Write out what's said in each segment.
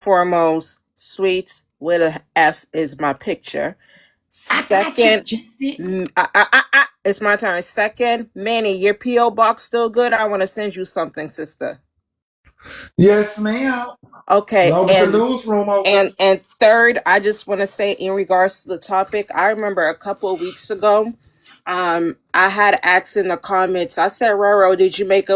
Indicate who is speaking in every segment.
Speaker 1: foremost, Sweets with a F is my picture.
Speaker 2: I got you,
Speaker 1: Second,
Speaker 2: Justin.
Speaker 1: it's my turn. Second, Manny, your P.O. box still good? I want to send you something, sister.
Speaker 3: Yes, ma'am.
Speaker 1: Okay,
Speaker 3: Long as the newsroom open.
Speaker 1: and third, I just want to say in regards to the topic, I remember a couple of weeks ago, I had asked in the comments, I said, Roro, did you make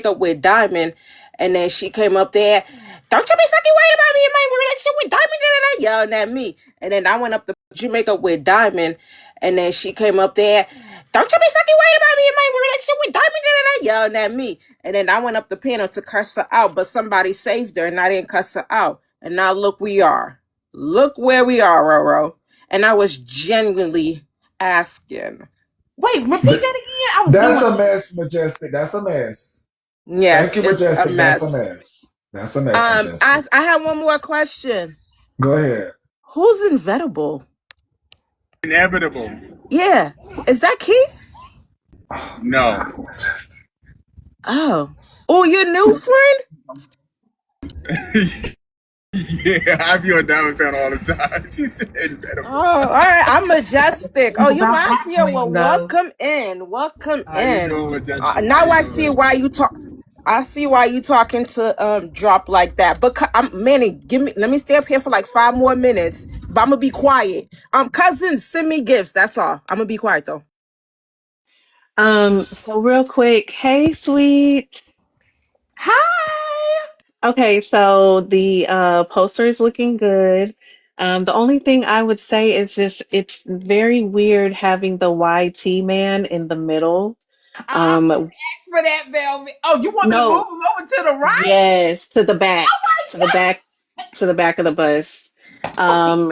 Speaker 1: up with Diamond? And then she came up there, don't you be fucking worried about me in my relationship with Diamond, da, da, da, yelling at me. And then I went up to did you make up with Diamond, and then she came up there, don't you be fucking worried about me in my relationship with Diamond, da, da, da, yelling at me. And then I went up the panel to cuss her out, but somebody saved her and I didn't cuss her out. And now look we are. Look where we are, Roro. And I was genuinely asking.
Speaker 2: Wait, repeat
Speaker 3: Th-
Speaker 2: that again. I was
Speaker 3: That's
Speaker 2: doing
Speaker 3: a
Speaker 2: something.
Speaker 3: mess, Majestic. That's a mess. Thank
Speaker 1: Yes,
Speaker 3: you,
Speaker 1: it's a
Speaker 3: Majestic. That's a
Speaker 1: mess.
Speaker 3: mess. That's a mess, Majestic.
Speaker 1: I have one more question.
Speaker 3: Go ahead.
Speaker 1: Who's inevitable?
Speaker 4: Inevitable.
Speaker 1: Yeah, is that Keith?
Speaker 3: Oh,
Speaker 4: No.
Speaker 3: God, Majestic.
Speaker 1: Oh, oh, your new friend?
Speaker 4: Yeah, I be a Diamond fan all the time. She said
Speaker 1: Oh,
Speaker 4: inevitable.
Speaker 1: all right. I'm majestic. Oh, you
Speaker 2: About that
Speaker 1: mafia. Well,
Speaker 2: ring, though.
Speaker 1: welcome in. Welcome
Speaker 4: How you
Speaker 1: in.
Speaker 4: doing, Majestic? How
Speaker 1: Now
Speaker 4: you
Speaker 1: I see
Speaker 4: doing?
Speaker 1: why you talk. I see why you talking to drop like that. But Manny, give me. Let me stay up here for like 5 more minutes. But I'm gonna be quiet. Cousins, send me gifts. That's all. I'm gonna be quiet though.
Speaker 5: So real quick, hey sweet.
Speaker 2: Hi.
Speaker 5: Okay, so the poster is looking good. The only thing I would say is just it's very weird having the YT man in the middle.
Speaker 2: I
Speaker 5: Um,
Speaker 2: asked for that, Velvet. Oh, you want me to move
Speaker 5: no,
Speaker 2: him over to the right?
Speaker 5: yes, to the back, to the back, to the back of the bus.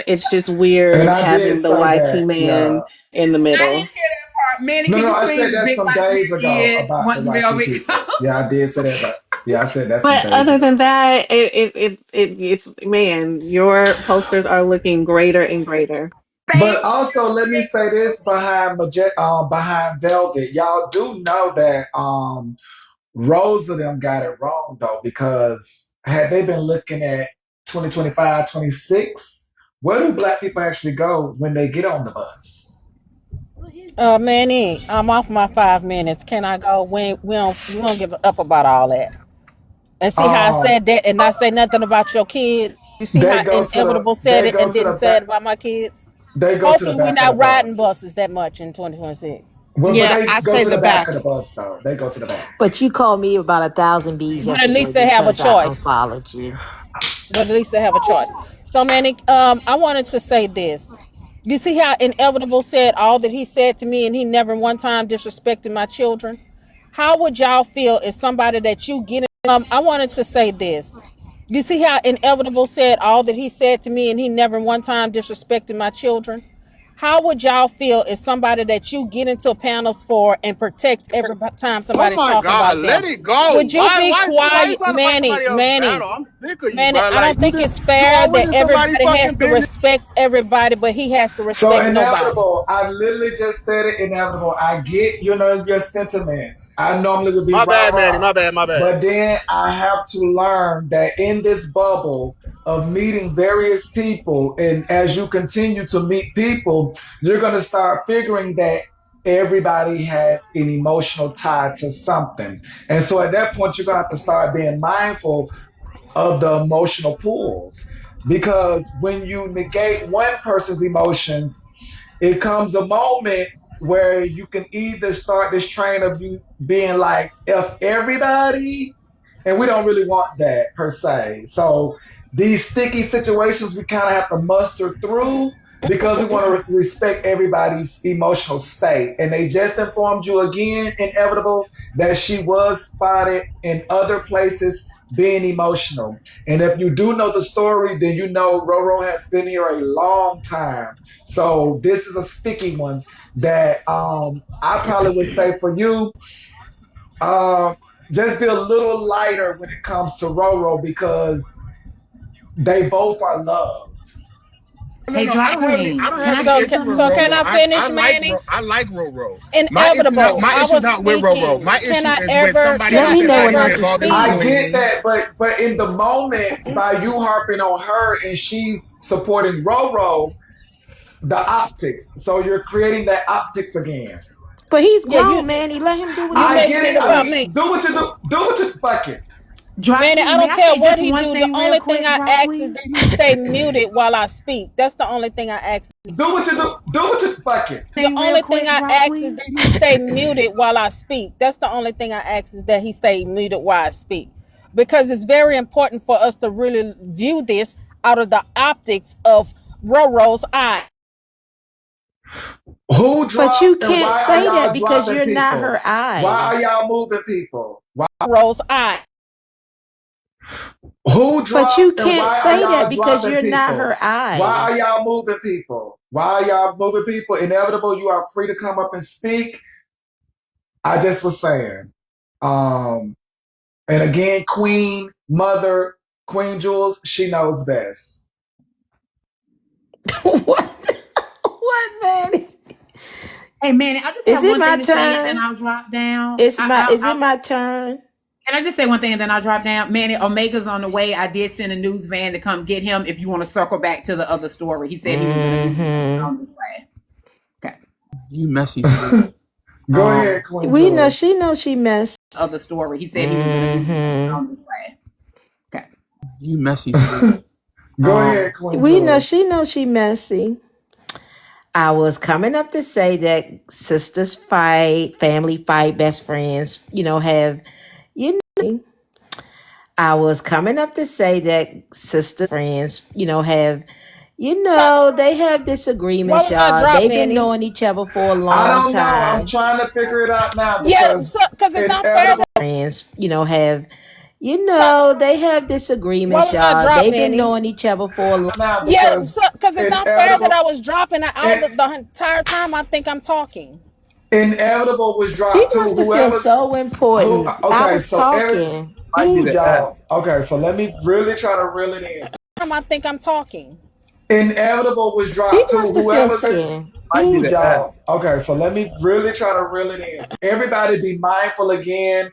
Speaker 5: It's just
Speaker 3: And
Speaker 5: weird
Speaker 3: I did
Speaker 5: having the
Speaker 3: say
Speaker 5: YT
Speaker 3: that. Yeah.
Speaker 5: man in the
Speaker 2: I didn't
Speaker 5: middle.
Speaker 2: hear that part. Manny,
Speaker 3: No,
Speaker 2: can
Speaker 3: no,
Speaker 2: you
Speaker 3: I said
Speaker 2: please
Speaker 3: that
Speaker 2: big
Speaker 3: some
Speaker 2: my
Speaker 3: days
Speaker 2: ear
Speaker 3: ago
Speaker 2: again
Speaker 3: about the
Speaker 2: once
Speaker 3: YT
Speaker 2: Velvet
Speaker 3: people.
Speaker 2: comes?
Speaker 3: Yeah, I did say that, but yeah, I said that some
Speaker 5: But
Speaker 3: days
Speaker 5: other
Speaker 3: ago.
Speaker 5: than that, it's man, your posters are looking greater and greater.
Speaker 2: Thank
Speaker 3: But
Speaker 2: you.
Speaker 3: also, let me
Speaker 2: Thank
Speaker 3: say this behind Velvet, y'all do know that Rose of them got it wrong though, because had they been looking at 2025, 26, where do black people actually go when they get on the bus?
Speaker 6: Manny, I'm off my 5 minutes. Can I go? We don't give up about all that. And see how I
Speaker 3: Um,
Speaker 6: said that and not say nothing about your kid. You see
Speaker 3: they
Speaker 6: how
Speaker 3: go to the
Speaker 6: inevitable said
Speaker 3: they
Speaker 6: it
Speaker 3: go
Speaker 6: and
Speaker 3: to
Speaker 6: didn't
Speaker 3: the
Speaker 6: say
Speaker 3: back
Speaker 6: it about my kids.
Speaker 3: they go to the
Speaker 6: Hopefully, we're
Speaker 3: back of the
Speaker 6: not riding
Speaker 3: bus.
Speaker 6: buses that much in 2026.
Speaker 3: Well, but
Speaker 1: Yeah,
Speaker 3: they
Speaker 1: I
Speaker 3: go
Speaker 1: say
Speaker 3: to
Speaker 1: the
Speaker 3: the back of
Speaker 1: back.
Speaker 3: the bus though. They go to the back.
Speaker 7: But you called me about 1,000 bees
Speaker 6: But at
Speaker 7: yesterday
Speaker 6: least they have a
Speaker 7: because I
Speaker 6: choice.
Speaker 7: unfollowed you.
Speaker 6: But at least they have a choice. So, Manny, I wanted to say this. You see how inevitable said all that he said to me, and he never one time disrespected my children. How would y'all feel if somebody that you get? I wanted to say this. You see how inevitable said all that he said to me, and he never one time disrespected my children. How would y'all feel if somebody that you get into panels for and protect every time
Speaker 4: Oh
Speaker 6: somebody
Speaker 4: my
Speaker 6: talk
Speaker 4: God,
Speaker 6: about
Speaker 4: let
Speaker 6: them?
Speaker 4: it go.
Speaker 6: Would you be
Speaker 4: Why you
Speaker 6: quiet,
Speaker 4: trying to fight
Speaker 6: Manny?
Speaker 4: somebody else's
Speaker 6: Manny,
Speaker 4: battle? I'm sick of you,
Speaker 6: Manny,
Speaker 4: bro.
Speaker 6: I
Speaker 4: Like
Speaker 6: don't think
Speaker 4: just
Speaker 6: it's
Speaker 4: you
Speaker 6: fair
Speaker 4: always
Speaker 6: that
Speaker 4: in somebody's
Speaker 6: everybody has
Speaker 4: fucking
Speaker 6: to
Speaker 4: business.
Speaker 6: respect everybody, but he has to
Speaker 3: So
Speaker 6: respect nobody.
Speaker 3: inevitable. I literally just said it. Inevitable. I get your sentiments. I normally would be
Speaker 4: My
Speaker 3: rah
Speaker 4: bad, Manny.
Speaker 3: rah,
Speaker 4: My bad. My bad.
Speaker 3: but then I have to learn that in this bubble of meeting various people, and as you continue to meet people, you're gonna start figuring that everybody has an emotional tie to something, and so at that point, you're gonna have to start being mindful of the emotional pools. Because when you negate one person's emotions, it comes a moment where you can either start this train of you being like F everybody, and we don't really want that per se. So these sticky situations we kind of have to muster through because we want to respect everybody's emotional state. And they just informed you again, inevitable, that she was spotted in other places being emotional. And if you do know the story, then you know Roro has been here a long time. So this is a sticky one that I probably would say for you, um, just be a little lighter when it comes to Roro because they both are loved.
Speaker 4: No,
Speaker 2: Hey,
Speaker 4: no,
Speaker 2: drop
Speaker 4: I
Speaker 2: queen.
Speaker 4: don't
Speaker 2: Can
Speaker 4: have
Speaker 2: I
Speaker 4: any
Speaker 6: So
Speaker 2: say
Speaker 4: issue
Speaker 6: can,
Speaker 4: with
Speaker 6: so
Speaker 2: something?
Speaker 6: can
Speaker 4: Roro.
Speaker 6: I
Speaker 4: I
Speaker 6: finish,
Speaker 4: like
Speaker 6: Manny?
Speaker 4: I like Roro.
Speaker 6: Inevitable.
Speaker 4: My
Speaker 6: I
Speaker 4: issue is
Speaker 6: was
Speaker 4: not with Roro.
Speaker 6: speaking.
Speaker 4: My
Speaker 6: Can
Speaker 4: issue
Speaker 6: I
Speaker 4: is when
Speaker 6: ever?
Speaker 4: somebody
Speaker 6: Can
Speaker 7: Let
Speaker 6: I
Speaker 4: else
Speaker 7: me
Speaker 4: that
Speaker 7: know
Speaker 4: I
Speaker 7: when I
Speaker 6: ever
Speaker 4: care is
Speaker 7: can
Speaker 4: talking
Speaker 7: speak,
Speaker 6: speak?
Speaker 3: I
Speaker 4: to.
Speaker 3: get
Speaker 7: Queen.
Speaker 3: that, but in the moment, by you harping on her and she's supporting Roro, the optics. So you're creating that optics again.
Speaker 7: But he's
Speaker 6: Yeah,
Speaker 7: grown, Manny. Let him do what he
Speaker 6: you
Speaker 3: I
Speaker 7: wants to
Speaker 3: get
Speaker 6: making it
Speaker 3: it. I
Speaker 6: about
Speaker 7: do.
Speaker 3: mean,
Speaker 6: me.
Speaker 3: do what you do. Do what you fuck it.
Speaker 2: Drop
Speaker 6: Manny, I
Speaker 2: queen. May
Speaker 6: don't
Speaker 2: I
Speaker 6: care
Speaker 2: say
Speaker 6: what
Speaker 2: just
Speaker 6: he
Speaker 2: one
Speaker 6: do. The
Speaker 2: thing real
Speaker 6: only thing
Speaker 2: quick?
Speaker 6: I
Speaker 2: Drop
Speaker 6: ask is
Speaker 2: queen.
Speaker 6: that he stay muted while I speak. That's the only thing I ask.
Speaker 3: Do what you do. Do what you fuck it.
Speaker 6: The
Speaker 2: Thing real
Speaker 6: only thing
Speaker 2: quick.
Speaker 6: I
Speaker 2: Drop
Speaker 6: ask is
Speaker 2: queen.
Speaker 6: that he stay muted while I speak. That's the only thing I ask is that he stay muted while I speak. Because it's very important for us to really view this out of the optics of Roro's eye.
Speaker 3: Who
Speaker 7: But you
Speaker 3: dropped and
Speaker 7: can't
Speaker 3: why are
Speaker 7: say that
Speaker 3: y'all
Speaker 7: because
Speaker 3: dropping
Speaker 7: you're not
Speaker 3: people?
Speaker 7: her
Speaker 3: Why are
Speaker 7: eyes.
Speaker 3: y'all moving people?
Speaker 6: Roro's eye.
Speaker 3: Who
Speaker 7: But you
Speaker 3: dropped and
Speaker 7: can't
Speaker 3: why are
Speaker 7: say that
Speaker 3: y'all
Speaker 7: because
Speaker 3: dropping
Speaker 7: you're not
Speaker 3: people?
Speaker 7: her
Speaker 3: Why are
Speaker 7: eyes.
Speaker 3: y'all moving people? Why are y'all moving people? Inevitable, you are free to come up and speak. I just was saying. Um, and again, Queen, Mother, Queen Jules, she knows best.
Speaker 7: What? What, Manny?
Speaker 2: Hey, Manny, I just
Speaker 7: Is
Speaker 2: have
Speaker 7: it
Speaker 2: one
Speaker 7: my
Speaker 2: thing to say, and then
Speaker 7: turn?
Speaker 2: I'll drop down.
Speaker 7: Is it my turn?
Speaker 2: Can I just say one thing, and then I'll drop down? Manny, Omega's on the way. I did send a news van to come get him. If you want to circle back to the other story, he said he was in a news van. He's
Speaker 7: Mm-hmm.
Speaker 2: on his way. Okay.
Speaker 4: You messy sweet.
Speaker 3: Go ahead, Queen
Speaker 7: We know
Speaker 3: Jules.
Speaker 7: she knows she messed.
Speaker 2: Other story. He said he was in a news van. He's
Speaker 7: Mm-hmm.
Speaker 2: on his way. Okay.
Speaker 4: You messy sweet.
Speaker 3: Go ahead, Queen
Speaker 7: We know
Speaker 3: Jules.
Speaker 7: she knows she messy. I was coming up to say that sisters fight, family fight, best friends, have, you know. I was coming up to say that sisters, friends, have,
Speaker 6: So
Speaker 7: they have
Speaker 6: why
Speaker 7: disagreements,
Speaker 6: was I
Speaker 7: y'all.
Speaker 6: dropped,
Speaker 7: They've been
Speaker 6: Manny?
Speaker 7: knowing each other for a
Speaker 3: I
Speaker 7: long
Speaker 3: don't know. I'm
Speaker 7: time.
Speaker 3: trying to figure it out now
Speaker 6: Yeah,
Speaker 3: because
Speaker 6: so because it's not fair
Speaker 3: inevitable
Speaker 6: that
Speaker 7: Friends, have,
Speaker 6: so
Speaker 7: they have
Speaker 6: why
Speaker 7: disagreements,
Speaker 6: was I
Speaker 7: y'all.
Speaker 6: dropped,
Speaker 7: They've been
Speaker 6: Manny?
Speaker 7: knowing each other for a long
Speaker 3: now
Speaker 6: Yeah,
Speaker 3: because
Speaker 6: so because it's not fair that
Speaker 3: inevitable
Speaker 6: I was dropping all
Speaker 3: in,
Speaker 6: the entire time I think I'm talking.
Speaker 3: inevitable was
Speaker 7: She
Speaker 3: dropped too.
Speaker 7: must have feel
Speaker 3: Whoever's
Speaker 7: so
Speaker 3: who
Speaker 7: important. I
Speaker 3: okay,
Speaker 7: was
Speaker 3: so every
Speaker 7: talking.
Speaker 4: Might be
Speaker 7: Who
Speaker 4: the app.
Speaker 3: y'all. Okay, so let me really try to reel it in.
Speaker 6: I think I'm talking.
Speaker 3: Inevitable was
Speaker 7: she
Speaker 3: dropped too.
Speaker 7: must have feel
Speaker 3: Whoever's
Speaker 7: so
Speaker 4: Might be
Speaker 7: who
Speaker 4: the app.
Speaker 3: y'all. Okay, so let me really try to reel it in. Everybody be mindful again.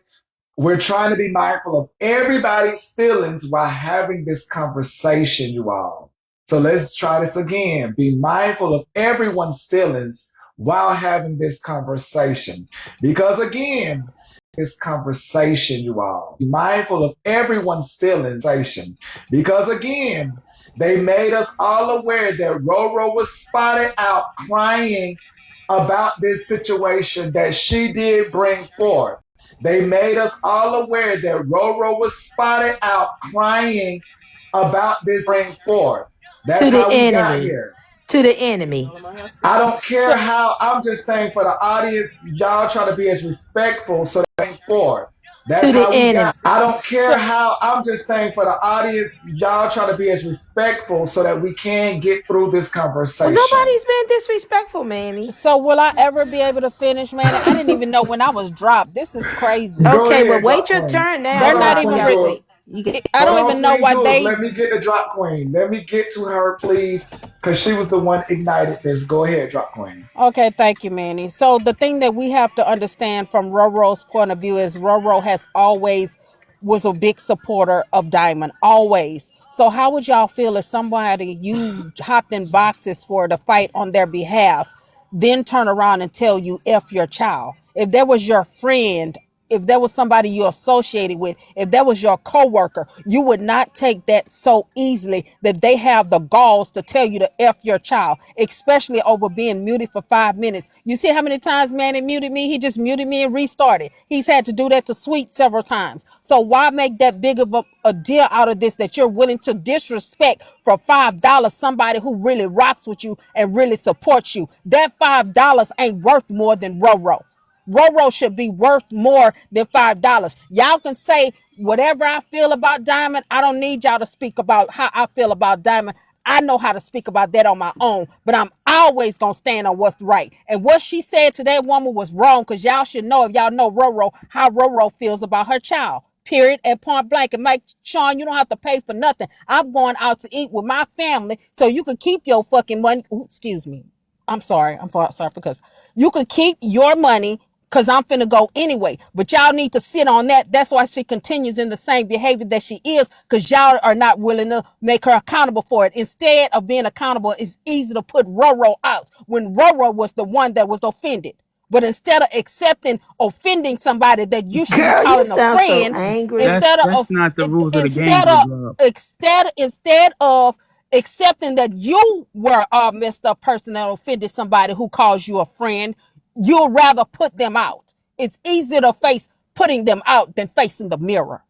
Speaker 3: We're trying to be mindful of everybody's feelings while having this conversation, you all. So let's try this again. Be mindful of everyone's feelings while having this conversation. Because again, this conversation, you all. Be mindful of everyone's feelings. Because again, they made us all aware that Roro was spotted out crying about this situation that she did bring forth. They made us all aware that Roro was spotted out crying about this bring forth. That's
Speaker 7: to the
Speaker 3: how we got
Speaker 7: enemy.
Speaker 3: here.
Speaker 7: To the enemy.
Speaker 1: All of my house
Speaker 3: I
Speaker 1: is-
Speaker 3: don't care
Speaker 6: So,
Speaker 3: how, I'm just saying for the audience, y'all try to be as respectful so they bring forth.
Speaker 7: To
Speaker 3: That's
Speaker 7: the
Speaker 3: how we
Speaker 7: enemy.
Speaker 3: got. I don't care
Speaker 6: so,
Speaker 3: how, I'm just saying for the audience, y'all try to be as respectful so that we can get through this
Speaker 7: Well,
Speaker 3: conversation.
Speaker 7: nobody's been disrespectful, Manny.
Speaker 6: so will I ever be able to finish, man? I didn't even know when I was dropped. This is crazy.
Speaker 3: Go
Speaker 7: Okay, well,
Speaker 3: ahead,
Speaker 7: wait
Speaker 3: drop
Speaker 7: your
Speaker 3: queen.
Speaker 7: turn now.
Speaker 6: They're
Speaker 3: Hold
Speaker 7: You
Speaker 6: not
Speaker 3: on,
Speaker 7: got, you
Speaker 6: even.
Speaker 3: Queen
Speaker 7: got to
Speaker 3: Jules.
Speaker 7: wait. You get.
Speaker 6: I
Speaker 3: Hold
Speaker 6: don't
Speaker 3: on,
Speaker 6: even know
Speaker 3: Queen
Speaker 6: why
Speaker 3: Jules.
Speaker 6: they.
Speaker 3: Let me get the drop queen. Let me get to her, please, because she was the one ignited this. Go ahead, drop queen.
Speaker 6: Okay, thank you, Manny. So the thing that we have to understand from Roro's point of view is Roro has always was a big supporter of Diamond, always. So how would y'all feel if somebody you hopped in boxes for to fight on their behalf, then turn around and tell you F your child? If that was your friend, if there was somebody you associated with, if that was your coworker, you would not take that so easily that they have the galls to tell you to F your child, especially over being muted for 5 minutes. You see how many times Manny muted me? He just muted me and restarted. He's had to do that to Sweet several times. So why make that big of a deal out of this that you're willing to disrespect for $5 somebody who really rocks with you and really supports you? That $5 ain't worth more than Roro. Roro should be worth more than $5. Y'all can say whatever I feel about Diamond. I don't need y'all to speak about how I feel about Diamond. I know how to speak about that on my own, but I'm always gonna stand on what's right. And what she said to that woman was wrong because y'all should know if y'all know Roro how Roro feels about her child. Period. At point blank. And Mike, Sean, you don't have to pay for nothing. I'm going out to eat with my family so you can keep your fucking money. Ooh, excuse me. I'm sorry. Sorry for cuss. You can keep your money because I'm finna go anyway. But y'all need to sit on that. That's why she continues in the same behavior that she is, because y'all are not willing to make her accountable for it. Instead of being accountable, it's easy to put Roro out when Roro was the one that was offended. But instead of accepting offending somebody that you should be
Speaker 7: Girl, you
Speaker 6: calling a
Speaker 7: sound so
Speaker 6: friend,
Speaker 7: angry.
Speaker 8: That's
Speaker 6: instead of
Speaker 8: that's not the rules of the game,
Speaker 6: instead
Speaker 8: big
Speaker 6: of
Speaker 8: dog.
Speaker 6: accepting that you were a messed up person that offended somebody who calls you a friend, you'll rather put them out. It's easier to face putting them out than facing the mirror.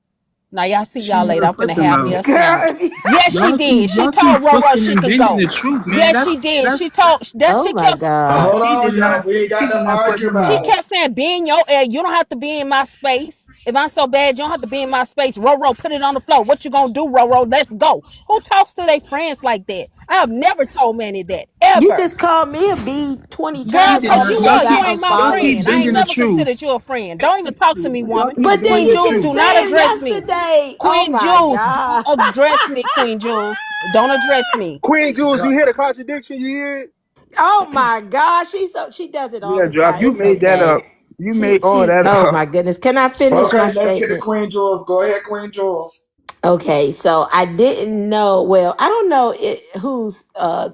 Speaker 6: Now y'all see
Speaker 8: She
Speaker 6: y'all later.
Speaker 8: never
Speaker 6: I'm
Speaker 8: put
Speaker 6: finna
Speaker 8: them
Speaker 6: have me
Speaker 8: out.
Speaker 6: a sandwich.
Speaker 7: Girl,
Speaker 6: Yes, she did. She
Speaker 8: Y'all keep
Speaker 6: told Roro
Speaker 8: twisting
Speaker 6: she
Speaker 8: and
Speaker 6: could
Speaker 8: bending
Speaker 6: go.
Speaker 8: the truth, man.
Speaker 6: Yes, she
Speaker 8: That's
Speaker 6: did.
Speaker 8: that's
Speaker 6: She told that
Speaker 7: oh
Speaker 6: she
Speaker 7: my
Speaker 6: kept
Speaker 7: God.
Speaker 3: Hold
Speaker 8: she
Speaker 3: on,
Speaker 8: did
Speaker 3: y'all.
Speaker 8: not
Speaker 3: We ain't
Speaker 8: she
Speaker 3: got
Speaker 8: did
Speaker 3: to
Speaker 8: not put
Speaker 3: argue
Speaker 8: them
Speaker 6: she
Speaker 3: about
Speaker 8: out.
Speaker 3: it.
Speaker 6: kept saying, be in your air. You don't have to be in my space. If I'm so bad, you don't have to be in my space. Roro, put it on the floor. What you gonna do, Roro? Let's go. Who talks to their friends like that? I have never told Manny that.
Speaker 7: You
Speaker 6: Ever.
Speaker 7: just called me a B 20
Speaker 8: She
Speaker 6: Girl,
Speaker 7: times
Speaker 8: did
Speaker 6: cause
Speaker 8: not.
Speaker 7: over
Speaker 6: you
Speaker 7: and
Speaker 6: was. You
Speaker 7: got
Speaker 6: ain't my
Speaker 8: Y'all keep
Speaker 6: friend. I ain't
Speaker 8: bending the
Speaker 6: never
Speaker 8: truth.
Speaker 6: considered you a friend. Don't even talk to me,
Speaker 8: Y'all
Speaker 6: woman.
Speaker 8: keep
Speaker 7: But then
Speaker 8: bending
Speaker 6: Queen
Speaker 8: the
Speaker 7: you
Speaker 6: Jules,
Speaker 7: just
Speaker 6: do
Speaker 8: truth.
Speaker 6: not
Speaker 7: said
Speaker 6: address me.
Speaker 7: yesterday. Oh
Speaker 6: Queen
Speaker 7: my
Speaker 6: Jules,
Speaker 7: God.
Speaker 6: don't address me, Queen Jules. Don't address me.
Speaker 4: Queen Jules, you hear the contradiction? You hear it?
Speaker 7: Oh my God. She does it all
Speaker 8: Yeah,
Speaker 7: the
Speaker 8: drop.
Speaker 7: time.
Speaker 8: You
Speaker 7: It's
Speaker 8: made that
Speaker 7: okay.
Speaker 8: up. You made all that
Speaker 7: Oh
Speaker 8: up.
Speaker 7: my goodness. Can I finish my
Speaker 3: Okay, let's get to
Speaker 7: statement?
Speaker 3: Queen Jules. Go ahead, Queen Jules.
Speaker 7: Okay, so I didn't know. Well, I don't know who's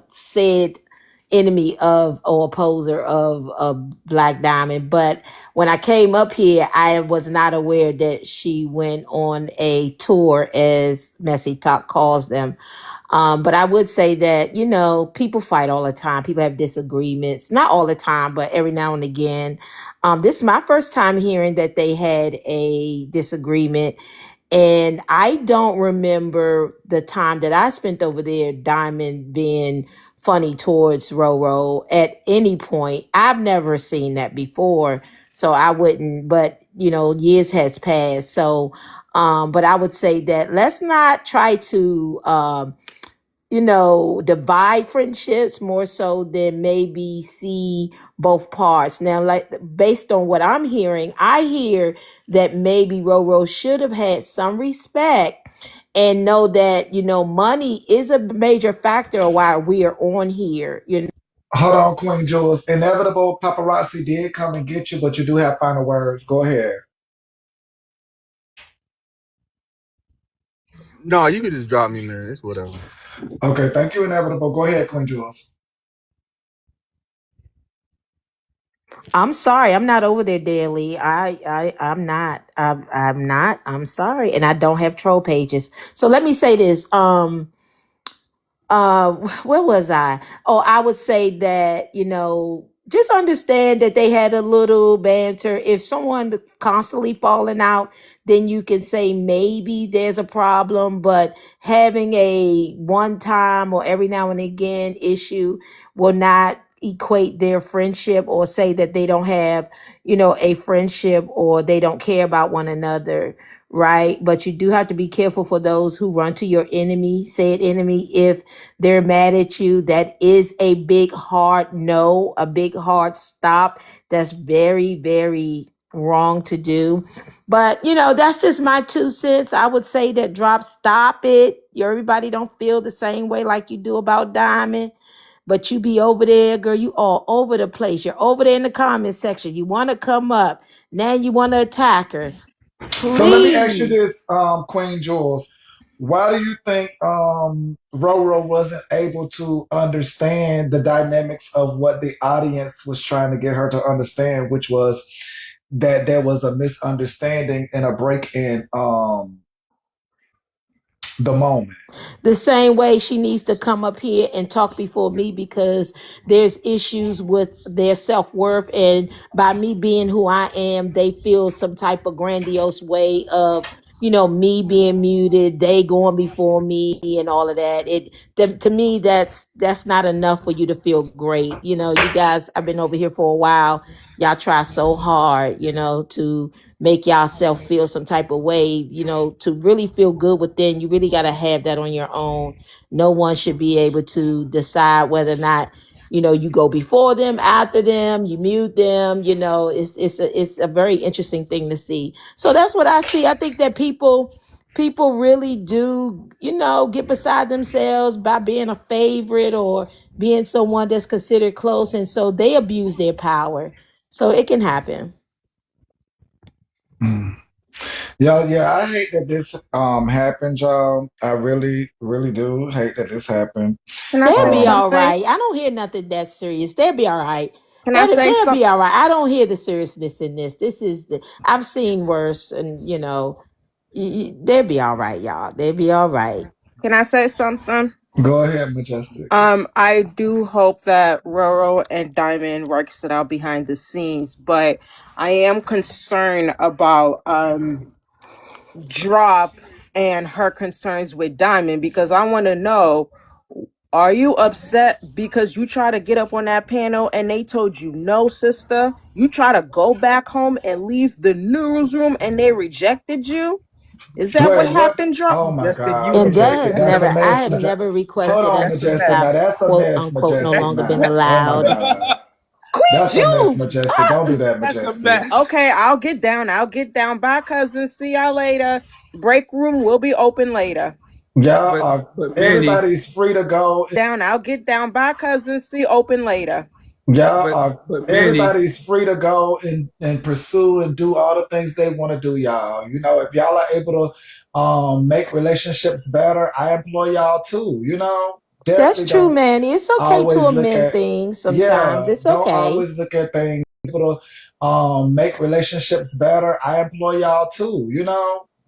Speaker 7: said enemy of or opposer of Black Diamond, but when I came up here, I was not aware that she went on a tour, as Messy Talk calls them. But I would say that, people fight all the time. People have disagreements, not all the time, but every now and again. This is my first time hearing that they had a disagreement, and I don't remember the time that I spent over there, Diamond being funny towards Roro at any point. I've never seen that before. So I wouldn't, but years has passed. So, but I would say that let's not try to divide friendships more so than maybe see both parts. Now, like based on what I'm hearing, I hear that maybe Roro should have had some respect and know that, money is a major factor while we are on here.
Speaker 3: Hold on, Queen Jules. Inevitable paparazzi did come and get you, but you do have final words. Go ahead.
Speaker 4: No, you can just drop me, man. It's whatever.
Speaker 3: Okay, thank you, Inevitable. Go ahead, Queen Jules.
Speaker 7: I'm sorry, I'm not over there daily. I'm not. I'm not. I'm sorry, and I don't have troll pages. So let me say this. Where was I? Oh, I would say that, just understand that they had a little banter. If someone constantly falling out, then you can say maybe there's a problem, but having a one time or every now and again issue will not equate their friendship or say that they don't have, a friendship or they don't care about one another, right? But you do have to be careful for those who run to your enemy, said enemy, if they're mad at you. That is a big hard no, a big hard stop. That's very, very wrong to do. But that's just my 2 cents. I would say that drop, stop it. Everybody don't feel the same way like you do about Diamond. But you be over there, girl. You all over the place. You're over there in the comment section. You want to come up. Now you want to attack her.
Speaker 3: So let me ask you
Speaker 7: Please.
Speaker 3: this, Queen Jules. Why do you think Roro wasn't able to understand the dynamics of what the audience was trying to get her to understand, which was that there was a misunderstanding and a break in the moment?
Speaker 7: The same way she needs to come up here and talk before me, because there's issues with their self-worth, and by me being who I am, they feel some type of grandiose way of me being muted, they going before me and all of that. To me, that's not enough for you to feel great. You guys, I've been over here for a while. Y'all try so hard, to make yourself feel some type of way, to really feel good within. You really got to have that on your own. No one should be able to decide whether or not You go before them, after them, you mute them. It's a very interesting thing to see. So that's what I see. I think that people really do, get beside themselves by being a favorite or being someone that's considered close, and so they abuse their power. So it can happen.
Speaker 3: Mm. Yeah, I hate that this happened, y'all. I really, really do hate that this happened.
Speaker 1: Can I
Speaker 7: They'll
Speaker 1: say
Speaker 7: be all
Speaker 1: something?
Speaker 7: right. I don't hear nothing that serious. They'll be all right.
Speaker 1: Can I
Speaker 7: They'll,
Speaker 1: say
Speaker 7: they'll
Speaker 1: something?
Speaker 7: be all right. I don't hear the seriousness in this. I've seen worse, and they'll be all right, y'all. They'll be all right.
Speaker 1: Can I say something?
Speaker 3: Go ahead, Majestic.
Speaker 1: I do hope that Roro and Diamond works it out behind the scenes, but I am concerned about Drop and her concerns with Diamond, because I want to know, are you upset because you try to get up on that panel and they told you no, sister? You try to go back home and leave the newsroom and they rejected you? Is that what
Speaker 3: Wait, what?
Speaker 1: happened, Drop?
Speaker 3: Oh my God,
Speaker 7: And that
Speaker 3: Majestic.
Speaker 7: has
Speaker 3: That's a
Speaker 7: never, I
Speaker 3: mess,
Speaker 7: have
Speaker 3: Majestic.
Speaker 7: never
Speaker 3: Hold
Speaker 7: requested
Speaker 3: on,
Speaker 7: a since
Speaker 3: Majestic. Now
Speaker 7: I've
Speaker 3: that's a
Speaker 7: quote
Speaker 3: mess,
Speaker 7: unquote no
Speaker 3: Majestic.
Speaker 7: longer been
Speaker 3: Now, oh my
Speaker 7: allowed.
Speaker 3: God,
Speaker 1: Queen
Speaker 3: that's a mess,
Speaker 1: Jules!
Speaker 3: Majestic. Don't do that, Majestic.
Speaker 1: Okay, I'll get down. I'll get down. Bye, cousin. See y'all later. Break room will be open later.
Speaker 3: Y'all are. Everybody's free to go.
Speaker 1: Down. I'll get down. Bye, cousin. See open later.
Speaker 3: Y'all are. Everybody's free to go and pursue and do all the things they want to do, y'all. If y'all are able to make relationships better, I employ y'all too.
Speaker 7: That's
Speaker 3: Definitely
Speaker 7: true,
Speaker 3: don't
Speaker 7: Manny. It's okay to
Speaker 3: always look
Speaker 7: amend
Speaker 3: at,
Speaker 7: things sometimes.
Speaker 3: yeah,
Speaker 7: It's
Speaker 3: don't
Speaker 7: okay.
Speaker 3: always look at things able to make relationships better. I employ y'all too.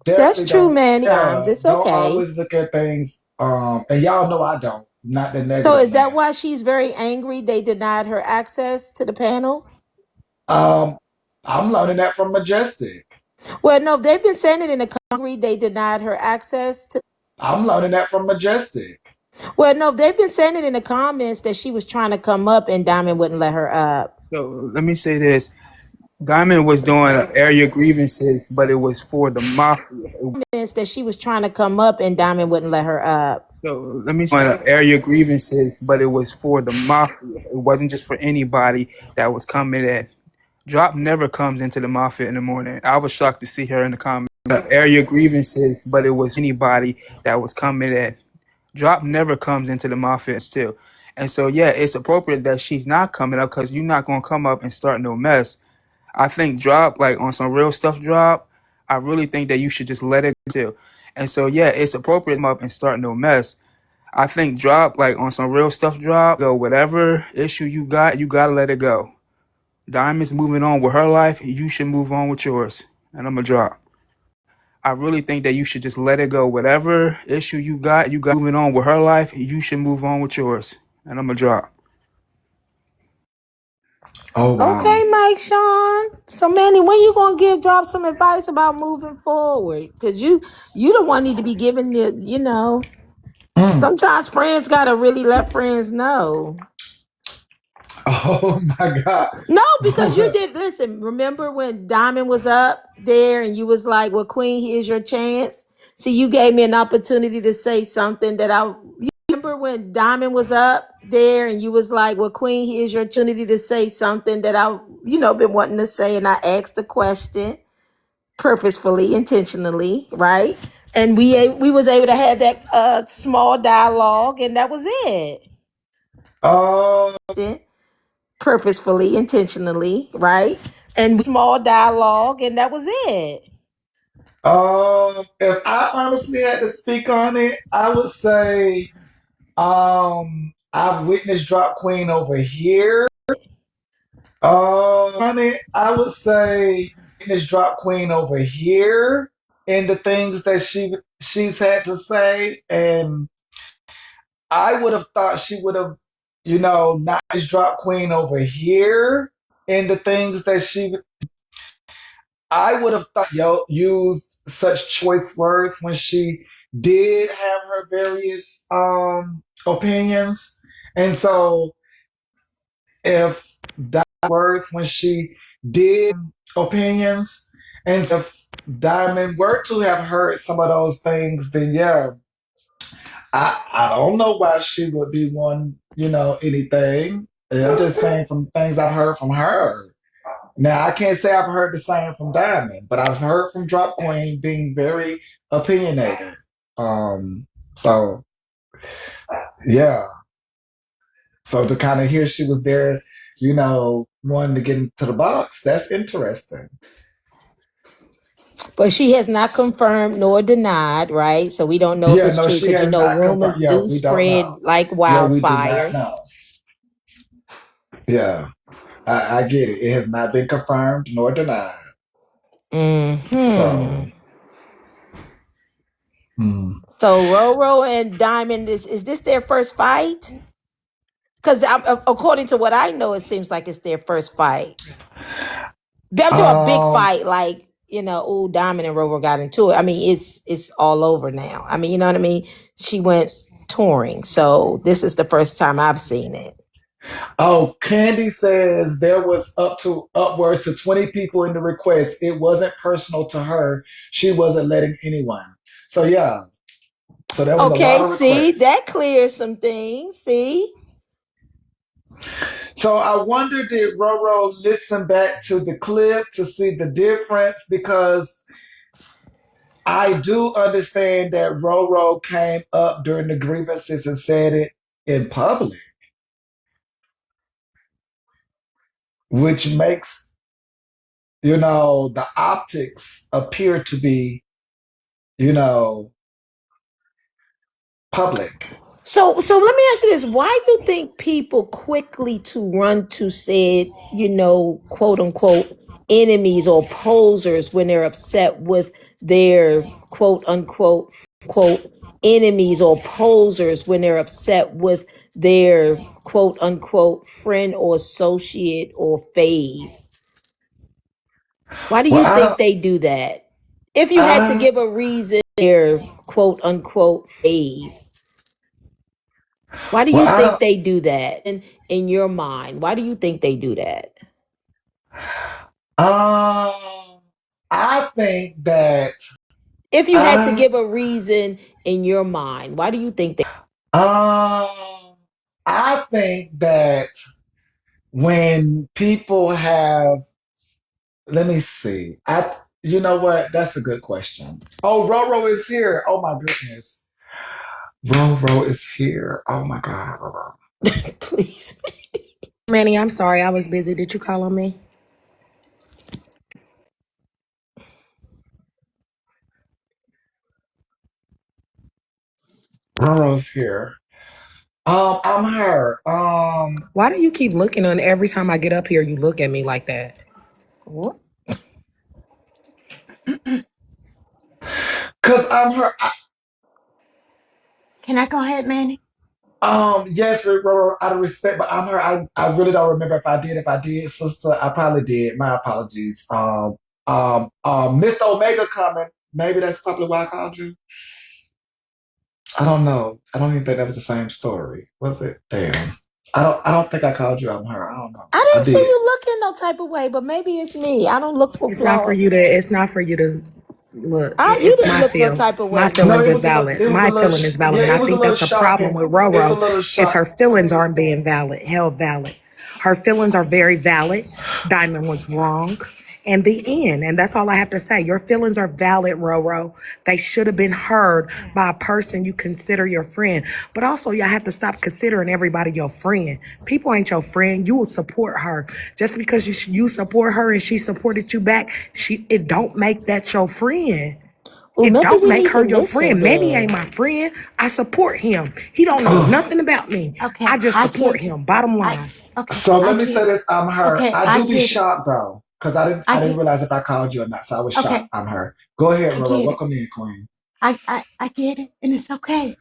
Speaker 7: That's
Speaker 3: Definitely
Speaker 7: true,
Speaker 3: don't,
Speaker 7: Manny. Sometimes
Speaker 3: yeah,
Speaker 7: it's
Speaker 3: don't
Speaker 7: okay.
Speaker 3: always look at things and y'all know I don't, not the
Speaker 7: So is that why
Speaker 3: negativeness.
Speaker 7: she's very angry they denied her access to the panel?
Speaker 3: Um I'm learning that from Majestic.
Speaker 7: Well, no, they've been saying it in the Congress. They denied her access to.
Speaker 3: I'm learning that from Majestic.
Speaker 7: Well, no, they've been saying it in the comments that she was trying to come up and Diamond wouldn't let her up. Comments that she was trying to come up and Diamond wouldn't let her up.
Speaker 3: Oh wow.
Speaker 7: Okay, Mike Sean. So Manny, when you gonna drop some advice about moving forward? Cause you the one need to be giving the.
Speaker 3: Mm.
Speaker 7: Sometimes friends gotta really let friends know.
Speaker 3: Oh my God.
Speaker 7: No, because you did listen. Remember when Diamond was up there and you was like, "Well, Queen, here's your chance." See, you gave me an opportunity to say something that I. You remember when Diamond was up there and you was like, "Well, Queen, here's your opportunity to say something that I, been wanting to say," and I asked the question purposefully, intentionally, right? And we was able to have that small dialogue, and that was it.
Speaker 3: um
Speaker 7: Purposefully, intentionally, right? And small dialogue, and that was it.
Speaker 3: if I honestly had to speak on it, I would say I've witnessed Drop Queen over here. Honey, I would say witnessed Drop Queen over here in the things that she's had to say, and I would have thought she would have, not just Drop Queen over here in the things that I would have thought used such choice words when she did have her various opinions. And so if that words when she did opinions, and so if Diamond were to have heard some of those things, then yeah, I don't know why she would be one, anything. I'm just saying from things I've heard from her. Now I can't say I've heard the same from Diamond, but I've heard from Drop Queen being very opinionated. So yeah. So to kind of hear she was there, wanting to get into the box, that's interesting.
Speaker 7: But she has not confirmed nor denied, right? So we don't know if
Speaker 3: Yeah,
Speaker 7: it's
Speaker 3: no,
Speaker 7: true
Speaker 3: she
Speaker 7: because
Speaker 3: has not confirmed.
Speaker 7: rumors
Speaker 3: Yeah,
Speaker 7: do
Speaker 3: we don't know.
Speaker 7: spread like
Speaker 3: Yeah, we do not
Speaker 7: wildfire.
Speaker 3: know. Yeah, I get it. It has not been confirmed nor denied. So,
Speaker 7: Hmm.
Speaker 3: hmm.
Speaker 7: So Roro and Diamond is this their first fight? Because according to what I know, it seems like it's their first fight. I'm talking a big
Speaker 3: um,
Speaker 7: fight, like oh, Diamond and Roro got into it. I mean, it's all over now. I mean, you know what I mean? She went touring, so this is the first time I've seen it.
Speaker 3: oh, Candy says there was up to upwards to 20 people in the request. It wasn't personal to her. She wasn't letting anyone. So yeah, so there was a lot
Speaker 7: Okay,
Speaker 3: of
Speaker 7: see,
Speaker 3: requests.
Speaker 7: that clears some things. See,
Speaker 3: So I wonder, did Roro listen back to the clip to see the difference? Because I do understand that Roro came up during the grievances and said it in public, which makes, the optics appear to be, you know, public.
Speaker 7: so let me ask you this: why do you think people quickly to run to said, quote unquote enemies or posers when they're upset with their quote unquote enemies or posers when they're upset with their quote unquote friend or associate or fave? Why do
Speaker 3: Well,
Speaker 7: you think they do that? If you had to
Speaker 3: I,
Speaker 7: give a reason, their quote unquote fave, why do
Speaker 3: well,
Speaker 7: you think they do that in your mind? Why do you think they do that?
Speaker 3: I think that,
Speaker 7: If you had to
Speaker 3: I,
Speaker 7: give a reason in your mind, why do you think they?
Speaker 3: um, I think that when people have, let me see. You know what? That's a good question. Oh, Roro is here. Oh my goodness. Roro is here. Oh my God, Roro.
Speaker 7: Please.
Speaker 9: Manny, I'm sorry. I was busy. Did you call on me?
Speaker 3: Roro's here. I'm her.
Speaker 9: Why do you keep looking on every time I get up here? You look at me like that.
Speaker 7: What?
Speaker 3: Cause I'm her.
Speaker 10: Can I go ahead, Manny?
Speaker 3: Yes, Roro, out of respect, but I'm her. I really don't remember if I did. If I did, sister, I probably did. My apologies. Mr. Omega coming. Maybe that's probably why I called you. I don't know. I don't even think that was the same story. Was it? Damn. I don't think I called you out on her. I don't know.
Speaker 7: I
Speaker 3: I
Speaker 7: didn't see
Speaker 3: did.
Speaker 7: you looking no type of way, but maybe it's me. I don't look for
Speaker 9: It's not for
Speaker 7: flaws.
Speaker 9: you to. It's not for you to look.
Speaker 7: You
Speaker 9: It's
Speaker 7: didn't
Speaker 9: my
Speaker 7: look no
Speaker 9: feel.
Speaker 7: type of
Speaker 9: My
Speaker 7: way,
Speaker 3: No,
Speaker 9: feelings
Speaker 7: girl.
Speaker 9: is valid.
Speaker 3: it was a
Speaker 9: My
Speaker 3: little
Speaker 9: feeling is
Speaker 3: yeah,
Speaker 9: valid, and
Speaker 3: it
Speaker 9: I
Speaker 3: was a
Speaker 9: think
Speaker 3: little
Speaker 9: that's the problem
Speaker 3: shocking.
Speaker 9: with
Speaker 3: It's a
Speaker 9: Roro
Speaker 3: little
Speaker 9: is
Speaker 3: shock.
Speaker 9: her feelings aren't being valid, held valid. Her feelings are very valid. Diamond was wrong. And the end. And that's all I have to say. Your feelings are valid, Roro. They should have been heard by a person you consider your friend. But also, y'all have to stop considering everybody your friend. People ain't your friend. You will support her. Just because you support her and she supported you back, it don't make that your friend.
Speaker 7: Well,
Speaker 9: It
Speaker 7: maybe
Speaker 9: don't
Speaker 7: we
Speaker 9: make
Speaker 7: need to
Speaker 9: her your
Speaker 7: listen
Speaker 9: friend. Manny ain't
Speaker 7: then.
Speaker 9: my friend. I support him. He don't know
Speaker 3: Oh,
Speaker 9: nothing about me.
Speaker 10: Okay,
Speaker 9: I just
Speaker 10: I
Speaker 9: support
Speaker 10: get it.
Speaker 9: him. Bottom
Speaker 10: I
Speaker 9: line.
Speaker 10: okay,
Speaker 3: so
Speaker 10: I
Speaker 3: let me
Speaker 10: get
Speaker 3: say
Speaker 10: it.
Speaker 3: this. I'm her.
Speaker 10: Okay,
Speaker 3: I
Speaker 10: I
Speaker 3: do be
Speaker 10: get it.
Speaker 3: shocked though, because I didn't.
Speaker 10: I
Speaker 3: I didn't
Speaker 10: get
Speaker 3: realize if I called you or not. So I was shocked.
Speaker 10: okay,
Speaker 3: I'm her. Go ahead,
Speaker 10: I
Speaker 3: Roro.
Speaker 10: get it.
Speaker 3: Welcome in, Queen.
Speaker 10: I get it, and it's okay.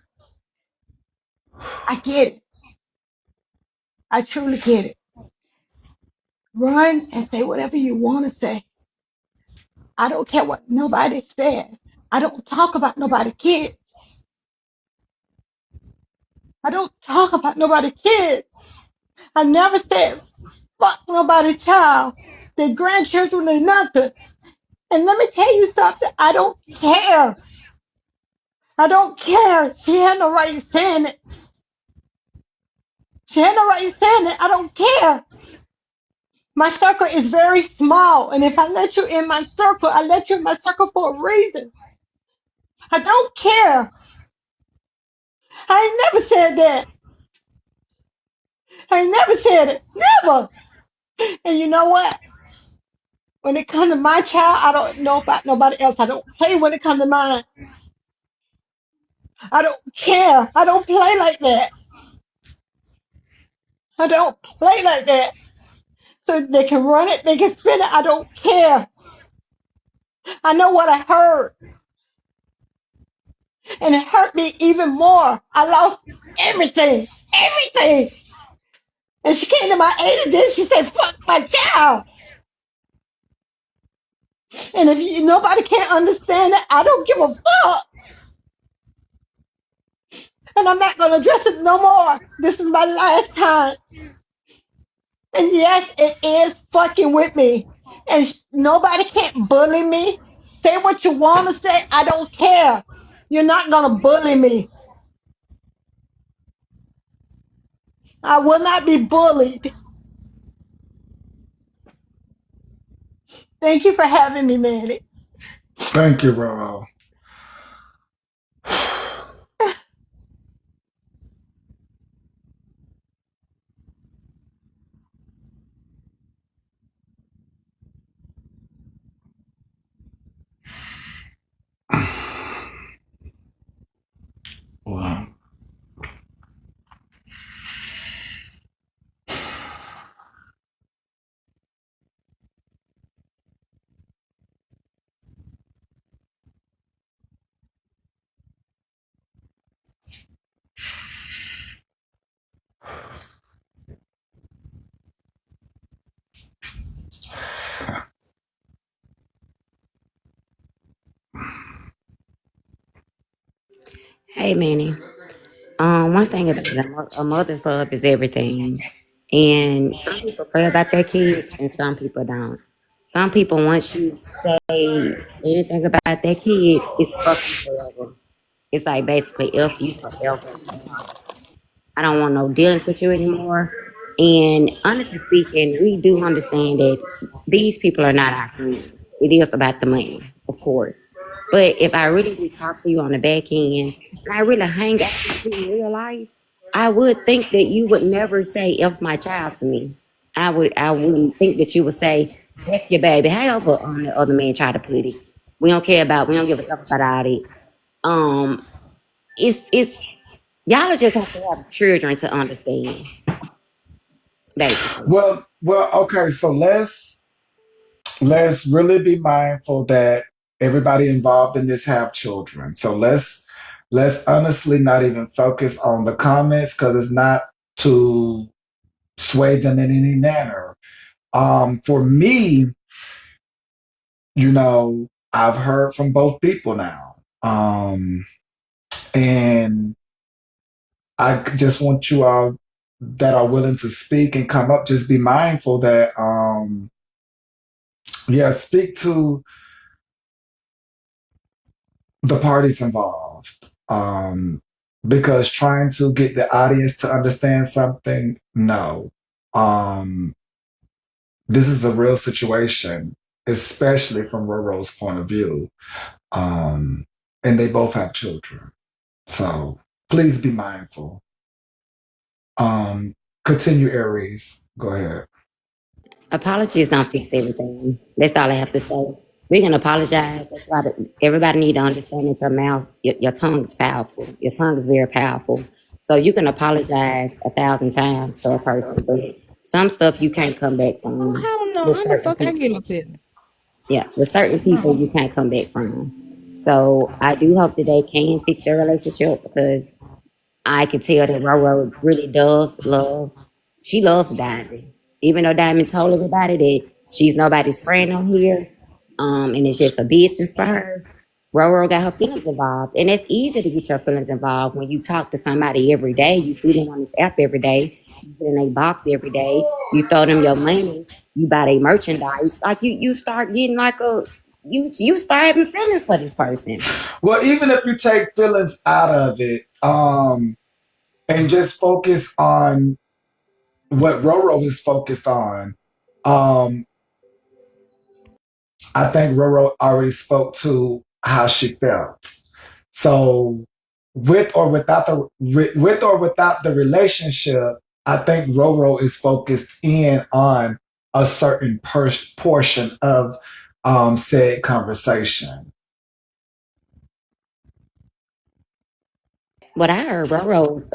Speaker 10: I get it. I truly get it. Run and say whatever you want to say. I don't care what nobody says. I don't talk about nobody kids. I don't talk about nobody kids. I never said fuck nobody child. Their grandchildren or nothing. And let me tell you something. I don't care. I don't care. She had no right saying it. She had no right saying that. I don't care. My circle is very small, and if I let you in my circle, I let you in my circle for a reason. I don't care. I ain't never said that. I ain't never said it. Never. And you know what? When it comes to my child, I don't know about nobody else. I don't play when it comes to mine. I don't care. I don't play like that. I don't play like that. So they can run it, they can spin it. I don't care. I know what I heard, and it hurt me even more. I lost everything, everything. And she came to my aid, and then she said, "Fuck my child." And if nobody can't understand it, I don't give a fuck. And I'm not gonna address it no more. This is my last time. And yes, it is fucking with me. And nobody can't bully me. Say what you want to say. I don't care. You're not gonna bully me. I will not be bullied. Thank you for having me, Manny.
Speaker 3: Thank you, Roro. Wow.
Speaker 11: Hey, Manny. One thing about it, a mother's love is everything. And some people pray about their kids and some people don't. Some people, once you say anything about their kids, it's fuck you forever. It's like basically F you forever. I don't want no dealings with you anymore. And honestly speaking, we do understand that these people are not our friends. It is about the money, of course. But if I really did talk to you on the back end and I really hang out with you in real life, I would think that you would never say F my child to me. I wouldn't think that you would say, F your baby. However the other man try to put it. We don't give a fuck about all that. Um, it's y'all just have to have children to understand, basically.
Speaker 3: Okay. So let's really be mindful that everybody involved in this have children. So let's honestly not even focus on the comments because it's not to sway them in any manner. For me, I've heard from both people now. And I just want you all that are willing to speak and come up, just be mindful that, yeah, speak to the parties involved. Because trying to get the audience to understand something, no. Um, this is a real situation, especially from Roro's point of view. Um, and they both have children. So please be mindful. Continue, Aries. Go ahead.
Speaker 11: Apologies don't fix everything. That's all I have to say. We can apologize. Everybody need to understand that your tongue is powerful. Your tongue is very powerful. So you can apologize 1,000 times to a person, but some stuff you can't come back
Speaker 6: Oh
Speaker 11: from.
Speaker 6: hell no!
Speaker 11: With
Speaker 6: How the
Speaker 11: certain
Speaker 6: fuck I
Speaker 11: people,
Speaker 6: get up here?
Speaker 11: yeah, with certain people you can't come back from. So I do hope that they can fix their relationship because I could tell that Roro really does love. She loves Diamond, even though Diamond told everybody that she's nobody's friend on here, and it's just a business for her. Roro got her feelings involved, and it's easy to get your feelings involved when you talk to somebody every day. You see them on this app every day. You get in a box every day. You throw them your money. You buy their merchandise. Like you start getting like you start having feelings for this person.
Speaker 3: Well, even if you take feelings out of it, and just focus on what Roro is focused on. Um, I think Roro already spoke to how she felt. So with or without the relationship, I think Roro is focused in on a certain portion of said conversation.
Speaker 11: What I heard, Roro's,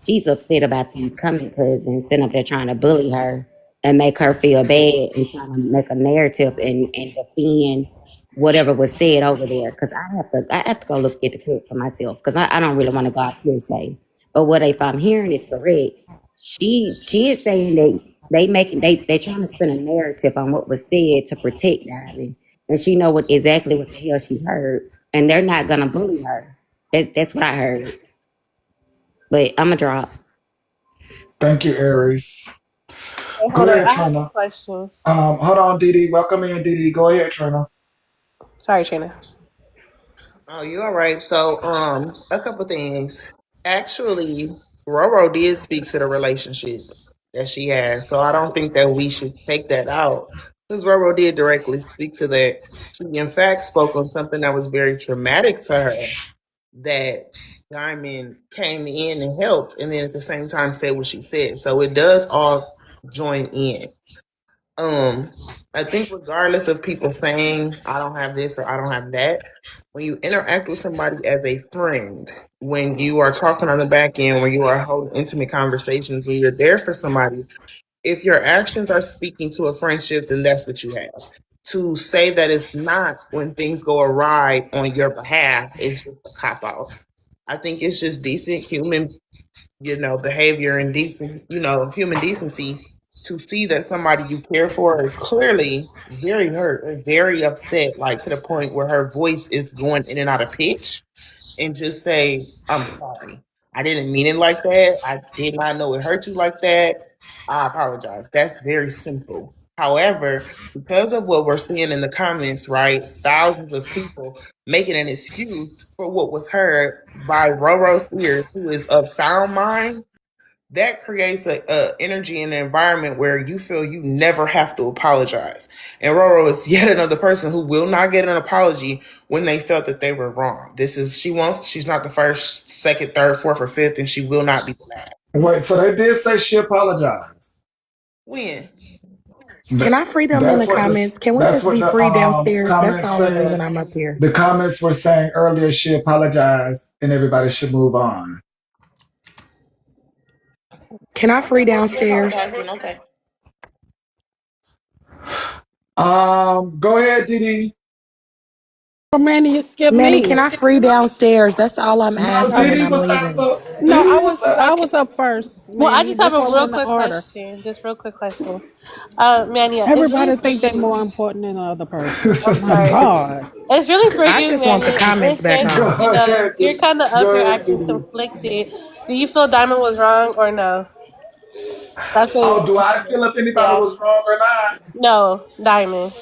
Speaker 11: she's upset about these coming cousins sitting up there trying to bully her and make her feel bad and trying to make a narrative and defend whatever was said over there. Because I have to go look at the clip for myself because I don't really want to go off hearsay. But what if I'm hearing is correct, she is saying that they trying to spin a narrative on what was said to protect Diamond, and she know exactly what the hell she heard, and they're not gonna bully her. That's what I heard. But I'm a drop.
Speaker 3: Thank you, Aries.
Speaker 12: Hey,
Speaker 3: Go
Speaker 12: hold on.
Speaker 3: ahead,
Speaker 12: I have a
Speaker 3: Trina.
Speaker 12: question.
Speaker 3: Hold on, Didi. Welcome in, Didi. Go ahead, Trina.
Speaker 12: Sorry, Trina.
Speaker 13: Oh, you all right? So, a couple things. Actually, Roro did speak to the relationship that she has, so I don't think that we should take that out because Roro did directly speak to that. She, in fact, spoke on something that was very traumatic to her. That Diamond came in and helped, and then at the same time said what she said. So it does all join in. Um, I think regardless of people saying I don't have this or I don't have that, when you interact with somebody as a friend, when you are talking on the back end, when you are holding intimate conversations, when you're there for somebody, if your actions are speaking to a friendship, then that's what you have. To say that it's not when things go awry on your behalf is just a cop out. I think it's just decent human behavior and decent, human decency to see that somebody you care for is clearly very hurt and very upset, like to the point where her voice is going in and out of pitch, and just say, I'm sorry. I didn't mean it like that. I did not know it hurt you like that. I apologize. That's very simple. However, because of what we're seeing in the comments, right? Thousands of people making an excuse for what was heard by Roro's ears, who is of sound mind, that creates a energy and an environment where you feel you never have to apologize. And Roro is yet another person who will not get an apology when they felt that they were wrong. She's not the first, second, third, fourth, or fifth, and she will not be the last.
Speaker 3: Wait, so they did say she apologized.
Speaker 13: When?
Speaker 9: Can
Speaker 3: Th-
Speaker 9: I free them in
Speaker 3: That's
Speaker 9: the
Speaker 3: what the
Speaker 9: comments? Can we
Speaker 3: that's
Speaker 9: just
Speaker 3: what
Speaker 9: be
Speaker 3: the
Speaker 9: free downstairs? That's the
Speaker 3: comments
Speaker 9: only
Speaker 3: said.
Speaker 9: reason I'm up here.
Speaker 3: The comments were saying earlier she apologized and everybody should move on.
Speaker 9: Can I free
Speaker 13: She
Speaker 9: downstairs?
Speaker 13: apologized, then okay.
Speaker 3: Go ahead, Didi.
Speaker 6: Oh, Manny, you skipped
Speaker 9: Manny,
Speaker 6: me.
Speaker 9: can I free downstairs? That's all I'm
Speaker 3: No,
Speaker 9: asking, and
Speaker 3: Didi
Speaker 9: I'm
Speaker 3: was
Speaker 9: leaving.
Speaker 3: after.
Speaker 6: No,
Speaker 3: Didi
Speaker 6: I
Speaker 3: was
Speaker 6: was
Speaker 3: after.
Speaker 6: I
Speaker 12: Okay.
Speaker 6: was up first,
Speaker 12: Well, I
Speaker 6: Manny.
Speaker 12: just have
Speaker 6: That's
Speaker 12: a
Speaker 6: why we're
Speaker 12: real
Speaker 6: in the
Speaker 12: quick
Speaker 6: order.
Speaker 12: question. Just real quick question. Manny, it's really
Speaker 6: Everybody
Speaker 12: for
Speaker 6: think they're more
Speaker 12: you.
Speaker 6: important than the other person.
Speaker 12: I'm
Speaker 6: My
Speaker 12: sorry.
Speaker 6: God.
Speaker 12: It's really for
Speaker 9: I
Speaker 12: you,
Speaker 9: just want the
Speaker 12: Manny.
Speaker 9: comments
Speaker 12: It
Speaker 9: back
Speaker 12: says,
Speaker 3: Go
Speaker 9: on.
Speaker 3: ahead,
Speaker 12: you're
Speaker 3: Didi.
Speaker 12: kind of up
Speaker 3: Go
Speaker 12: here
Speaker 3: ahead,
Speaker 12: acting
Speaker 3: Didi.
Speaker 12: conflicted. Do you feel Diamond was wrong or no? That's
Speaker 3: Oh,
Speaker 12: what.
Speaker 3: do I feel if anybody
Speaker 12: Yeah.
Speaker 3: was wrong or not?
Speaker 12: No, Diamond.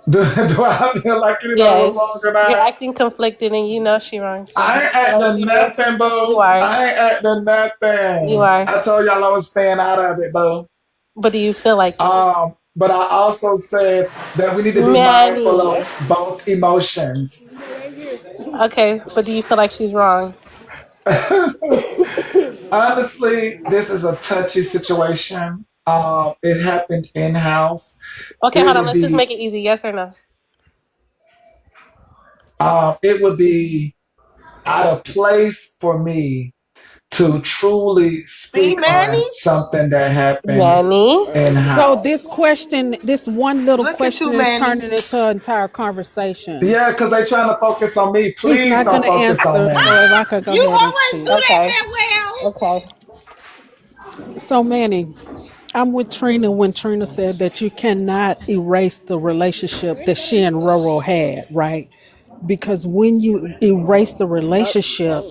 Speaker 3: Do I feel like anybody was wrong
Speaker 12: Yes.
Speaker 3: or
Speaker 12: You're
Speaker 3: not?
Speaker 12: acting conflicted, and you know she wrong too.
Speaker 3: I ain't
Speaker 12: Yes,
Speaker 3: acting
Speaker 12: you do.
Speaker 3: nothing,
Speaker 12: You
Speaker 3: boo.
Speaker 12: are.
Speaker 3: I ain't acting
Speaker 12: You
Speaker 3: nothing.
Speaker 12: are.
Speaker 3: I told y'all I was staying out of it, boo.
Speaker 12: But do you feel like it?
Speaker 3: But I also said that we need to be mindful
Speaker 12: Manny.
Speaker 3: of both emotions.
Speaker 12: Okay, but do you feel like she's wrong?
Speaker 3: Honestly, this is a touchy situation. It happened in house.
Speaker 12: Okay,
Speaker 3: It
Speaker 12: hold on.
Speaker 3: would
Speaker 12: Let's just
Speaker 3: be,
Speaker 12: make it easy. Yes or no?
Speaker 3: it would be out of place for me to truly
Speaker 13: See,
Speaker 3: speak
Speaker 13: Manny?
Speaker 3: on something that happened
Speaker 12: Manny.
Speaker 3: in
Speaker 6: So this
Speaker 3: house.
Speaker 6: question, this one little
Speaker 13: Look at you,
Speaker 6: question is
Speaker 13: Manny.
Speaker 6: turning into an entire conversation.
Speaker 3: Yeah, because they trying to focus on me.
Speaker 6: He's
Speaker 3: Please
Speaker 6: not going
Speaker 3: don't
Speaker 6: to
Speaker 3: focus on
Speaker 6: answer,
Speaker 3: me.
Speaker 6: so if I could go
Speaker 13: You
Speaker 6: ahead and
Speaker 13: always do
Speaker 6: speak.
Speaker 13: that,
Speaker 12: Okay.
Speaker 13: Manuel.
Speaker 12: Okay.
Speaker 6: So Manny, I'm with Trina when Trina said that you cannot erase the relationship that she and Roro had, right? Because when you erase the relationship,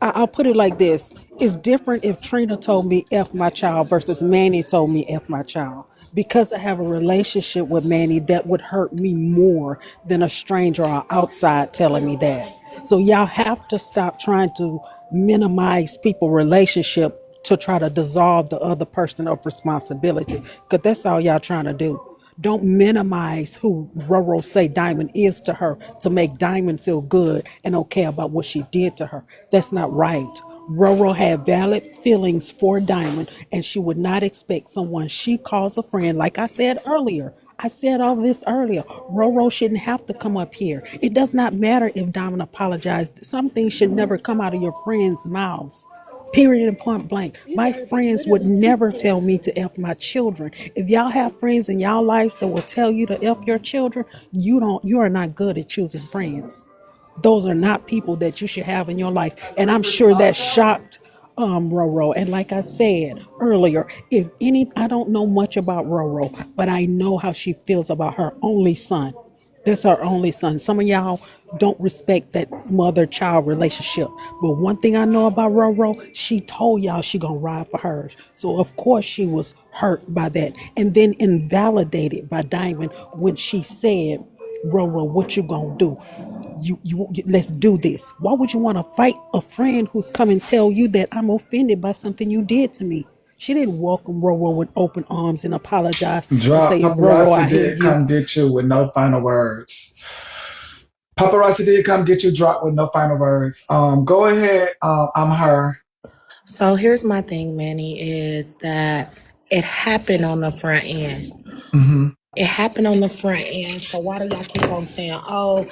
Speaker 6: I'll put it like this: it's different if Trina told me "f my child" versus Manny told me "f my child." Because I have a relationship with Manny, that would hurt me more than a stranger or outside telling me that. So y'all have to stop trying to minimize people' relationship
Speaker 14: to try to dissolve the other person of responsibility. Because that's all y'all trying to do. Don't minimize who Roro say Diamond is to her to make Diamond feel good and don't care about what she did to her. That's not right. Roro had valid feelings for Diamond, and she would not expect someone she calls a friend, like I said earlier. I said all this earlier. Roro shouldn't have to come up here. It does not matter if Diamond apologized. Some things should never come out of your friends' mouths. Period and point blank. My friends would never tell me to F my children. If y'all have friends in y'all lives that will tell you to F your children, you are not good at choosing friends. Those are not people that you should have in your life. And I'm sure that shocked Roro. And like I said earlier, if any, I don't know much about Roro, but I know how she feels about her only son. That's her only son. Some of y'all don't respect that mother-child relationship. But one thing I know about Roro, she told y'all she gonna ride for hers. So of course she was hurt by that. And then invalidated by Diamond when she said, Roro, what you gonna do? Let's do this. Why would you want to fight a friend who's come and tell you that I'm offended by something you did to me? She didn't welcome Roro with open arms and apologize and
Speaker 3: Drop.
Speaker 14: say, Roro, I
Speaker 3: Paparazzi
Speaker 14: hear
Speaker 3: did
Speaker 14: you.
Speaker 3: come get you with no final words. Paparazzi did come get you dropped with no final words. Go ahead. I'm her.
Speaker 9: So here's my thing, Manny, is that it happened on the front end.
Speaker 3: Mm-hmm.
Speaker 9: It happened on the front end. So why do y'all keep on saying, oh,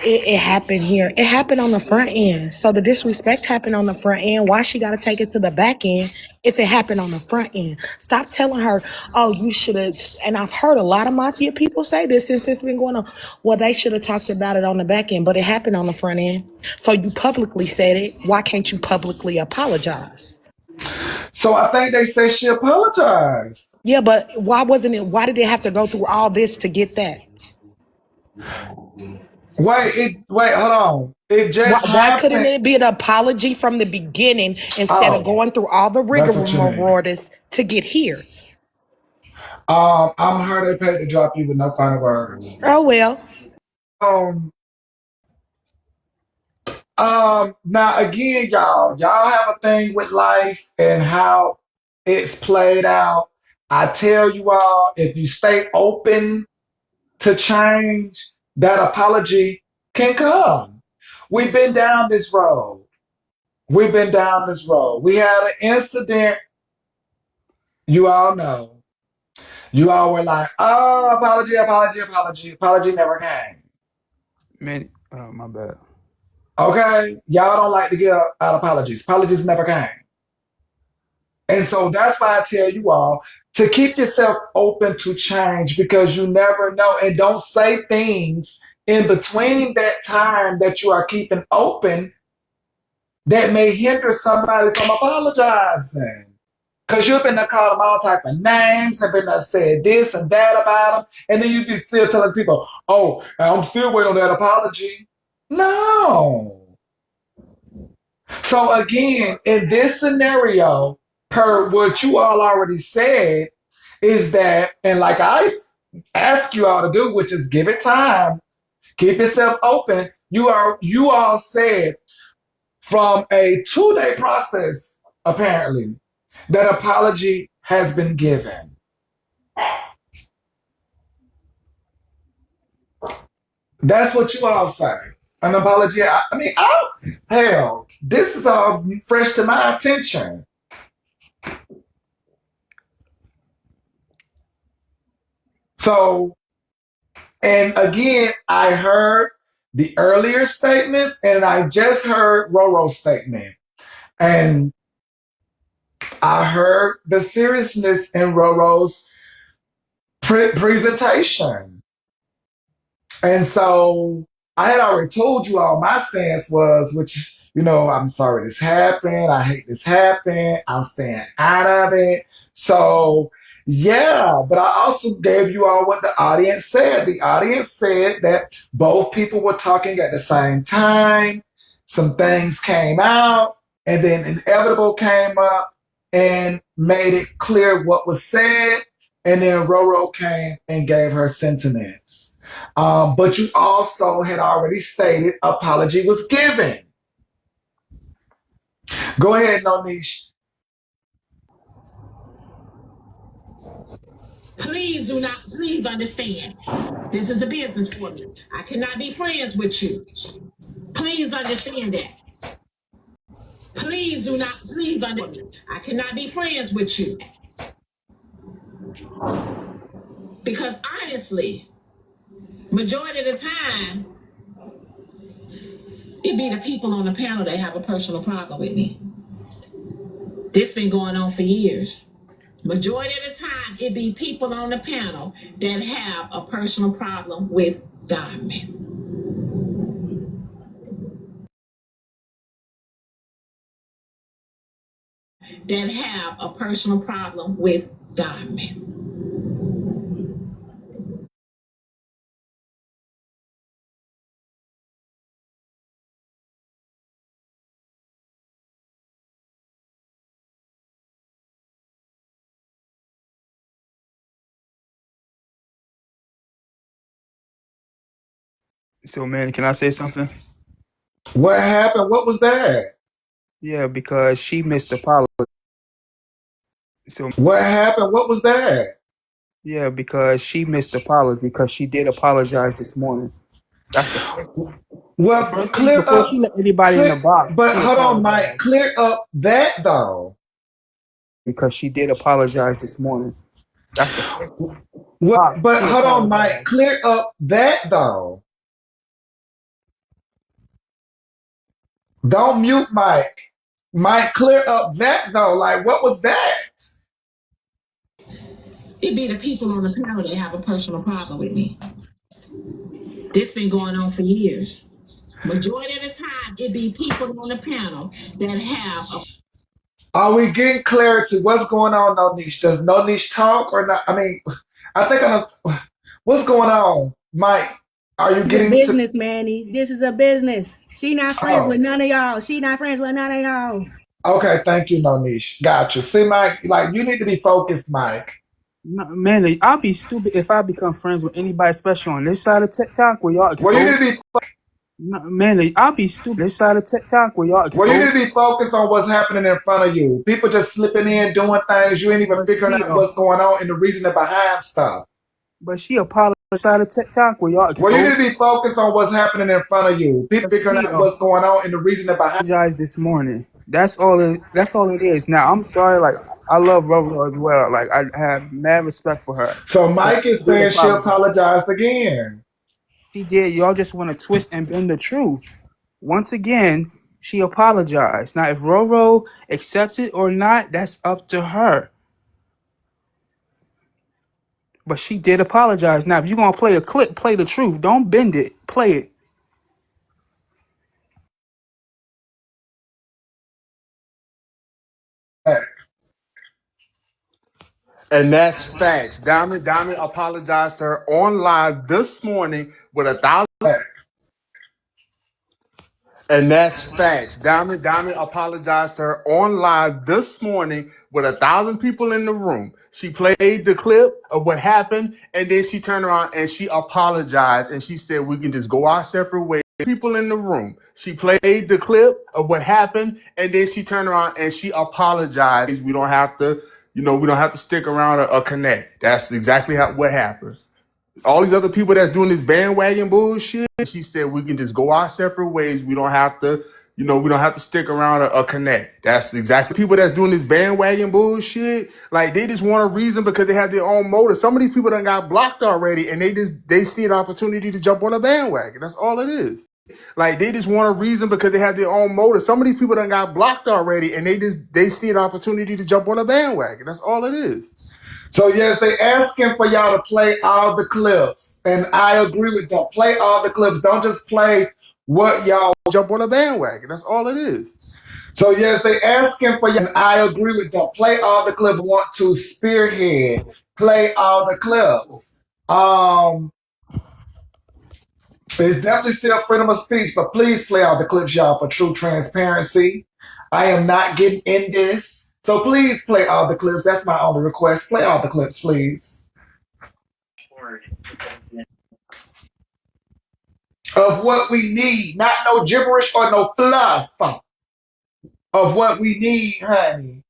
Speaker 9: it happened here? It happened on the front end. So the disrespect happened on the front end. Why she got to take it to the back end if it happened on the front end? Stop telling her, oh, you should have. And I've heard a lot of mafia people say this since it's been going on. Well, they should have talked about it on the back end, but it happened on the front end. So you publicly said it. Why can't you publicly apologize?
Speaker 3: So I think they said she apologized.
Speaker 9: Yeah, but why wasn't it? Why did it have to go through all this to get that?
Speaker 3: Wait, hold on. It
Speaker 9: Why,
Speaker 3: just
Speaker 9: why couldn't
Speaker 3: happened.
Speaker 9: it be an apology from the beginning instead of
Speaker 3: Oh,
Speaker 9: going through all the
Speaker 3: that's what you mean.
Speaker 9: rigmarole to get here?
Speaker 3: I'm her. They paid to drop you with no final words.
Speaker 9: Oh well.
Speaker 3: Um, now again, y'all have a thing with life and how it's played out. I tell you all, if you stay open to change, that apology can come. We've been down this road. We've been down this road. We had an incident, you all know. You all were like, oh, apology, apology, apology. Apology never came.
Speaker 8: Manny, my bad.
Speaker 3: Okay? Y'all don't like to give out apologies. Apologies never came. And so that's why I tell you all to keep yourself open to change because you never know. And don't say things in between that time that you are keeping open that may hinder somebody from apologizing. Because you've been to call them all type of names, have been to say this and that about them, and then you be still telling people, oh, I'm still waiting on that apology. No. So again, in this scenario, per what you all already said, is that, and like I ask you all to do, which is give it time, keep yourself open. You all said from a 2-day process, apparently, that apology has been given. That's what you all say. An apology. I mean, hell, this is all fresh to my attention. So, and again, I heard the earlier statements and I just heard Roro's statement. And I heard the seriousness in Roro's presentation. And so I had already told you all my stance was, which, I'm sorry this happened. I hate this happened. I'm staying out of it. So, yeah, but I also gave you all what the audience said. The audience said that both people were talking at the same time. Some things came out, and then inevitable came up and made it clear what was said. And then Roro came and gave her sentiments. But you also had already stated apology was given. Go ahead, Nonish.
Speaker 6: Please understand. This is a business for me. I cannot be friends with you. Please understand that. Please understand me. I cannot be friends with you. Because honestly, majority of the time, it be the people on the panel that have a personal problem with me. This been going on for years. Majority of the time, it be people on the panel that have a personal problem with Diamond. That have a personal problem with Diamond.
Speaker 8: So, man, can I say something?
Speaker 3: What happened? What was that?
Speaker 8: Yeah, because she missed the apology. So,
Speaker 3: What happened? What was that?
Speaker 8: yeah, because she missed the apology because she did apologize this morning. That's the
Speaker 3: Well,
Speaker 8: first thing
Speaker 3: clear
Speaker 8: before
Speaker 3: up,
Speaker 8: she let anybody in
Speaker 3: clear.
Speaker 8: the box.
Speaker 3: But
Speaker 8: She
Speaker 3: hold on, Mike.
Speaker 8: apologized
Speaker 3: Clear up that though.
Speaker 8: because she did apologize this morning. That's the first
Speaker 3: What?
Speaker 8: box.
Speaker 3: But
Speaker 8: She
Speaker 3: hold on, Mike.
Speaker 8: apologized.
Speaker 3: Clear up that though. Don't mute Mike. Mike, clear up that though. Like, what was that?
Speaker 6: It be the people on the panel that have a personal problem with me. This been going on for years. Majority of the time, it be people on the panel that have a.
Speaker 3: Are we getting clarity? What's going on, No Niche? Does No Niche talk or not? I mean, I think I'm. What's going on, Mike? Are you
Speaker 10: It's a
Speaker 3: getting to?
Speaker 10: business, Manny. This is a business. She not friends with
Speaker 3: Oh,
Speaker 10: none of y'all. She not friends with none of y'all.
Speaker 3: okay. Thank you, No Niche. Got you. See, Mike, like you need to be focused, Mike.
Speaker 8: No, man, I'll be stupid if I become friends with anybody special on this side of TikTok where y'all
Speaker 3: Well, you need
Speaker 8: expose.
Speaker 3: to be.
Speaker 8: No, man, I'll be stupid this side of TikTok where y'all
Speaker 3: Well, you need
Speaker 8: expose.
Speaker 3: to be focused on what's happening in front of you. People just slipping in, doing things. You ain't even
Speaker 8: But
Speaker 3: figuring out what's going on and the reason behind stuff.
Speaker 8: she apologized side of TikTok where y'all
Speaker 3: Well, you need
Speaker 8: expose.
Speaker 3: to be focused on what's happening in front of you. People
Speaker 8: But
Speaker 3: figuring
Speaker 8: she
Speaker 3: out what's going on and the reason behind.
Speaker 8: apologized this morning. That's all. That's all it is. Now I'm sorry. Like I love Roro as well. Like I have mad respect for her.
Speaker 3: So
Speaker 8: But
Speaker 3: Mike
Speaker 8: she
Speaker 3: is
Speaker 8: did
Speaker 3: saying she
Speaker 8: apologize.
Speaker 3: apologized again.
Speaker 8: She did. Y'all just want to twist and bend the truth. Once again, she apologized. Now, if Roro accepts it or not, that's up to her. But she did apologize. Now, if you're gonna play a clip, play the truth. Don't bend it. Play it.
Speaker 15: And that's facts. Diamond apologized to her on live this morning with 1,000. And that's facts. Diamond apologized to her on live this morning with 1,000 people in the room. She played the clip of what happened, and then she turned around and she apologized, and she said we can just go our separate ways. People in the room. She played the clip of what happened, and then she turned around and she apologized. We don't have to, we don't have to stick around or connect. That's exactly what happened. All these other people that's doing this bandwagon bullshit, she said we can just go our separate ways. We don't have to, we don't have to stick around or connect. That's exactly people that's doing this bandwagon bullshit. Like they just want a reason because they have their own motive. Some of these people done got blocked already, and they see an opportunity to jump on a bandwagon. That's all it is. Like they just want a reason because they have their own motive. Some of these people done got blocked already, and they see an opportunity to jump on a bandwagon. That's all it is.
Speaker 3: So yes, they asking for y'all to play all the clips, and I agree with them. Play all the clips. Don't just play what y'all
Speaker 15: jump on a bandwagon. That's all it is.
Speaker 3: So yes, they asking for you, and I agree with them. Play all the clips. Want to spearhead? Play all the clips. It's definitely still freedom of speech, but please play all the clips, y'all, for true transparency. I am not getting in this, so please play all the clips. That's my only request. Play all the clips, please, of what we need. Not no gibberish or no fluff. Of what we need, honey.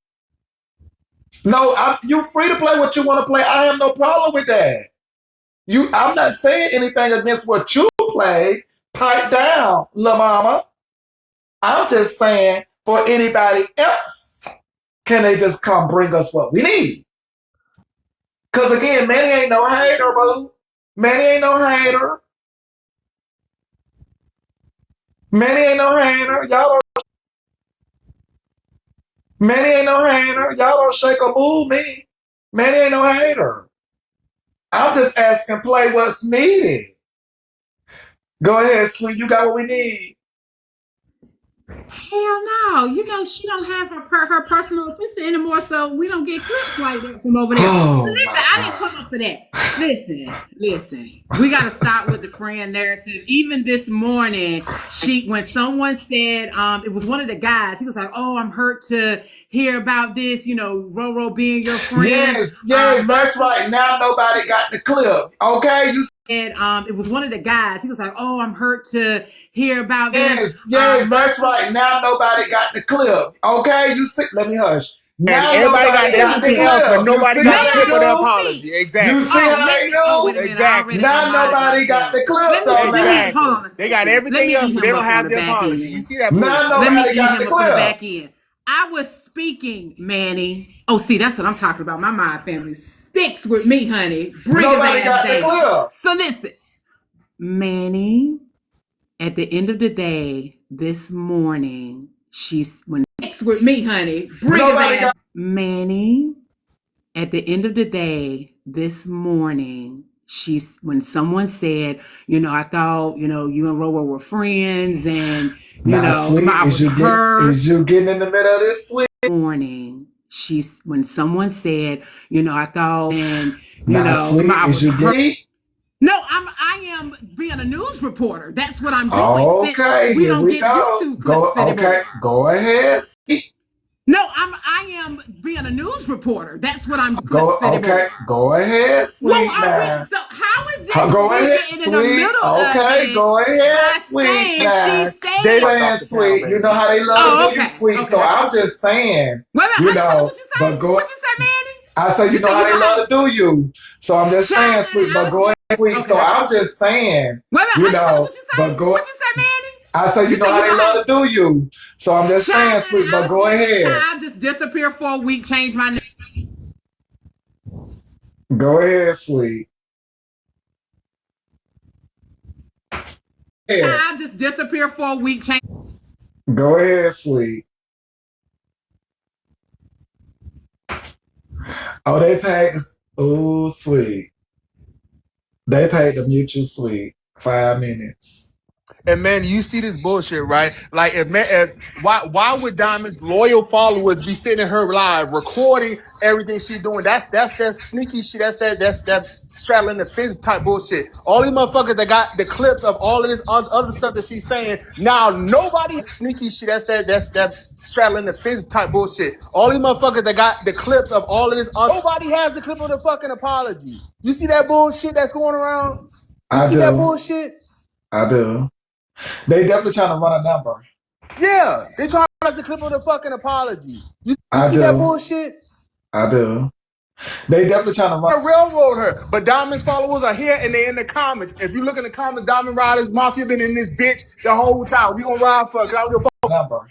Speaker 3: No, you free to play what you want to play. I have no problem with that. I'm not saying anything against what you play. Pipe down, la mama. I'm just saying for anybody else, can they just come bring us what we need? Because again, Manny ain't no hater, boo. Manny ain't no hater. Manny ain't no hater. Manny ain't no hater. Y'all don't shake or move me. Manny ain't no hater. I'm just asking play what's needed. Go ahead, sweet. You got what we need.
Speaker 2: Hell no. You know she don't have her personal assistant anymore, so we don't get clips like that from over there. But
Speaker 3: Oh
Speaker 2: listen,
Speaker 3: my
Speaker 2: I didn't come
Speaker 3: God.
Speaker 2: up for that. Listen. We got to stop with the friend narrative. Even this morning, when someone said, it was one of the guys. He was like, "Oh, I'm hurt to hear about this. You know, Roro being your friend."
Speaker 3: Yes, that's right. Now nobody got the clip. Okay, you
Speaker 2: And it was one of the guys. He was like, "Oh, I'm hurt to hear about this."
Speaker 3: that's right. Now nobody got the clip. Okay, you see. Let me hush.
Speaker 15: And
Speaker 3: Now
Speaker 15: everybody got
Speaker 3: nobody got the
Speaker 15: everything else, but
Speaker 3: clip. You
Speaker 15: nobody
Speaker 3: see
Speaker 15: got
Speaker 3: how
Speaker 15: the
Speaker 3: they
Speaker 15: clip of the
Speaker 3: do?
Speaker 15: apology.
Speaker 3: You
Speaker 15: Exactly.
Speaker 3: see how they
Speaker 2: Oh, wait
Speaker 3: do?
Speaker 2: a minute. I
Speaker 15: Exactly.
Speaker 2: already
Speaker 3: Now
Speaker 2: unmodded
Speaker 3: nobody got
Speaker 2: myself.
Speaker 3: the clip though
Speaker 2: Let me
Speaker 3: now.
Speaker 2: hold
Speaker 15: Exactly.
Speaker 2: on a
Speaker 15: They got
Speaker 2: second. Let
Speaker 15: everything
Speaker 2: me
Speaker 15: else,
Speaker 2: eat
Speaker 15: but
Speaker 2: him
Speaker 15: they don't
Speaker 2: up on
Speaker 15: have
Speaker 2: the
Speaker 15: the
Speaker 2: back
Speaker 15: apology. You
Speaker 2: end.
Speaker 15: see that
Speaker 3: Now
Speaker 15: bullshit?
Speaker 2: Let me
Speaker 3: nobody
Speaker 2: eat
Speaker 3: got
Speaker 2: him
Speaker 3: the
Speaker 2: up on the
Speaker 3: clip.
Speaker 2: back end. I was speaking, Manny. Oh, see, that's what I'm talking about. My mind family sticks with me, honey. Bring his
Speaker 3: Nobody
Speaker 2: ass
Speaker 3: got the
Speaker 2: down.
Speaker 3: clip.
Speaker 2: So listen, Manny, at the end of the day, this morning, she's when sticks with me, honey. Bring his
Speaker 3: Nobody
Speaker 2: ass.
Speaker 3: got.
Speaker 2: Manny, at the end of the day, this morning, when someone said, I thought, you and Roro wwere friends, and
Speaker 3: Now, sweet,
Speaker 2: I was hurt.
Speaker 3: is you getting in the middle of this, sweet?
Speaker 2: Morning, when someone said, I thought, and
Speaker 3: Now, sweet,
Speaker 2: I
Speaker 3: is
Speaker 2: was
Speaker 3: you
Speaker 2: hurt.
Speaker 3: getting?
Speaker 2: No, I am being a news reporter. That's what I'm doing. Since
Speaker 3: Okay,
Speaker 2: we
Speaker 3: here
Speaker 2: don't
Speaker 3: we
Speaker 2: get
Speaker 3: go.
Speaker 2: YouTube
Speaker 3: Go.
Speaker 2: clips
Speaker 3: Okay,
Speaker 2: anymore.
Speaker 3: go ahead. Sweet.
Speaker 2: No, I am being a news reporter. That's what I'm
Speaker 3: Go.
Speaker 2: clips
Speaker 3: Okay,
Speaker 2: anymore.
Speaker 3: go ahead,
Speaker 2: Whoa,
Speaker 3: sweet. Now,
Speaker 2: so how is this
Speaker 3: go
Speaker 2: me
Speaker 3: ahead,
Speaker 2: getting in the
Speaker 3: sweet.
Speaker 2: middle of
Speaker 3: Okay,
Speaker 2: it
Speaker 3: go ahead,
Speaker 2: by
Speaker 3: sweet.
Speaker 2: saying she
Speaker 3: Now,
Speaker 15: They
Speaker 2: said?
Speaker 15: fucked
Speaker 3: saying
Speaker 15: off the panel,
Speaker 3: sweet. You
Speaker 15: baby.
Speaker 3: know how they love to
Speaker 2: Oh,
Speaker 3: do you,
Speaker 2: okay,
Speaker 3: sweet.
Speaker 2: okay,
Speaker 3: So
Speaker 2: I
Speaker 3: I'm
Speaker 2: got you.
Speaker 3: just saying,
Speaker 2: Wait a minute,
Speaker 3: you
Speaker 2: honey,
Speaker 3: know,
Speaker 2: what you
Speaker 3: but
Speaker 2: say?
Speaker 3: go.
Speaker 2: What you say, Manny?
Speaker 3: I say, you
Speaker 2: You
Speaker 3: know
Speaker 2: say
Speaker 3: how
Speaker 2: you know
Speaker 3: they
Speaker 2: how?
Speaker 3: love to do you. So I'm just
Speaker 2: Child,
Speaker 3: saying,
Speaker 2: honey,
Speaker 3: sweet,
Speaker 2: I
Speaker 3: but
Speaker 2: was
Speaker 3: go ahead,
Speaker 2: just
Speaker 3: sweet.
Speaker 2: okay.
Speaker 3: So
Speaker 2: I
Speaker 3: I'm
Speaker 2: got you.
Speaker 3: just saying,
Speaker 2: Wait a minute,
Speaker 3: you
Speaker 2: honey,
Speaker 3: know,
Speaker 2: what you
Speaker 3: but
Speaker 2: say?
Speaker 3: go
Speaker 2: What you say, Manny?
Speaker 3: I say, you
Speaker 2: You
Speaker 3: know
Speaker 2: say
Speaker 3: how
Speaker 2: you know
Speaker 3: they
Speaker 2: how?
Speaker 3: love to do you. So I'm just
Speaker 2: Child,
Speaker 3: saying,
Speaker 2: honey,
Speaker 3: sweet, but go ahead.
Speaker 2: I'll just disappear for a week, change my name.
Speaker 3: Go ahead, sweet. Yeah.
Speaker 2: I'll just disappear for a week, change.
Speaker 3: Go ahead, sweet. Oh, they paid. Oh, sweet. They paid the mutual sweet 5 minutes.
Speaker 15: And man, you see this bullshit, right? Like, why would Diamond's loyal followers be sitting in her live recording everything she's doing? That's that sneaky shit. That's that straddling the fence type bullshit. All these motherfuckers that got the clips of all of this other stuff that she's saying. Now nobody sneaky shit. That's that straddling the fence type bullshit. All these motherfuckers that got the clips of all of this. Nobody has the clip of the fucking apology. You see that bullshit that's going around? You
Speaker 3: I
Speaker 15: see that
Speaker 3: do.
Speaker 15: bullshit?
Speaker 3: I do. They definitely trying to run a number.
Speaker 15: Yeah, they trying to clip of the fucking apology. You
Speaker 3: I
Speaker 15: see that
Speaker 3: do.
Speaker 15: bullshit?
Speaker 3: I do. They definitely trying to run.
Speaker 15: Railroad her. But Diamond's followers are here and they in the comments. If you look in the comments, Diamond Riders Mafia been in this bitch the whole time. We gonna ride for her. 'Cause I don't give a fuck.
Speaker 3: Number.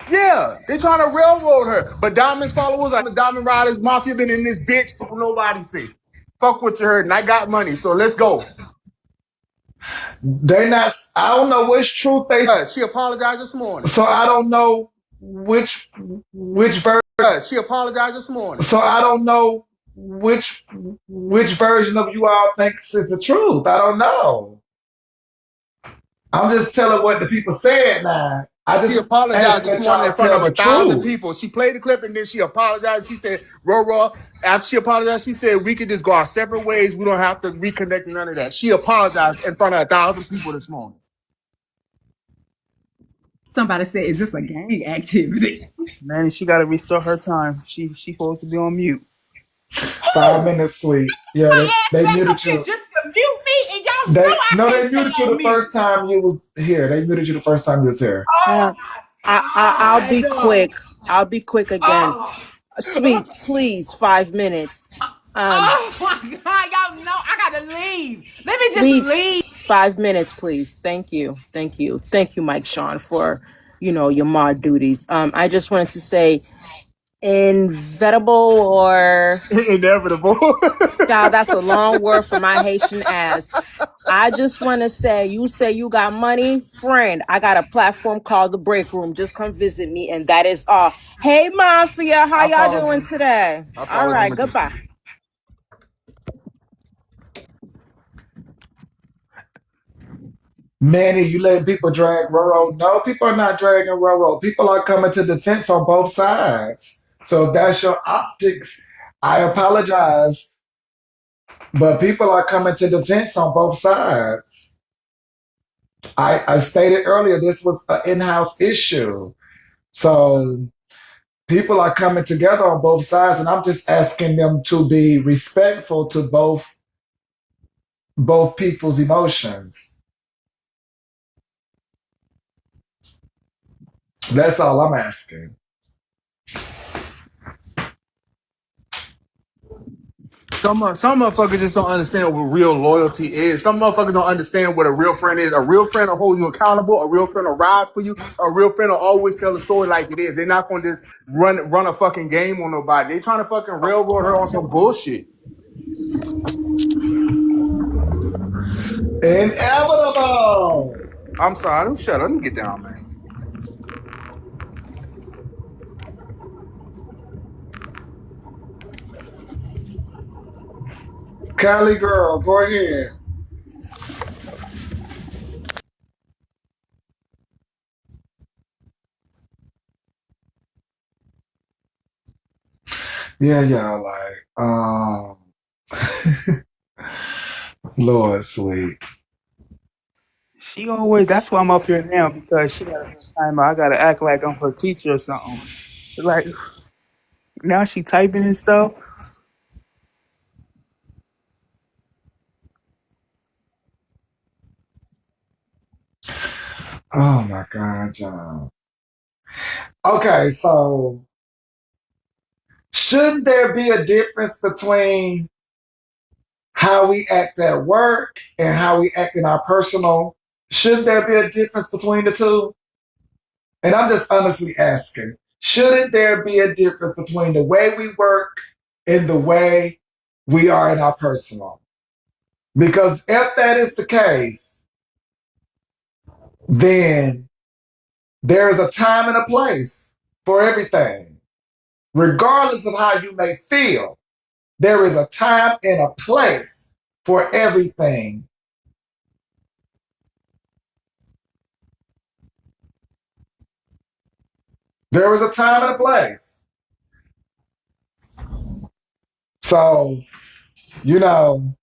Speaker 15: Yeah, they trying to railroad her. But Diamond's followers are the Diamond Riders Mafia been in this bitch. Nobody see. Fuck what you heard, and I got money, so let's go.
Speaker 3: They not. I don't know which truth they.
Speaker 15: She apologized this morning.
Speaker 3: So I don't know which version.
Speaker 15: She apologized this morning.
Speaker 3: So I don't know which version of you all thinks is the truth. I don't know. I'm just telling what the people said now. I
Speaker 15: She
Speaker 3: just
Speaker 15: apologized
Speaker 3: ask
Speaker 15: this
Speaker 3: that
Speaker 15: morning in
Speaker 3: y'all
Speaker 15: front of
Speaker 3: tell
Speaker 15: a
Speaker 3: the
Speaker 15: thousand
Speaker 3: truth.
Speaker 15: people. She played the clip and then she apologized. She said, Raw, after she apologized, she said, we could just go our separate ways. We don't have to reconnect, none of that. She apologized in front of 1,000 people this morning.
Speaker 2: Somebody said, "Is this a gang activity?"
Speaker 8: Man, she got to restart her time. She supposed to be on mute.
Speaker 3: 5 minutes, sweet. Yeah,
Speaker 2: My
Speaker 3: they
Speaker 2: ass back up
Speaker 3: muted
Speaker 2: here
Speaker 3: you.
Speaker 2: just to mute me, and y'all know
Speaker 3: They
Speaker 2: I
Speaker 3: no,
Speaker 2: can't
Speaker 3: they
Speaker 2: stay
Speaker 3: muted you
Speaker 2: on
Speaker 3: the
Speaker 2: mute.
Speaker 3: first time you was here. They muted you the first time you was here.
Speaker 2: Oh
Speaker 1: I'll
Speaker 2: my
Speaker 1: be
Speaker 2: God.
Speaker 1: quick. I'll be quick again.
Speaker 2: Oh.
Speaker 1: Sweets, please, 5 minutes.
Speaker 2: Oh my God, y'all know I gotta leave. Let me just
Speaker 1: Sweets,
Speaker 2: leave.
Speaker 1: 5 minutes, please. Thank you. Thank you. Thank you, Mike Sean, for, your mod duties. I just wanted to say inevitable or
Speaker 15: Inevitable.
Speaker 1: child, that's a long word for my Haitian ass. I just want to say, you say you got money, friend. I got a platform called the Break Room. Just come visit me, and that is all. Hey, Mafia, how
Speaker 15: I
Speaker 1: y'all
Speaker 15: followed
Speaker 1: doing
Speaker 15: you.
Speaker 1: today?
Speaker 15: I
Speaker 1: All
Speaker 15: followed you,
Speaker 1: right,
Speaker 15: Medusa.
Speaker 1: goodbye.
Speaker 3: Manny, you letting people drag Roro? No, people are not dragging Roro. People are coming to defense on both sides. So if that's your optics, I apologize. But people are coming to defense on both sides. I stated earlier this was an in-house issue. So people are coming together on both sides, and I'm just asking them to be respectful to both people's emotions. That's all I'm asking.
Speaker 15: Some motherfuckers just don't understand what real loyalty is. Some motherfuckers don't understand what a real friend is. A real friend will hold you accountable. A real friend will ride for you. A real friend will always tell the story like it is. They're not going to just run a fucking game on nobody. They trying to fucking railroad her on some bullshit.
Speaker 3: Inevitable.
Speaker 15: I'm sorry. Don't shut up. Let me get down, man.
Speaker 3: Cali girl, go ahead. Yeah, yeah, Lord sweet.
Speaker 8: She always. That's why I'm up here now because she got a time. I gotta act like I'm her teacher or something. Like now she typing and stuff.
Speaker 3: Oh my God, John. Okay, so shouldn't there be a difference between how we act at work and how we act in our personal? Shouldn't there be a difference between the two? And I'm just honestly asking, shouldn't there be a difference between the way we work and the way we are in our personal? Because if that is the case, then there is a time and a place for everything. Regardless of how you may feel, there is a time and a place for everything. There is a time and a place. So, you know,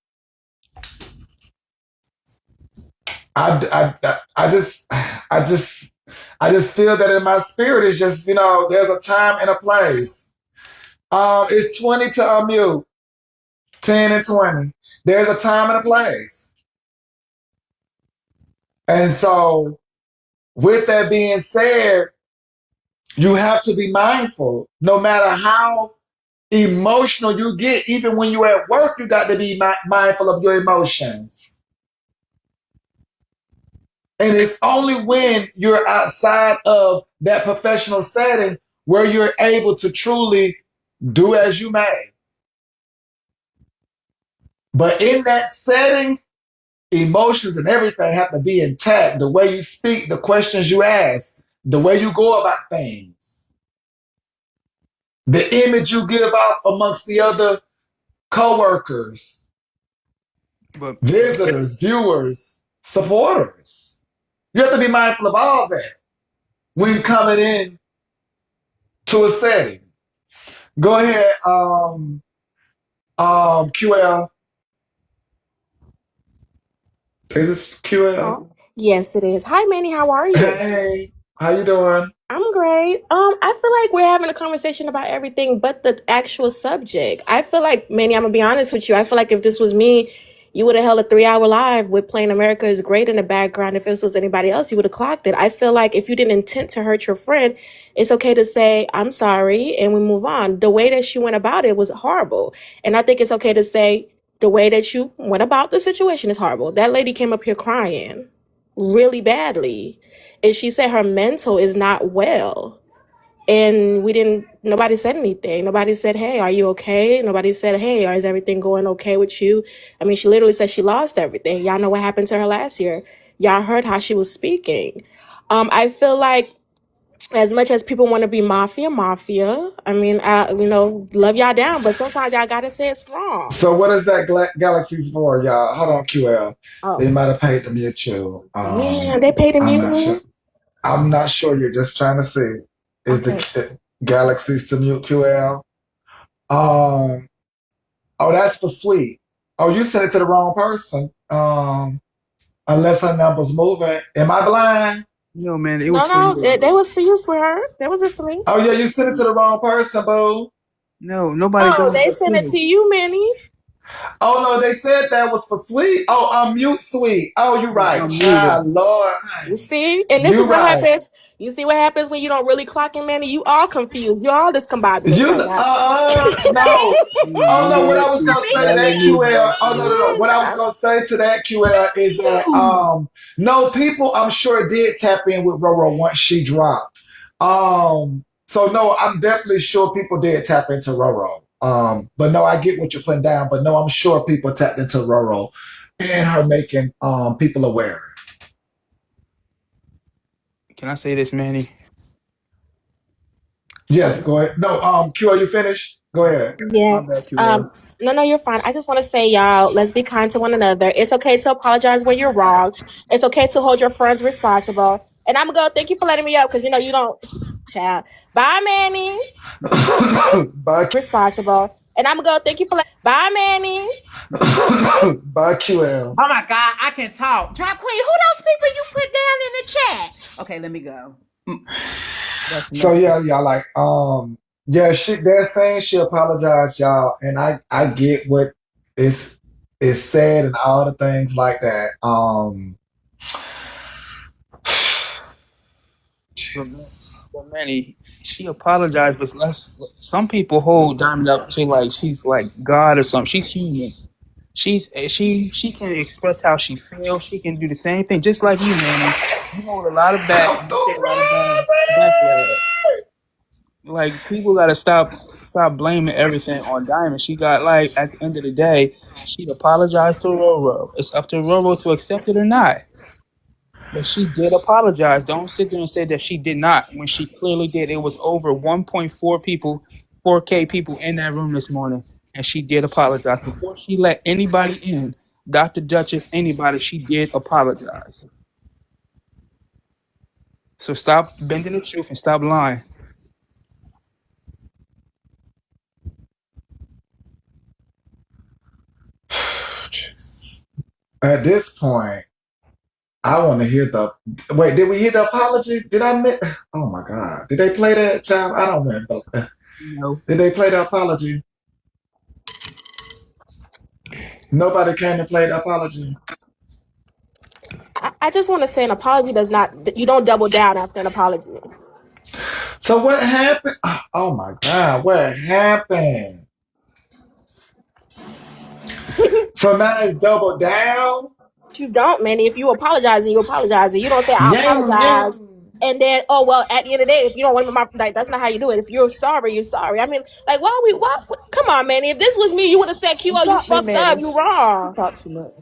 Speaker 3: I just feel that in my spirit is just, there's a time and a place. It's 20 to unmute, 10 and 20. There's a time and a place. And so, with that being said, you have to be mindful. No matter how emotional you get, even when you're at work, you got to be mindful of your emotions. And it's only when you're outside of that professional setting where you're able to truly do as you may. But in that setting, emotions and everything have to be intact. The way you speak, the questions you ask, the way you go about things, the image you give off amongst the other coworkers,
Speaker 8: But
Speaker 3: visitors, viewers, supporters. You have to be mindful of all that when coming in to a setting. Go ahead, QL. Is this QL?
Speaker 16: Oh, yes, it is. Hi, Manny. How are you?
Speaker 3: Hey, how you doing?
Speaker 16: I'm great. I feel like we're having a conversation about everything but the actual subject. I feel like, Manny, I'm gonna be honest with you. I feel like if this was me, You would have held a 3 hour live with playing America is Great in the background. If this was anybody else, you would have clocked it. I feel like if you didn't intend to hurt your friend, it's okay to say, I'm sorry, and we move on. The way that she went about it was horrible. And I think it's okay to say, the way that you went about the situation is horrible. That lady came up here crying really badly. And she said her mental is not well. And nobody said anything. Nobody said, hey, are you okay? Nobody said, hey, is everything going okay with you? I mean, she literally said she lost everything. Y'all know what happened to her last year. Y'all heard how she was speaking. I feel like as much as people want to be mafia, I mean, love y'all down, but sometimes y'all gotta say it's wrong.
Speaker 3: So what is that galaxies for, y'all? Hold on, QL.
Speaker 16: Oh,
Speaker 3: They might have paid to mute you.
Speaker 16: yeah, they paid to
Speaker 3: I'm
Speaker 16: mute
Speaker 3: not
Speaker 16: me.
Speaker 3: sure. I'm not sure. You're just trying to see is
Speaker 16: Okay.
Speaker 3: the galaxies to mute QL. Um. Oh, that's for sweet. Oh, you sent it to the wrong person. Unless her number's moving. Am I blind?
Speaker 8: No, man, it was
Speaker 16: No,
Speaker 8: for
Speaker 16: no,
Speaker 8: you.
Speaker 16: that was for you, sweetheart. That wasn't for me.
Speaker 3: Oh yeah, you sent it to the wrong person, boo.
Speaker 8: No, nobody
Speaker 16: Oh,
Speaker 8: doing
Speaker 16: they
Speaker 8: that
Speaker 16: sent it
Speaker 8: too.
Speaker 16: to you, Manny.
Speaker 3: Oh no, they said that was for sweet. Oh, unmute sweet. Oh, you right,
Speaker 8: Muted.
Speaker 3: child, Lord,
Speaker 16: You
Speaker 3: honey.
Speaker 16: see? And this is
Speaker 3: You
Speaker 16: what
Speaker 3: right.
Speaker 16: happens. You see what happens when you don't really clock in, Manny? You all confused. You all discombobulated
Speaker 3: You
Speaker 16: right now.
Speaker 3: no. Oh no, what
Speaker 8: Muted.
Speaker 3: I was gonna say to
Speaker 8: Sally
Speaker 3: that
Speaker 8: muted
Speaker 3: QL.
Speaker 8: that
Speaker 3: Oh no,
Speaker 8: shit.
Speaker 3: no, no. What I was gonna say to that QL is that no people I'm sure did tap in with Roro once she dropped. So no, I'm definitely sure people did tap into Roro. But no, I get what you're putting down, but no, I'm sure people tapped into Roro and her making people aware.
Speaker 8: Can I say this, Manny?
Speaker 3: Yes, go ahead. No, Q, are you finished? Go ahead.
Speaker 8: My bad,
Speaker 16: Yes.
Speaker 8: QL.
Speaker 16: No, you're fine. I just want to say, y'all, let's be kind to one another. It's okay to apologize when you're wrong. It's okay to hold your friends responsible. And I'm gonna go. Thank you for letting me up because you don't. Child. Bye, Manny.
Speaker 3: Bye,
Speaker 16: Responsible. And I'm gonna go. Thank you for Bye, Manny.
Speaker 3: bye, QL.
Speaker 2: Oh my God, I can talk. Drag Queen, who those people you put down in the chat? Okay, let me go.
Speaker 8: That's
Speaker 3: So
Speaker 8: messed
Speaker 3: yeah,
Speaker 8: up.
Speaker 3: y'all like yeah, they're saying she apologized, y'all, and I get what is said and all the things like that.
Speaker 8: But, but Manny, she apologized, but some people hold Diamond up to like she's like God or something. She's human. She can express how she feels. She can do the same thing, just like you, Manny. You hold a lot of back.
Speaker 3: Come
Speaker 8: And you
Speaker 3: through,
Speaker 8: take a lot of backlash. Like people gotta stop blaming everything on Diamond. She got like at the end of the day, she apologized to Roro. It's up to Roro to accept it or not. But she did apologize. Don't sit there and say that she did not when she clearly did. It was over 1.4 people, 4K people in that room this morning, and she did apologize before she let anybody in. Dr. Duchess, anybody, she did apologize. So stop bending the truth and stop lying.
Speaker 3: At this point, I want to hear the wait. Did we hear the apology? Did I miss? Oh my God! Did they play that, child? I don't remember.
Speaker 8: No.
Speaker 3: Did they play the apology? Nobody came and played the apology.
Speaker 16: I just want to say an apology does not. You don't double down after an apology.
Speaker 3: So what happened? Oh my God! What happened? So now it's double down.
Speaker 16: You don't, Manny. If you apologize and you apologize, and you don't say I
Speaker 3: Yang yang.
Speaker 16: apologize, and then oh well, at the end of the day, if you don't want my like, that's not how you do it. If you're sorry, you're sorry. I mean, like why we why? Come on, Manny. If this was me, you would have said, "QO, you
Speaker 17: Drop me,
Speaker 16: fucked up.
Speaker 17: Manny.
Speaker 16: You
Speaker 17: You
Speaker 16: wrong."
Speaker 17: talk too much.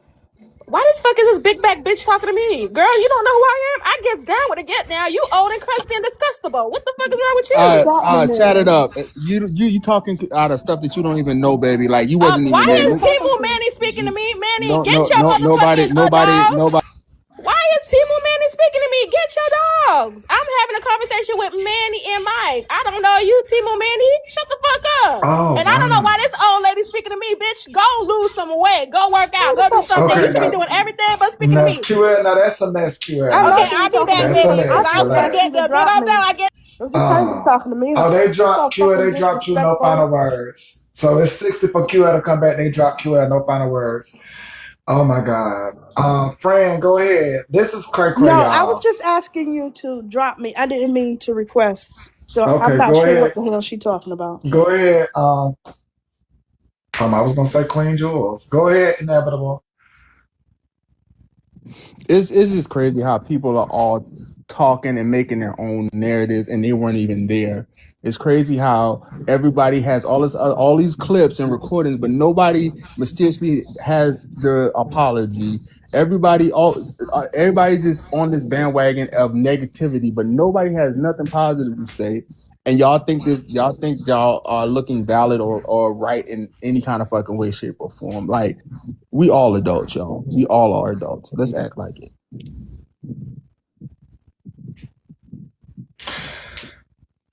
Speaker 16: Why this fuck is this big back bitch talking to me, girl? You don't know who I am. I gets down with a get down. You old and crusty and disgustable. What the fuck is wrong with you?
Speaker 17: Drop me,
Speaker 4: Chat it
Speaker 17: Manny.
Speaker 4: up. You talking out of stuff that you don't even know, baby. Like you wasn't
Speaker 16: Why
Speaker 4: even there.
Speaker 17: Who
Speaker 16: is
Speaker 17: you
Speaker 4: No,
Speaker 17: talking
Speaker 16: Timu
Speaker 17: to?
Speaker 16: Manny speaking to me? Manny,
Speaker 4: no,
Speaker 16: get
Speaker 4: no,
Speaker 16: your
Speaker 4: no,
Speaker 16: motherfucking dogs.
Speaker 4: nobody.
Speaker 16: Why is Timu Manny speaking to me? Get your dogs. I'm having a conversation with Manny and Mike. I don't know you, Timu Manny. Shut the fuck up.
Speaker 3: Oh
Speaker 16: And I don't know
Speaker 3: wow.
Speaker 16: why this old lady speaking to me, bitch. Go lose some weight. Go work
Speaker 17: Who
Speaker 16: out.
Speaker 17: the
Speaker 16: Go do
Speaker 17: fuck you
Speaker 16: something. You
Speaker 3: Okay,
Speaker 16: should be
Speaker 17: talking
Speaker 3: now
Speaker 16: doing
Speaker 17: to?
Speaker 16: everything but speaking to
Speaker 3: now
Speaker 16: me.
Speaker 3: QL. Now that's a mess,
Speaker 17: I
Speaker 3: QL.
Speaker 16: Okay,
Speaker 17: know
Speaker 3: Now
Speaker 17: who you
Speaker 16: I'll be
Speaker 17: talking
Speaker 16: back,
Speaker 3: that's
Speaker 17: to.
Speaker 3: a
Speaker 16: Manny.
Speaker 17: I
Speaker 16: Because
Speaker 3: mess.
Speaker 16: I was
Speaker 17: just
Speaker 16: gonna
Speaker 17: asked
Speaker 3: Relax.
Speaker 17: you
Speaker 16: get
Speaker 17: to
Speaker 16: there. No,
Speaker 17: drop
Speaker 16: no, no.
Speaker 17: me.
Speaker 16: I get
Speaker 17: Don't you think you
Speaker 3: Uh,
Speaker 17: talking to me?
Speaker 3: oh, they
Speaker 17: You
Speaker 3: dropped
Speaker 17: so
Speaker 3: QL.
Speaker 17: fucking
Speaker 3: They dropped you. No
Speaker 17: disrespectful.
Speaker 3: final words. So it's 60 for QL to come back. They dropped QL. No final words. Oh my God. Fran, go ahead. This is cray cray,
Speaker 17: No, I was
Speaker 3: y'all.
Speaker 17: just asking you to drop me. I didn't mean to request. So I'm
Speaker 3: Okay,
Speaker 17: not
Speaker 3: go
Speaker 17: sure what
Speaker 3: ahead.
Speaker 17: the hell she talking about.
Speaker 3: Go ahead. I was gonna say Queen Jules. Go ahead, inevitable.
Speaker 15: It's just crazy how people are all talking and making their own narrative and they weren't even there. It's crazy how everybody has all these clips and recordings, but nobody mysteriously has the apology. Everybody's just on this bandwagon of negativity, but nobody has nothing positive to say. And y'all think y'all are looking valid or right in any kind of fucking way, shape, or form. Like we all adults, y'all. We all are adults. Let's act like it.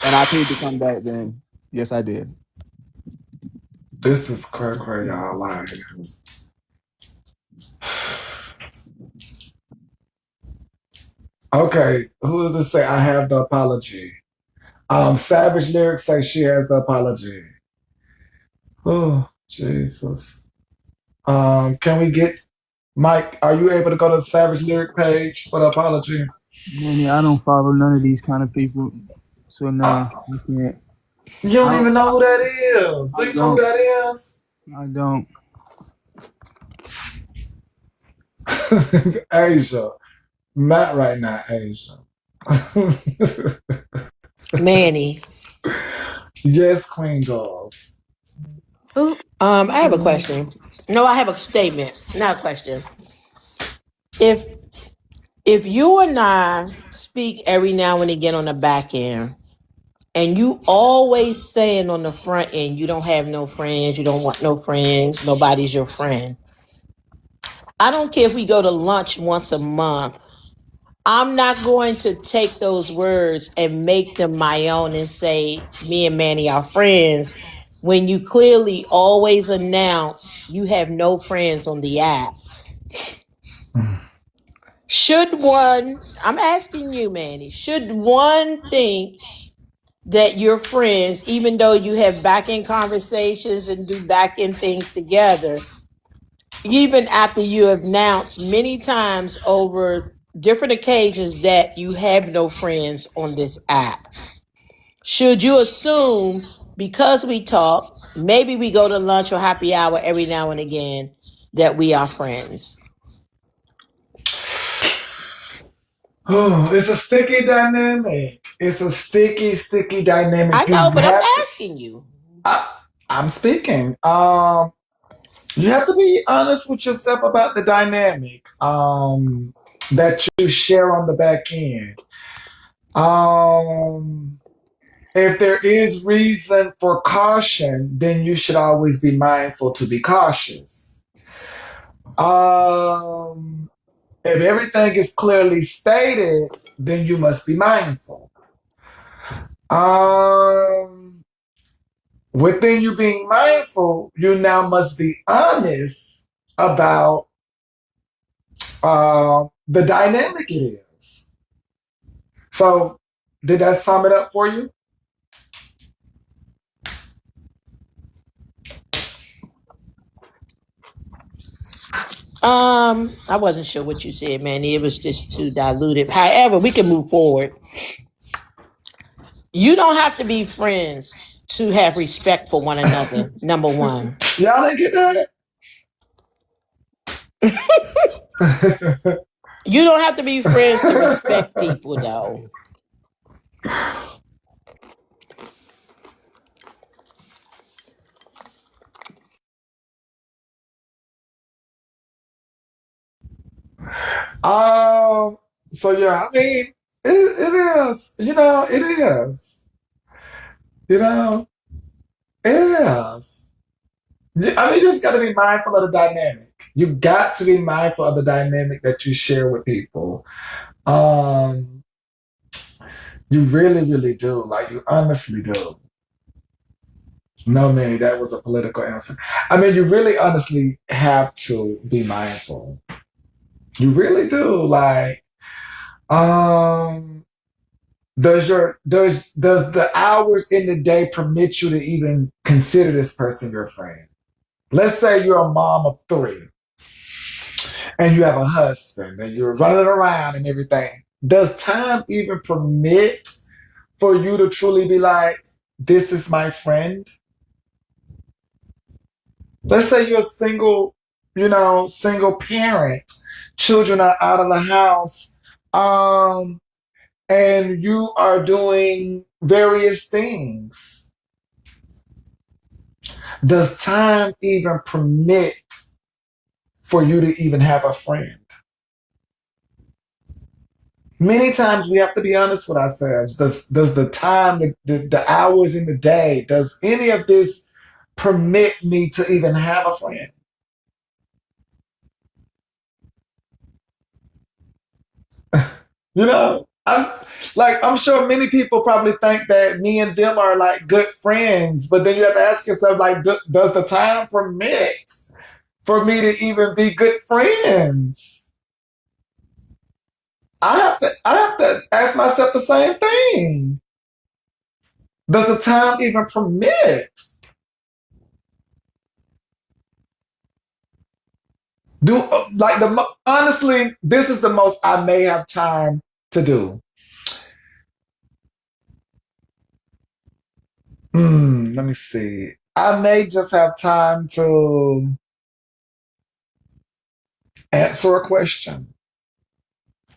Speaker 15: And I paid to come back then. Yes, I did.
Speaker 3: This is cray cray, y'all. Like, okay, who does this say I have the apology? Savage Lyrics say she has the apology. Oh, Jesus. Can we get Mike? Are you able to go to the Savage Lyric page for the apology?
Speaker 8: Manny, I don't follow none of these kind of people. So no, you can't.
Speaker 3: You
Speaker 8: I
Speaker 3: don't
Speaker 8: don't
Speaker 3: even know who that is.
Speaker 8: I
Speaker 3: Do you know who
Speaker 8: don't
Speaker 3: that
Speaker 8: I don't.
Speaker 3: is? Asia. Not right now, Asia.
Speaker 7: Manny.
Speaker 3: Yes, Queen Dolls.
Speaker 7: I have a question. No, I have a statement, not a question. If you and I speak every now and again on the back end, and you always saying on the front end you don't have no friends, you don't want no friends, nobody's your friend. I don't care if we go to lunch once a month. I'm not going to take those words and make them my own and say me and Manny are friends when you clearly always announce you have no friends on the app. Should one, I'm asking you, Manny, should one think that you're friends, even though you have back end conversations and do back end things together, even after you have announced many times over different occasions that you have no friends on this app? Should you assume because we talk, maybe we go to lunch or happy hour every now and again, that we are friends?
Speaker 3: Oh, it's a sticky dynamic. It's a sticky dynamic.
Speaker 7: I
Speaker 3: You
Speaker 7: know, but I'm
Speaker 3: have to.
Speaker 7: asking you.
Speaker 3: I, I'm speaking. You have to be honest with yourself about the dynamic. That you share on the back end. Um, if there is reason for caution, then you should always be mindful to be cautious. Um, if everything is clearly stated, then you must be mindful. Um, Within you being mindful, you now must be honest about the dynamic it is. So, did that sum it up for you?
Speaker 7: I wasn't sure what you said, man. It was just too diluted. However, we can move forward. You don't have to be friends to have respect for one another. Number one.
Speaker 3: Y'all didn't get that?
Speaker 7: You don't have to be friends to respect people, though.
Speaker 3: um, so yeah, I mean, it is, it is, you know, it is. I mean, you just got to be mindful of the dynamic. You got to be mindful of the dynamic that you share with people. Um, you really, really do. Like, you honestly do. No, Manny, that was a political answer. I mean, you really honestly have to be mindful. You really do. Like, um, does the hours in the day permit you to even consider this person your friend? Let's say you're a mom of three. and you have a husband and you're running around and everything, does time even permit for you to truly be like, this is my friend? Let's say you're a single, single parent, children are out of the house, um, and you are doing various things. Does time even permit for you to even have a friend? Many times we have to be honest with ourselves. Does the time, the hours in the day, does any of this permit me to even have a friend? I'm sure many people probably think that me and them are like good friends, but then you have to ask yourself, like, does the time permit for me to even be good friends? I have to ask myself the same thing. Does the time even permit? Honestly, this is the most I may have time to do. Let me see. I may just have time to answer a question.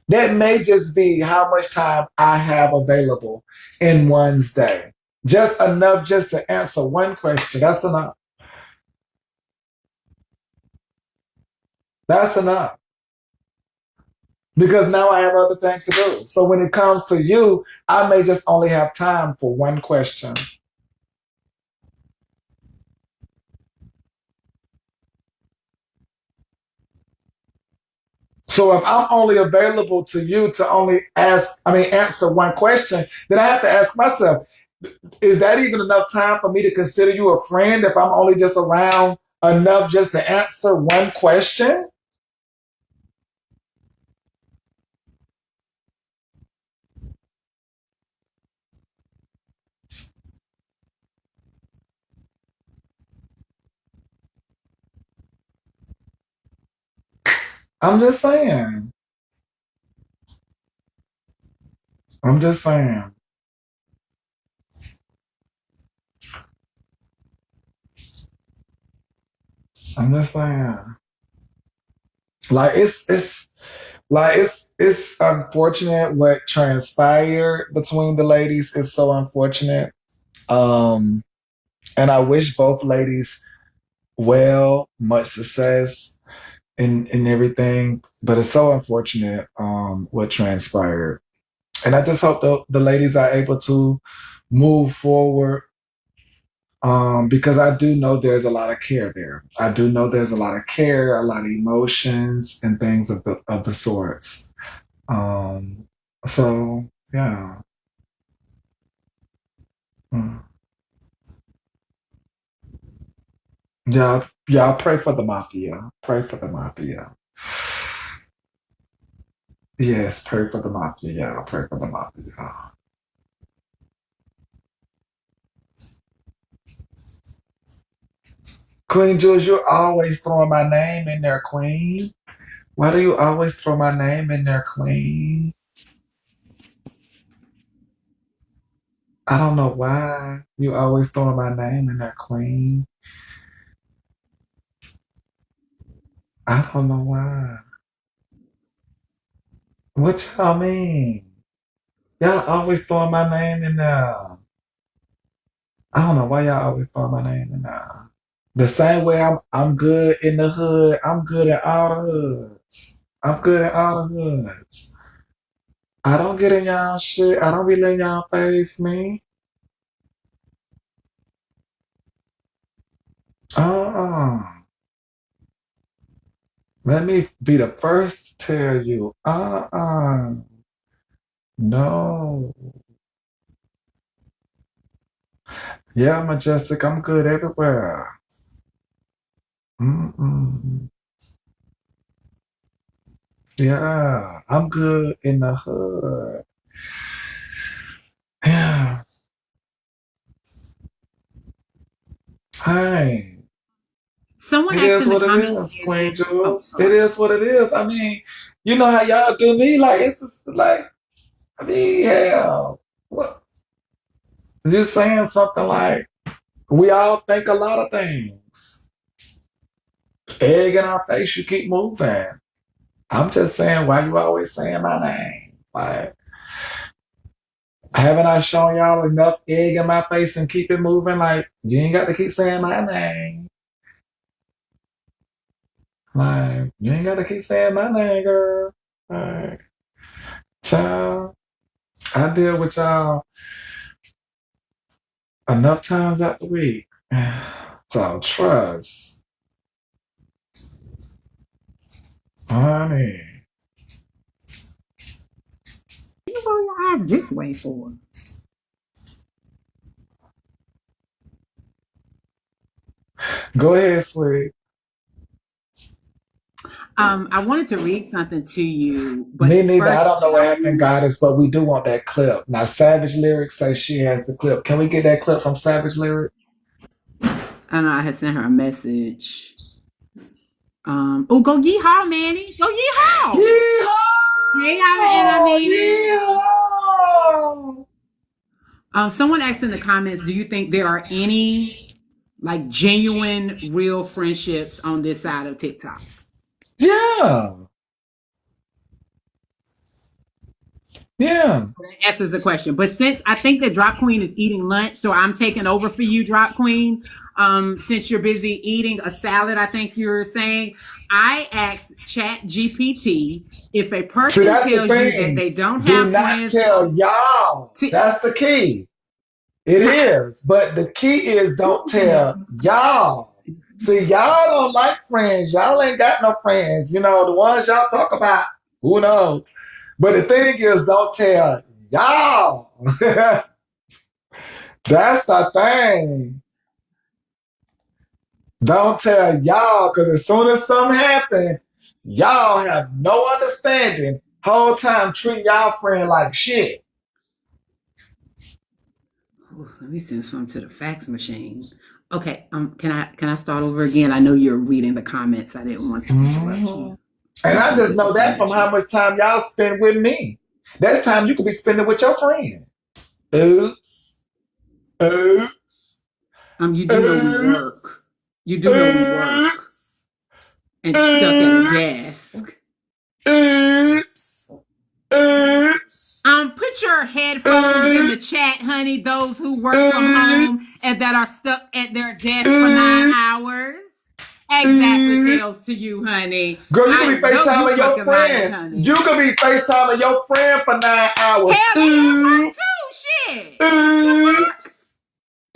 Speaker 3: That may just be how much time I have available in one's day. Just enough just to answer one question. That's enough. That's enough. Because now I have other things to do. So when it comes to you, I may just only have time for one question. So if I'm only available to you to only answer one question, then I have to ask myself, is that even enough time for me to consider you a friend if I'm only just around enough just to answer one question? I'm just saying. I'm just saying. I'm just saying. Like it's unfortunate what transpired between the ladies. It's so unfortunate. Um, and I wish both ladies well, much success in everything. But it's so unfortunate what transpired. And I just hope the ladies are able to move forward, because I do know there's a lot of care there. I do know there's a lot of care, a lot of emotions, and things of the sorts. Um, so yeah. Mm. Y'all pray for the mafia. Pray for the mafia. Yes, pray for the mafia. Yeah, pray for the mafia. Queen Jules, you're always throwing my name in there, Queen. Why do you always throw my name in there, Queen? I don't know why you always throwing my name in there, Queen. I don't know why. What y'all mean? Y'all always throwing my name in there. I don't know why y'all always throwing my name in there. The same way I'm good in the hood. I'm good at all the hoods. I'm good at all the hoods. I don't get in y'all shit. I don't be letting y'all face me. Uh-uh. Let me be the first to tell you. No. Yeah, Majestic, I'm good everywhere. Mm-mm. Yeah, I'm good in the hood. Yeah. Hi.
Speaker 2: Someone
Speaker 3: It
Speaker 2: asked
Speaker 3: is
Speaker 2: in the
Speaker 3: what it
Speaker 2: comments,
Speaker 3: is, Queen
Speaker 2: oh,
Speaker 3: Jules. It
Speaker 2: sorry.
Speaker 3: is what it is. I mean, you know how y'all do me? Like, it's just like, I mean, hell. What? You saying something like, we all think a lot of things. Egg in our face, you keep moving. I'm just saying, why you always saying my name? Like, haven't I shown y'all enough egg in my face and keep it moving? Like, you ain't got to keep saying my name. Like, you ain't got to keep saying my name, girl. Like, child, I deal with y'all enough times out the week. So trust. Honey.
Speaker 2: You roll your eyes this way for?
Speaker 3: Go ahead, sweet.
Speaker 2: I wanted to read something to you,
Speaker 3: Me
Speaker 2: but
Speaker 3: neither. I
Speaker 2: first,
Speaker 3: don't know what happened, Goddess, but we do want that clip. Now, Savage Lyric says she has the clip. Can we get that clip from Savage Lyric?
Speaker 2: I know I had sent her a message. Oh, go yeehaw, Manny. Go yeehaw. Hey, I'm
Speaker 3: Yeehaw!
Speaker 2: Manny.
Speaker 3: Yeehaw!
Speaker 2: Someone asked in the comments, do you think there are any like genuine, real friendships on this side of TikTok?
Speaker 3: Yeah. Yeah.
Speaker 2: That answers the question. But since I think that Drop Queen is eating lunch, so I'm taking over for you, Drop Queen. Since you're busy eating a salad, I think you're saying, I asked Chat GPT if a
Speaker 3: See,
Speaker 2: person
Speaker 3: that's the
Speaker 2: tells you that
Speaker 3: thing.
Speaker 2: they don't
Speaker 3: Do
Speaker 2: have
Speaker 3: not
Speaker 2: friends
Speaker 3: tell
Speaker 2: on
Speaker 3: y'all.
Speaker 2: Tik.
Speaker 3: That's the key. It is. But the key is don't tell y'all. See, y'all don't like friends. Y'all ain't got no friends. You know, the ones y'all talk about, who knows? But the thing is, don't tell y'all. That's the thing. Don't tell y'all, because as soon as something happens, y'all have no understanding. Whole time treat y'all friend like shit.
Speaker 2: Ooh, let me send some to the fax machine. Okay, can I start over again? I know you're reading the comments. I didn't want to interrupt
Speaker 3: Mhm.
Speaker 2: you.
Speaker 3: And
Speaker 2: Thank
Speaker 3: I
Speaker 2: you for
Speaker 3: just
Speaker 2: the
Speaker 3: know that from how
Speaker 2: information.
Speaker 3: much time y'all spend with me. That's time you could be spending with your friend. Oops. Oops.
Speaker 2: You do know we
Speaker 3: Oops.
Speaker 2: work. You do know we
Speaker 3: Oops.
Speaker 2: work and stuck at a
Speaker 3: Oops.
Speaker 2: desk.
Speaker 3: Oops. Oops.
Speaker 2: Put your headphones in the
Speaker 3: Oops.
Speaker 2: chat, honey. Those who work from home
Speaker 3: Oops.
Speaker 2: and that are stuck at their desk for 9
Speaker 3: Oops.
Speaker 2: hours. Exactly, tails to
Speaker 3: Oops.
Speaker 2: you, honey.
Speaker 3: Girl, you could
Speaker 2: I
Speaker 3: be
Speaker 2: know you
Speaker 3: FaceTiming your
Speaker 2: fucking lying,
Speaker 3: friend. You
Speaker 2: honey.
Speaker 3: could be FaceTiming your friend for 9 hours.
Speaker 2: Hell, they at work
Speaker 3: Oops.
Speaker 2: too. Shit. The fuck?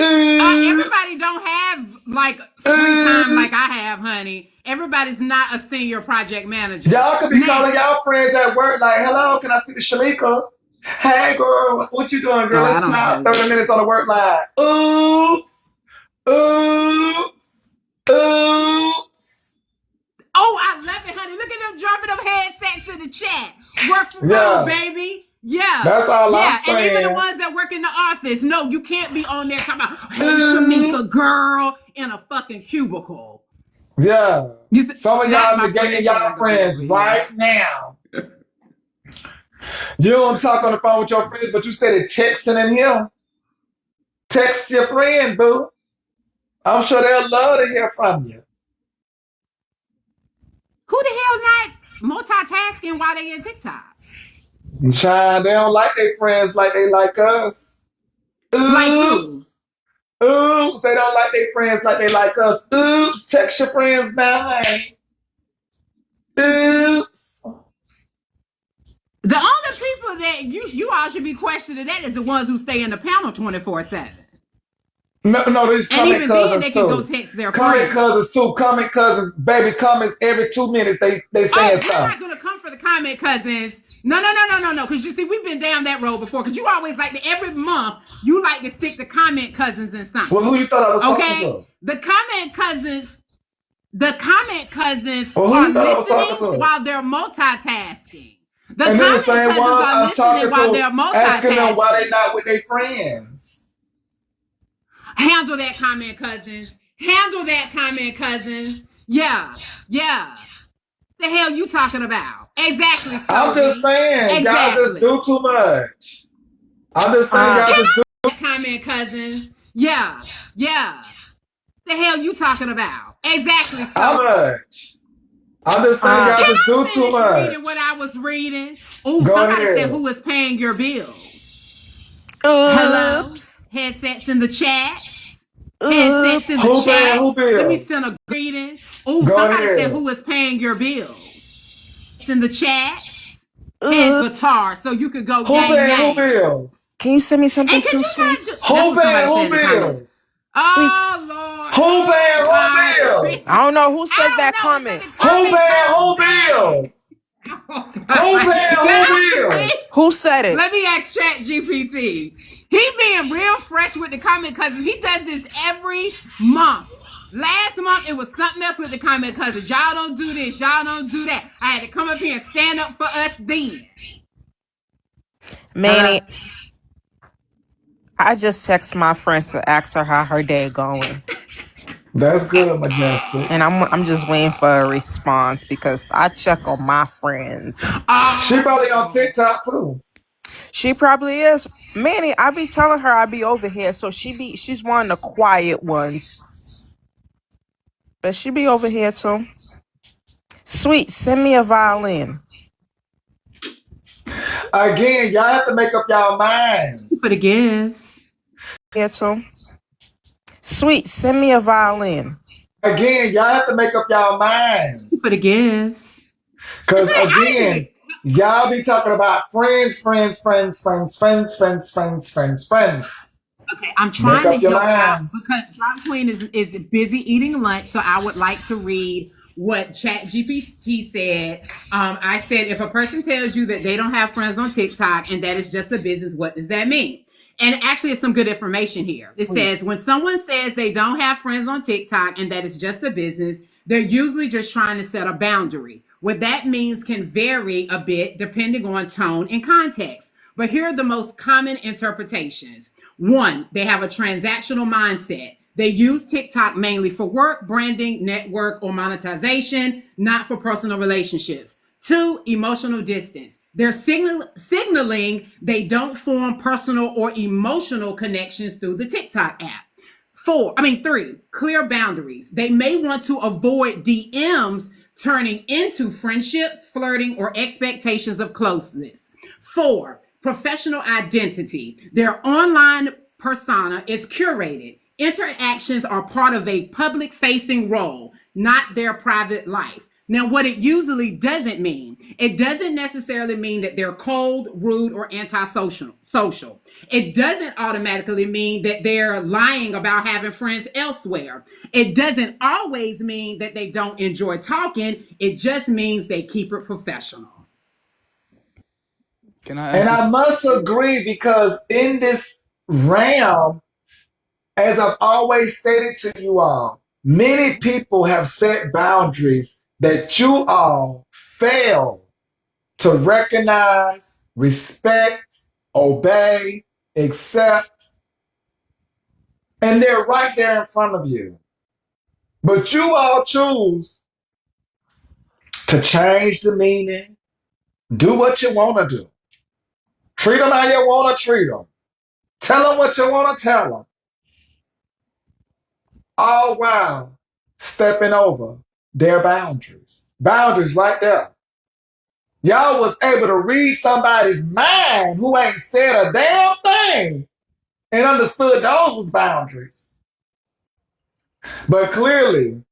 Speaker 3: Oops.
Speaker 2: Everybody
Speaker 3: Oops.
Speaker 2: don't have like free time like
Speaker 3: Oops.
Speaker 2: I have, honey. Everybody's not a senior project manager.
Speaker 3: Y'all could be
Speaker 2: Now,
Speaker 3: calling y'all friends at work like, hello, can I speak to Shamika? Hey, girl, what you doing, girl?
Speaker 2: oh, I
Speaker 3: Let's
Speaker 2: don't
Speaker 3: talk.
Speaker 2: have
Speaker 3: 30
Speaker 2: that.
Speaker 3: minutes on the work line. Oops. Oops. Oops.
Speaker 2: Oh, I love it, honey. Look at them dropping them headsets in the chat. Work from home,
Speaker 3: Yeah,
Speaker 2: baby. Yeah.
Speaker 3: that's all I'm
Speaker 2: Yeah. And even the
Speaker 3: saying.
Speaker 2: ones that work in the office. No, you can't be on there talking about, hey, Shamika,
Speaker 3: Oops.
Speaker 2: girl, in a fucking cubicle.
Speaker 3: Yeah.
Speaker 2: You th-
Speaker 3: Some of
Speaker 2: Not
Speaker 3: y'all
Speaker 2: my
Speaker 3: negating
Speaker 2: friend
Speaker 3: y'all
Speaker 2: Terica be over
Speaker 3: friends
Speaker 2: here.
Speaker 3: right now. You don't talk on the phone with your friends, but you steady texting in here. Text your friend, boo. I'm sure they'll love to hear from you.
Speaker 2: Who the hell not multitasking while they in TikTok?
Speaker 3: Child, they don't like their friends like they like us.
Speaker 2: Like who?
Speaker 3: Oops. Oops. They don't like their friends like they like us. Oops. Text your friends now, honey. Oops.
Speaker 2: The only people that you all should be questioning that is the ones who stay in the panel 24/7.
Speaker 3: No, no, these
Speaker 2: And
Speaker 3: comment
Speaker 2: even then,
Speaker 3: cousins
Speaker 2: they can go
Speaker 3: too.
Speaker 2: text their
Speaker 3: Comment
Speaker 2: friends.
Speaker 3: cousins too. Comment cousins, baby comments every 2 minutes. They saying
Speaker 2: Oh, we're
Speaker 3: something.
Speaker 2: not gonna come for the comment cousins. No, no, no, no, no, no. Because you see, we've been down that road before. Because you always like to every month you like to stick the comment cousins in
Speaker 3: Well,
Speaker 2: something.
Speaker 3: who you thought I was talking
Speaker 2: Okay,
Speaker 3: to?
Speaker 2: the comment cousins
Speaker 3: Well, who
Speaker 2: are
Speaker 3: you thought I was talking
Speaker 2: listening
Speaker 3: to?
Speaker 2: while they're multitasking. The
Speaker 3: And then the
Speaker 2: comment
Speaker 3: same
Speaker 2: cousins
Speaker 3: ones
Speaker 2: are
Speaker 3: I'm
Speaker 2: listening
Speaker 3: talking
Speaker 2: while
Speaker 3: to,
Speaker 2: they're
Speaker 3: asking them why they
Speaker 2: multitasking.
Speaker 3: not with their friends.
Speaker 2: Handle that, comment cousins. Handle that comment, cousins. Yeah, yeah. The hell you talking about? Exactly,
Speaker 3: I'm just
Speaker 2: Soji.
Speaker 3: saying, y'all just
Speaker 2: Exactly.
Speaker 3: do too much. I'm just saying, y'all just do
Speaker 2: Comment, cousins. Yeah, yeah. The hell you talking about? Exactly,
Speaker 3: how
Speaker 2: so.
Speaker 3: much. I'm just saying,
Speaker 2: Can
Speaker 3: y'all just do
Speaker 2: I
Speaker 3: too
Speaker 2: finish reading what
Speaker 3: much.
Speaker 2: I was reading? Oh,
Speaker 3: Go
Speaker 2: somebody said,
Speaker 3: ahead.
Speaker 2: who is paying your bills? Hello? Headsets in the chat. Headsets in the
Speaker 3: Who paying
Speaker 2: chat.
Speaker 3: who
Speaker 2: Let me
Speaker 3: bills?
Speaker 2: send a greeting. Oh,
Speaker 3: Go
Speaker 2: somebody said,
Speaker 3: ahead.
Speaker 2: who is paying your bills? In the chat. Heads guitar, so you could go
Speaker 3: Who
Speaker 2: yang
Speaker 3: paying who
Speaker 2: yang.
Speaker 3: bills?
Speaker 2: And could you not do? That's
Speaker 3: Who
Speaker 2: what
Speaker 3: paying
Speaker 2: somebody said
Speaker 3: who
Speaker 2: in the comments.
Speaker 3: bills?
Speaker 2: Oh Lord,
Speaker 3: Who
Speaker 2: oh
Speaker 3: paying who
Speaker 2: God,
Speaker 3: bills?
Speaker 2: I don't know. It's in the
Speaker 3: Who
Speaker 2: comments.
Speaker 3: paying
Speaker 2: They
Speaker 3: who
Speaker 2: don't say
Speaker 3: bills?
Speaker 2: it. Oh
Speaker 3: Who
Speaker 2: God,
Speaker 3: paying
Speaker 2: can
Speaker 3: who
Speaker 2: I
Speaker 3: bills?
Speaker 2: please? Let me ask Chat GPT. He being real fresh with the comment cousins. He does this every month. Last month it was something else with the comment cousins. Y'all don't do this. Y'all don't do that. I had to come up here and stand up for us then. Hello.
Speaker 3: That's good, Majestic. She probably on
Speaker 2: Oh.
Speaker 3: TikTok too. Again, y'all have to make up y'all
Speaker 2: For
Speaker 3: minds.
Speaker 2: the gifts.
Speaker 3: Again, y'all have to make up y'all
Speaker 2: For
Speaker 3: minds.
Speaker 2: the gifts. See,
Speaker 3: Cause
Speaker 2: I didn't even.
Speaker 3: again, y'all be talking about friends, friends, friends, friends, friends, friends, friends, friends, friends.
Speaker 2: Okay, I'm
Speaker 3: Make
Speaker 2: trying to
Speaker 3: up your
Speaker 2: help out
Speaker 3: minds.
Speaker 2: because Drop Queen is busy eating lunch, so I would like to read what Chat GPT said. I said, if a person tells you that they don't have friends on TikTok and that is just a business, what does that mean? And actually, it's some good information here. It says, when someone says they don't have friends on TikTok and that it's just a business, they're usually just trying to set a boundary. What that means can vary a bit depending on tone and context. But here are the most common interpretations. One, they have a transactional mindset. They use TikTok mainly for work, branding, network, or monetization, not for personal relationships. Two, emotional distance. They're signaling they don't form personal or emotional connections through the TikTok app. Three, clear boundaries. They may want to avoid DMs turning into friendships, flirting, or expectations of closeness. Four, professional identity. Their online persona is curated. Interactions are part of a public facing role, not their private life. Now, what it usually doesn't mean, it doesn't necessarily mean that they're cold, rude, or antisocial. Social. It doesn't automatically mean that they're lying about having friends elsewhere. It doesn't always mean that they don't enjoy talking. It just means they keep it professional.
Speaker 8: Can I
Speaker 3: And
Speaker 8: ask this?
Speaker 3: I must agree because in this realm, as I've always stated to you all, many people have set boundaries that you all fail to recognize, respect, obey, accept, and they're right there in front of you. But you all choose to change the meaning, do what you want to do, treat them how you want to treat them, tell them what you want to tell them, all while stepping over their boundaries. Boundaries right there. Y'all was able to read somebody's mind who ain't said a damn thing and understood those was boundaries. But clearly,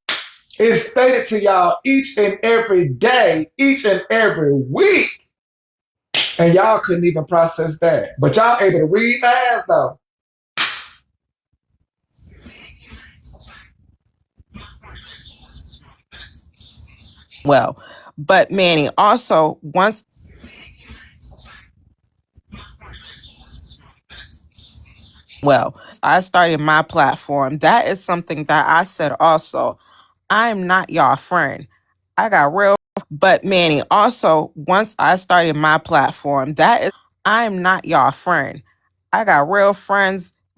Speaker 3: it's stated to y'all each and every day, each and every week, and y'all couldn't even process that. But y'all able to read minds though.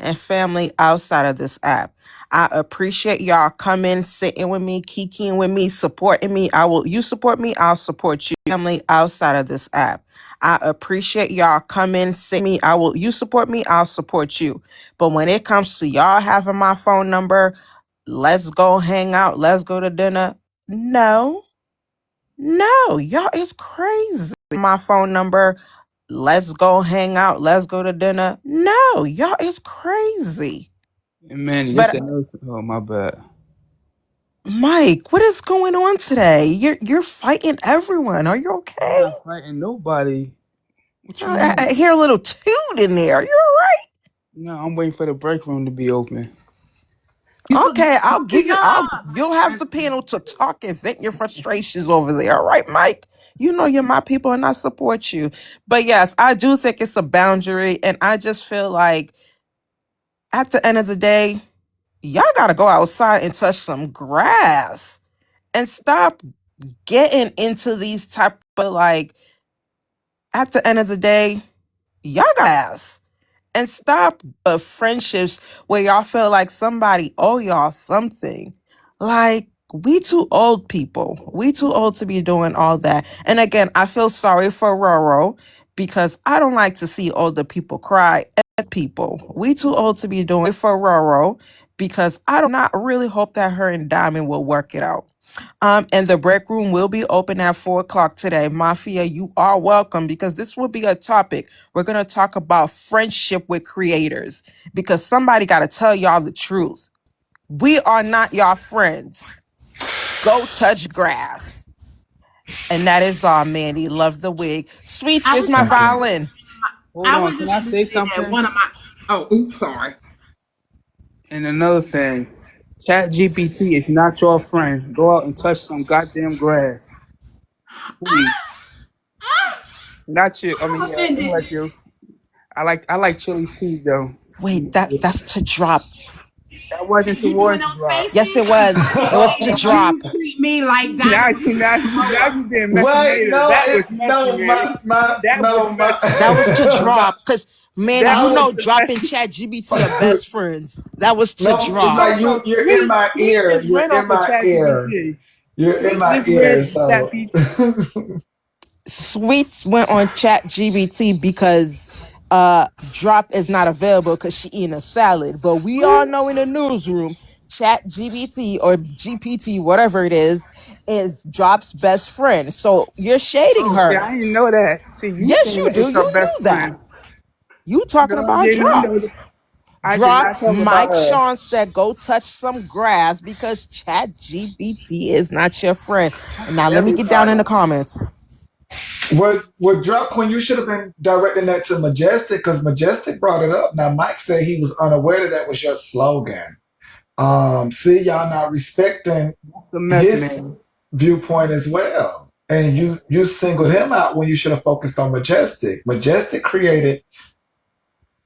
Speaker 1: and family outside of this app. I appreciate y'all coming, sitting with me, kikiing with me, supporting me. You support me, I'll support you. Family outside of this app. I appreciate y'all coming, sitting me. You support me, I'll support you. But when it comes to y'all having my phone number, let's go hang out, let's go to dinner. No, y'all is crazy. My phone number, let's go hang out, let's go to dinner. No, y'all is crazy.
Speaker 8: And Manny, this
Speaker 1: But
Speaker 8: another. Oh my bad.
Speaker 1: Mike, what is going on today? You're fighting everyone. Are you
Speaker 8: I'm
Speaker 1: okay?
Speaker 8: not fighting nobody. What you
Speaker 1: I
Speaker 8: mean?
Speaker 1: hear a little toot in there. You're
Speaker 8: No, I'm waiting for the break room to be open.
Speaker 2: You
Speaker 1: all right.
Speaker 2: supposed to
Speaker 1: Okay,
Speaker 2: be talking up.
Speaker 1: you'll have the panel to talk and vent your frustrations over there. All right, Mike. You know you're my people and I support you. But yes, I do think it's a boundary, and I just feel like at the end of the day, y'all gotta go outside and touch some grass and stop getting into these type of like at the end of the day, y'all got ass. And stop friendships where y'all feel like somebody owe y'all something. Like, we too old people. We too old to be doing all that. And again, I feel sorry for Roro because I don't like to see older people cry at people. We too old to be doing it for Roro because I do not really hope that her and Diamond will work it out. And the break room will be open at 4 o'clock today. Mafia, you are welcome because this will be a topic. We're going to talk about friendship with creators because somebody got to tell y'all the truth. We are not y'all friends. Go touch grass. And that is all, Mandy. Love the wig. Sweets,
Speaker 2: I
Speaker 1: where's
Speaker 2: was
Speaker 1: my
Speaker 2: just
Speaker 3: Thank
Speaker 2: about to
Speaker 3: you.
Speaker 2: say
Speaker 1: violin?
Speaker 8: Hold
Speaker 2: I
Speaker 8: on,
Speaker 2: was
Speaker 8: can
Speaker 2: just
Speaker 8: I
Speaker 2: about to
Speaker 8: say
Speaker 2: say that
Speaker 8: something?
Speaker 2: one of my oh oops, sorry.
Speaker 8: And another thing, Chat GPT is not your friend. Go out and touch some goddamn grass, please. Not you. I mean,
Speaker 2: I'm
Speaker 8: yeah, I'm
Speaker 2: offended.
Speaker 8: like you. I like chilies too, though.
Speaker 1: Wait, that's to drop.
Speaker 8: That wasn't
Speaker 2: You doing
Speaker 8: towards
Speaker 2: those
Speaker 8: drop.
Speaker 1: Yes,
Speaker 2: faces?
Speaker 1: it
Speaker 2: I'm
Speaker 1: was. It was to
Speaker 2: offended.
Speaker 1: drop.
Speaker 2: You treat me like
Speaker 8: Now
Speaker 2: Diamond
Speaker 8: you
Speaker 2: treats
Speaker 8: now you now
Speaker 2: Roro.
Speaker 8: you being messy,
Speaker 3: Wait,
Speaker 8: Manny.
Speaker 3: no,
Speaker 8: That was messy, Manny. That was messy.
Speaker 1: That was to drop. Because, Manny,
Speaker 8: That
Speaker 1: you
Speaker 3: I
Speaker 8: was
Speaker 1: know
Speaker 3: was
Speaker 8: the
Speaker 1: dropping
Speaker 8: messy.
Speaker 1: Chat GBT are best friends. That was to
Speaker 3: no,
Speaker 1: drop.
Speaker 8: No,
Speaker 3: like
Speaker 8: no,
Speaker 3: you're in my
Speaker 8: Sweet
Speaker 3: ear.
Speaker 8: just
Speaker 3: You're
Speaker 8: ran
Speaker 3: in
Speaker 8: off of
Speaker 3: my
Speaker 8: Chat
Speaker 3: ear.
Speaker 8: GPT.
Speaker 3: You're in
Speaker 8: Sweet
Speaker 3: my
Speaker 8: just
Speaker 3: ear.
Speaker 8: read Chat
Speaker 3: So
Speaker 8: GPT.
Speaker 1: Sweets went on Chat GBT because drop is not available because she eating a salad. But we all know in the newsroom, Chat GBT or GPT, whatever it is drop's best friend. So you're shading
Speaker 8: Oh, see, I
Speaker 1: her.
Speaker 8: didn't know that. See, you
Speaker 1: Yes,
Speaker 8: saying
Speaker 1: you
Speaker 8: that
Speaker 1: do.
Speaker 8: it's her
Speaker 1: You
Speaker 8: best
Speaker 1: knew that.
Speaker 8: friend.
Speaker 1: You talking
Speaker 8: No, I
Speaker 1: about
Speaker 8: did not
Speaker 1: drop.
Speaker 8: know that. I did
Speaker 1: Drop.
Speaker 8: not talk about
Speaker 1: Mike
Speaker 8: her.
Speaker 1: Sean said, go touch some grass because Chat GBT is not your friend. And now let me get down in the
Speaker 3: everybody.
Speaker 1: comments.
Speaker 3: What drug Queen, you should have been directing that to Majestic because Majestic brought it up. Now Mike said he was unaware that that was your slogan. See, y'all not respecting
Speaker 8: That's the mess,
Speaker 3: his
Speaker 8: man.
Speaker 3: viewpoint as well. And you singled him out when you should have focused on Majestic. Majestic created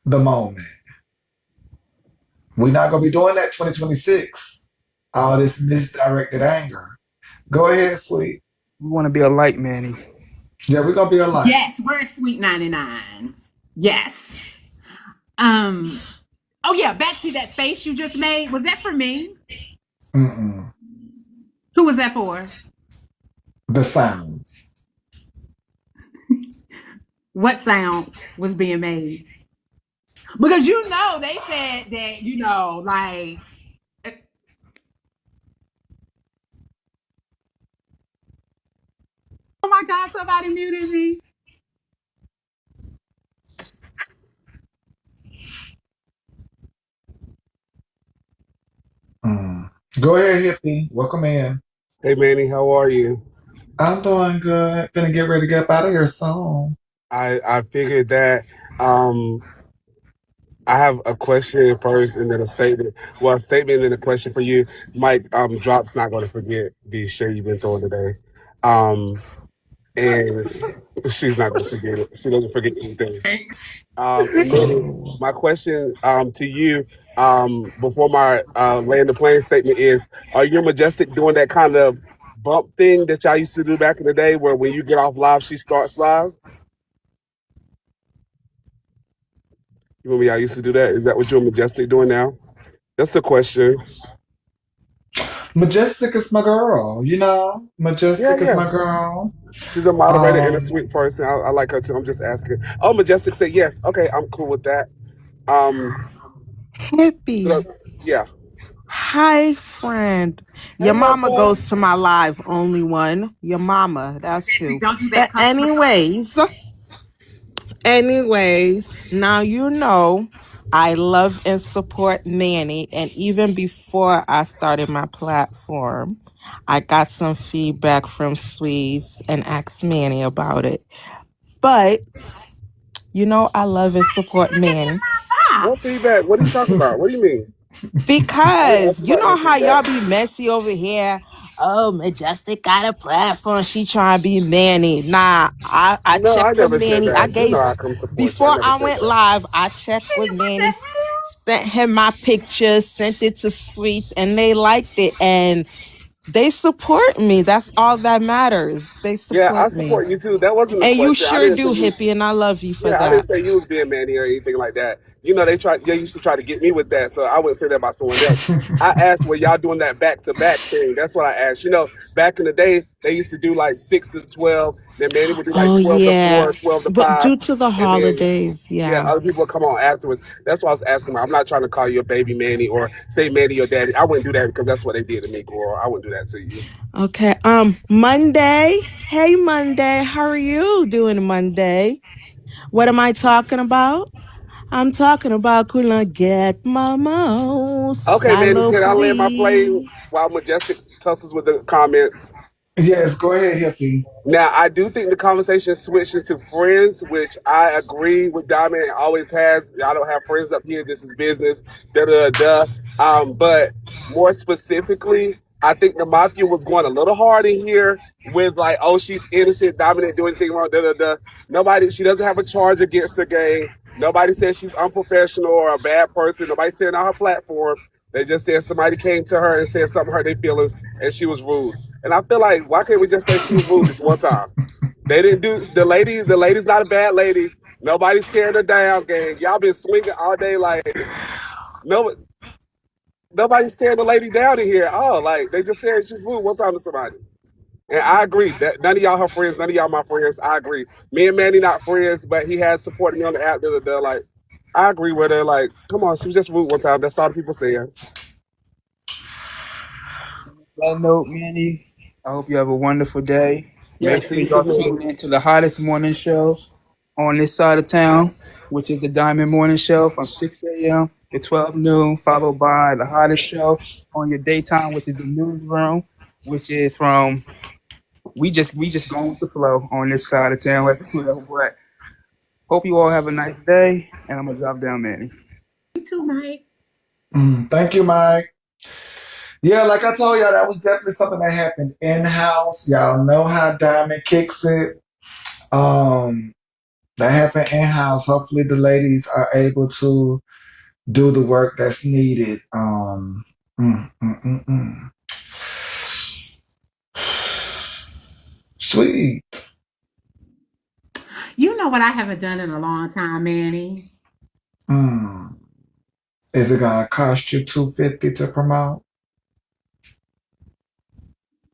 Speaker 3: the moment. We're not gonna be doing that 2026. All this misdirected anger. Go ahead, sweet.
Speaker 8: We want to be a light, Manny.
Speaker 3: Yeah, we're gonna be alike.
Speaker 2: Yes, where's Sweet 99? Yes. Um, oh yeah, back to that face you just made. Was that for me?
Speaker 3: Mm-mm.
Speaker 2: Who was that for?
Speaker 3: The sounds.
Speaker 2: What sound was being made? Because they said that, like oh my god, somebody muted me.
Speaker 3: Mm. Go ahead, hippie. Welcome in.
Speaker 18: Hey Manny, how are you?
Speaker 3: I'm doing good. Gonna get ready to get up out of here soon.
Speaker 18: I figured that um I have a question first and then a statement. Well, a statement and a question for you. Mike, Drop's not gonna forget the shit you've been throwing today. Um and she's not gonna forget it. She doesn't forget anything. And Manny,
Speaker 3: Oh.
Speaker 18: my question to you, before my land the plane statement is, are you and Majestic doing that kind of bump thing that y'all used to do back in the day where when you get off live, she starts live? Remember y'all used to do that? Is that what you and Majestic doing now? That's the question.
Speaker 3: Majestic is my girl, you know.
Speaker 18: Yeah,
Speaker 3: Majestic is
Speaker 18: yeah.
Speaker 3: my girl.
Speaker 18: She's a moderator and a
Speaker 3: Um,
Speaker 18: sweet person. I like her too. I'm just asking. Oh, Majestic said yes. Okay, I'm cool with that. Um, so,
Speaker 1: Hippie.
Speaker 18: yeah.
Speaker 1: Hi, friend.
Speaker 18: Hey,
Speaker 1: Your mama
Speaker 18: Martha.
Speaker 1: goes to my live, only one. Your mama, that's
Speaker 2: Jesse,
Speaker 1: who.
Speaker 2: don't do
Speaker 1: But
Speaker 2: that customer service.
Speaker 1: anyways, now you know I love and support Manny. And even before I started my platform, I got some feedback from Sweets and asked Manny about it. But you know, I love and
Speaker 2: She
Speaker 1: support
Speaker 2: was just in
Speaker 1: Manny.
Speaker 2: my
Speaker 18: What
Speaker 2: box.
Speaker 18: feedback? What are you talking about? What do you mean? I didn't
Speaker 1: Because
Speaker 18: ask
Speaker 1: you
Speaker 18: about no
Speaker 1: know how
Speaker 18: feedback.
Speaker 1: y'all be messy over here. Oh, Majestic got a platform. She trying to be Manny. Nah, I
Speaker 18: No, I
Speaker 1: checked with
Speaker 18: never said
Speaker 1: Manny. I
Speaker 18: that. You know
Speaker 1: gave
Speaker 18: I come support you. I
Speaker 1: before
Speaker 18: never
Speaker 1: I
Speaker 18: said
Speaker 1: went
Speaker 18: that.
Speaker 1: live, I checked with
Speaker 2: Really want
Speaker 1: Manny,
Speaker 2: that for
Speaker 1: sent him my pictures, sent it to Sweets, and they liked it. And they support me. That's all that matters. They
Speaker 18: Yeah, I
Speaker 1: support me.
Speaker 18: support you too. That wasn't the
Speaker 1: And you
Speaker 18: question. I
Speaker 1: sure
Speaker 18: didn't say
Speaker 1: do,
Speaker 18: you.
Speaker 1: Hippie, and I love you for
Speaker 18: Yeah, I didn't
Speaker 1: that.
Speaker 18: say you was being Manny or anything like that. You know, they used to try to get me with that, so I wouldn't say that about someone else. I asked, were y'all doing that back to back thing? That's what I asked. You know, back in the day, they used to do like 6 to 12. Then Manny would do like
Speaker 1: Oh
Speaker 18: 12 to 4,
Speaker 1: yeah.
Speaker 18: 12 to 5,
Speaker 1: But due to the
Speaker 18: and then
Speaker 1: holidays,
Speaker 18: yeah,
Speaker 1: yeah.
Speaker 18: other people would come on afterwards. That's why I was asking. I'm not trying to call you a baby Manny or say Manny your daddy. I wouldn't do that because that's what they did to me, girl. I wouldn't do that to you.
Speaker 1: Okay. Monday. Hey, Monday. How are you doing, Monday? What am I talking about? I'm talking about couldn't get mama
Speaker 18: Okay, Manny, can I land my plane
Speaker 1: salopui.
Speaker 18: while Majestic tussles with the comments?
Speaker 3: yes, go ahead, hippie.
Speaker 18: Now, I do think the conversation switched into friends, which I agree with Diamond. It always has. Y'all don't have friends up here. This is business. Da da da. But more specifically, I think the mafia was going a little hard in here with like, oh, she's innocent. Diamond didn't do anything wrong. Da da da. Nobody. She doesn't have a charge against her gang. Nobody says she's unprofessional or a bad person. Nobody said on her platform. They just said somebody came to her and said something hurt their feelings, and she was rude. And I feel like, why can't we just say she was rude this one time? They didn't do the lady. The lady's not a bad lady. Nobody's tearing her down, gang. Y'all been swinging all day, like no, nobody's tearing the lady down in here. Oh, like they just said she's rude one time to somebody. And I agree that none of y'all her friends, none of y'all my friends. I agree. Me and Manny not friends, but he has supported me on the app. Like, I agree with her. Like, come on, she was just rude one time. That's all the people saying.
Speaker 8: That note, Manny, I hope you have a wonderful day.
Speaker 18: Yeah,
Speaker 8: Make
Speaker 18: see
Speaker 8: sure
Speaker 18: you
Speaker 8: y'all
Speaker 18: soon,
Speaker 8: tune
Speaker 18: Manny.
Speaker 8: in to the hottest morning show on this side of town, which is the Diamond Morning Show from 6 a.m. to 12 noon, followed by the hottest show on your daytime, which is the newsroom, which is from we just going with the flow on this side of town. But hope you all have a nice day, and I'm gonna drop down, Manny.
Speaker 2: You too, Mike.
Speaker 3: Thank you, Mike. Yeah, like I told y'all, that was definitely something that happened in house. Y'all know how Diamond kicks it. Um, that happened in house. Hopefully, the ladies are able to do the work that's needed. Mm, mm, mm, mm. Sweet.
Speaker 2: You know what I haven't done in a long time, Manny?
Speaker 3: Mm. Is it gonna cost you $250 to promote?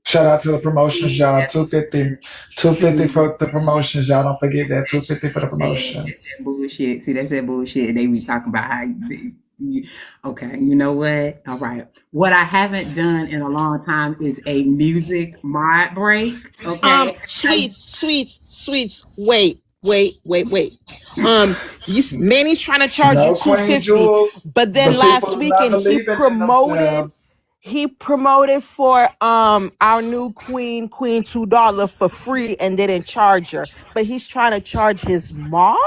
Speaker 3: Shout out to the promotions,
Speaker 2: See,
Speaker 3: y'all.
Speaker 2: that's
Speaker 3: 250, 250
Speaker 2: see,
Speaker 3: for the promotions, y'all. Don't forget that 250 for the
Speaker 2: that's
Speaker 3: promotions.
Speaker 2: that bullshit. See, that's that bullshit. They be talking about how okay, you know what? All right. What I haven't done in a long time is a music mod break. Okay. I
Speaker 1: Sweets. Wait. Manny's trying to charge you
Speaker 3: No, Queen
Speaker 1: 250,
Speaker 3: Jules.
Speaker 1: but then
Speaker 3: The
Speaker 1: last
Speaker 3: people do not
Speaker 1: weekend
Speaker 3: believing in themselves.
Speaker 1: he promoted for our new Queen $2 for free and didn't charge her. But he's trying to charge his mods?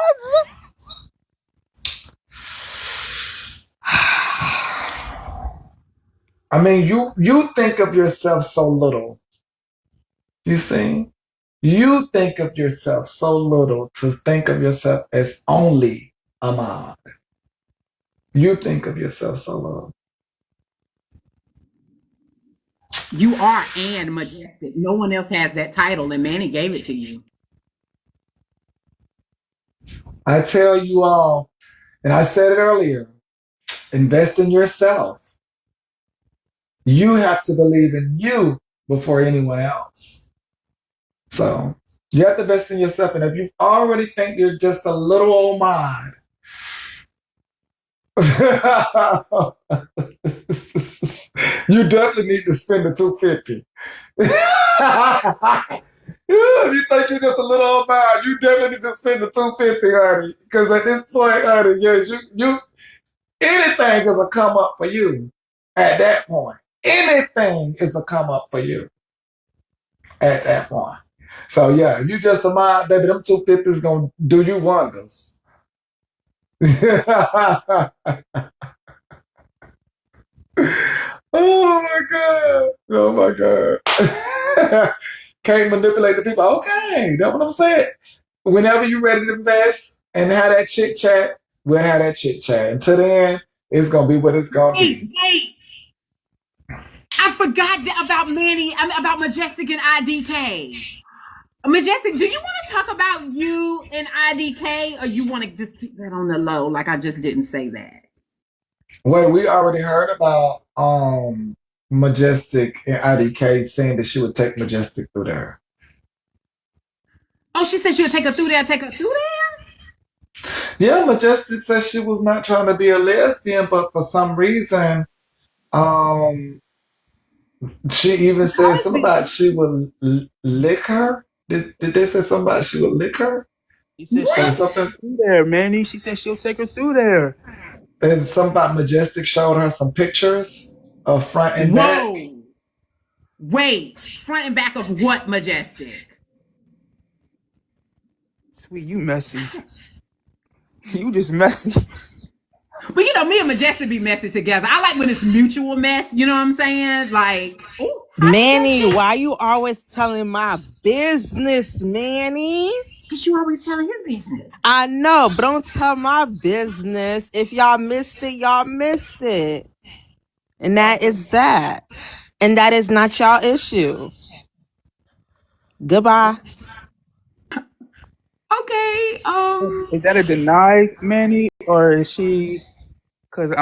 Speaker 3: I mean, you think of yourself so little. You see? You think of yourself so little to think of yourself as only a mod. You think of yourself so little.
Speaker 2: You are and majestic. No one else has that title, and Manny gave it to you.
Speaker 3: I tell you all, And I said it earlier, invest in yourself. You have to believe in you before anyone else. So you have to invest in yourself. And if you already think you're just a little old mind, you definitely need to spend the 250. If you think you're just a little old man, you definitely need to spend the 250, honey. Because at this point, honey, yes, you anything is a come up for you at that point. Anything is a come up for you at that point. So yeah, you just a mind, baby, them 250 is gonna do you wonders. Oh my God. Oh my God. Can't manipulate the people. Okay, that's what I'm saying. Whenever you're ready to invest and have that chit chat, we'll have that chit chat. Until then, it's gonna be what it's gonna be.
Speaker 2: Wait. I forgot about Manny, about Majestic and IDK. Majestic, do you want to talk about you and IDK, or you want to just keep that on the low, like I just didn't say that?
Speaker 3: Wait, we already heard about Majestic and IDK saying that she would take Majestic through there.
Speaker 2: Oh, she said she'll take her through there, take her through there?
Speaker 3: Yeah, Majestic said she was not trying to be a lesbian, but for some reason, um, she even
Speaker 2: It's
Speaker 3: said
Speaker 2: always
Speaker 3: something
Speaker 2: been.
Speaker 3: about she would lick her. Did they say something about she would lick her?
Speaker 8: He said she'll
Speaker 3: And
Speaker 2: What?
Speaker 8: take her
Speaker 3: something
Speaker 8: through there, Manny. She said she'll take her through there.
Speaker 3: and something about Majestic showed her some pictures of front and back.
Speaker 2: Whoa. Wait. Front and back of what, Majestic?
Speaker 8: Sweet, you messy. You just messy.
Speaker 2: But you know, me and Majestic be messy together. I like when it's mutual mess. You know what I'm saying? Like, oh, hi,
Speaker 19: Manny,
Speaker 2: Majestic.
Speaker 19: why you always telling my business, Manny?
Speaker 2: Because you always telling your business.
Speaker 19: I know, but don't tell my business. If y'all missed it, y'all missed it. And that is that. And that is not y'all issue. Goodbye.
Speaker 2: Okay.
Speaker 8: Is that a deny, Manny, or is she? Cause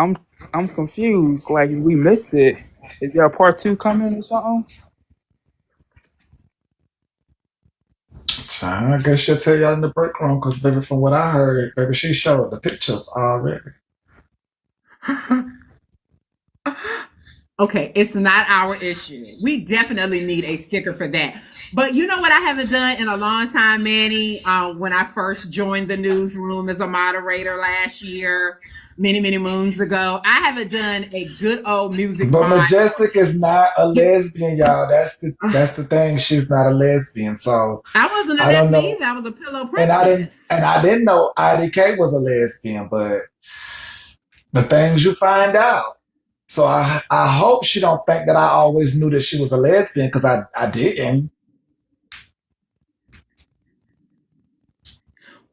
Speaker 8: I'm confused. Like we missed it. Is there a part two coming or something?
Speaker 3: I guess she'll tell y'all in the break room because, baby, from what I heard, baby, she showed the pictures already.
Speaker 2: Okay, it's not our issue. We definitely need a sticker for that. But you know what I haven't done in a long time, Manny? When I first joined the newsroom as a moderator last year, many moons ago, I haven't done a good old music
Speaker 3: But
Speaker 2: mod.
Speaker 3: Majestic is not a lesbian, y'all. That's the thing. She's not a lesbian. So
Speaker 2: I wasn't a
Speaker 3: I don't
Speaker 2: lesbian
Speaker 3: know.
Speaker 2: either. I was a pillow
Speaker 3: And
Speaker 2: princess.
Speaker 3: I didn't know IDK was a lesbian, but the things you find out. So I hope she don't think that I always knew that she was a lesbian because I didn't.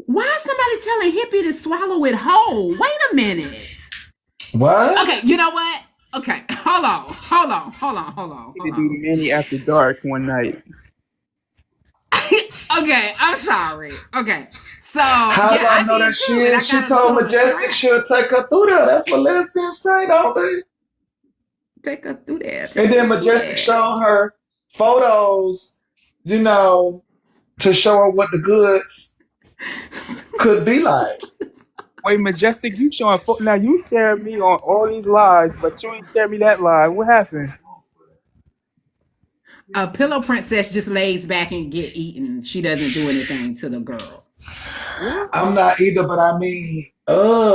Speaker 2: Why is somebody telling Hippie to swallow it whole? Wait a minute.
Speaker 3: What?
Speaker 2: Okay, you know what? Okay, hold
Speaker 8: Need to
Speaker 2: on.
Speaker 8: do Manny after dark one night.
Speaker 2: Okay, I'm sorry. Okay, so
Speaker 3: How do
Speaker 2: yeah,
Speaker 3: I
Speaker 2: I
Speaker 3: know that
Speaker 2: did
Speaker 3: she
Speaker 2: too, and
Speaker 3: is?
Speaker 2: I
Speaker 3: She
Speaker 2: got a
Speaker 3: told
Speaker 2: little
Speaker 3: Majestic
Speaker 2: distracted.
Speaker 3: she'll take her through there. That's what lesbians say, don't they?
Speaker 2: Take her through there.
Speaker 3: And
Speaker 2: Take her
Speaker 3: then
Speaker 2: through
Speaker 3: Majestic
Speaker 2: there.
Speaker 3: showed her photos, you know, to show her what the goods could be like.
Speaker 8: Wait, Majestic, you showing now you shared me on all these lies, but you ain't shared me that lie. What happened?
Speaker 2: A pillow princess just lays back and get eaten. She doesn't do anything to the girl.
Speaker 8: What?
Speaker 3: I'm not either, but I mean,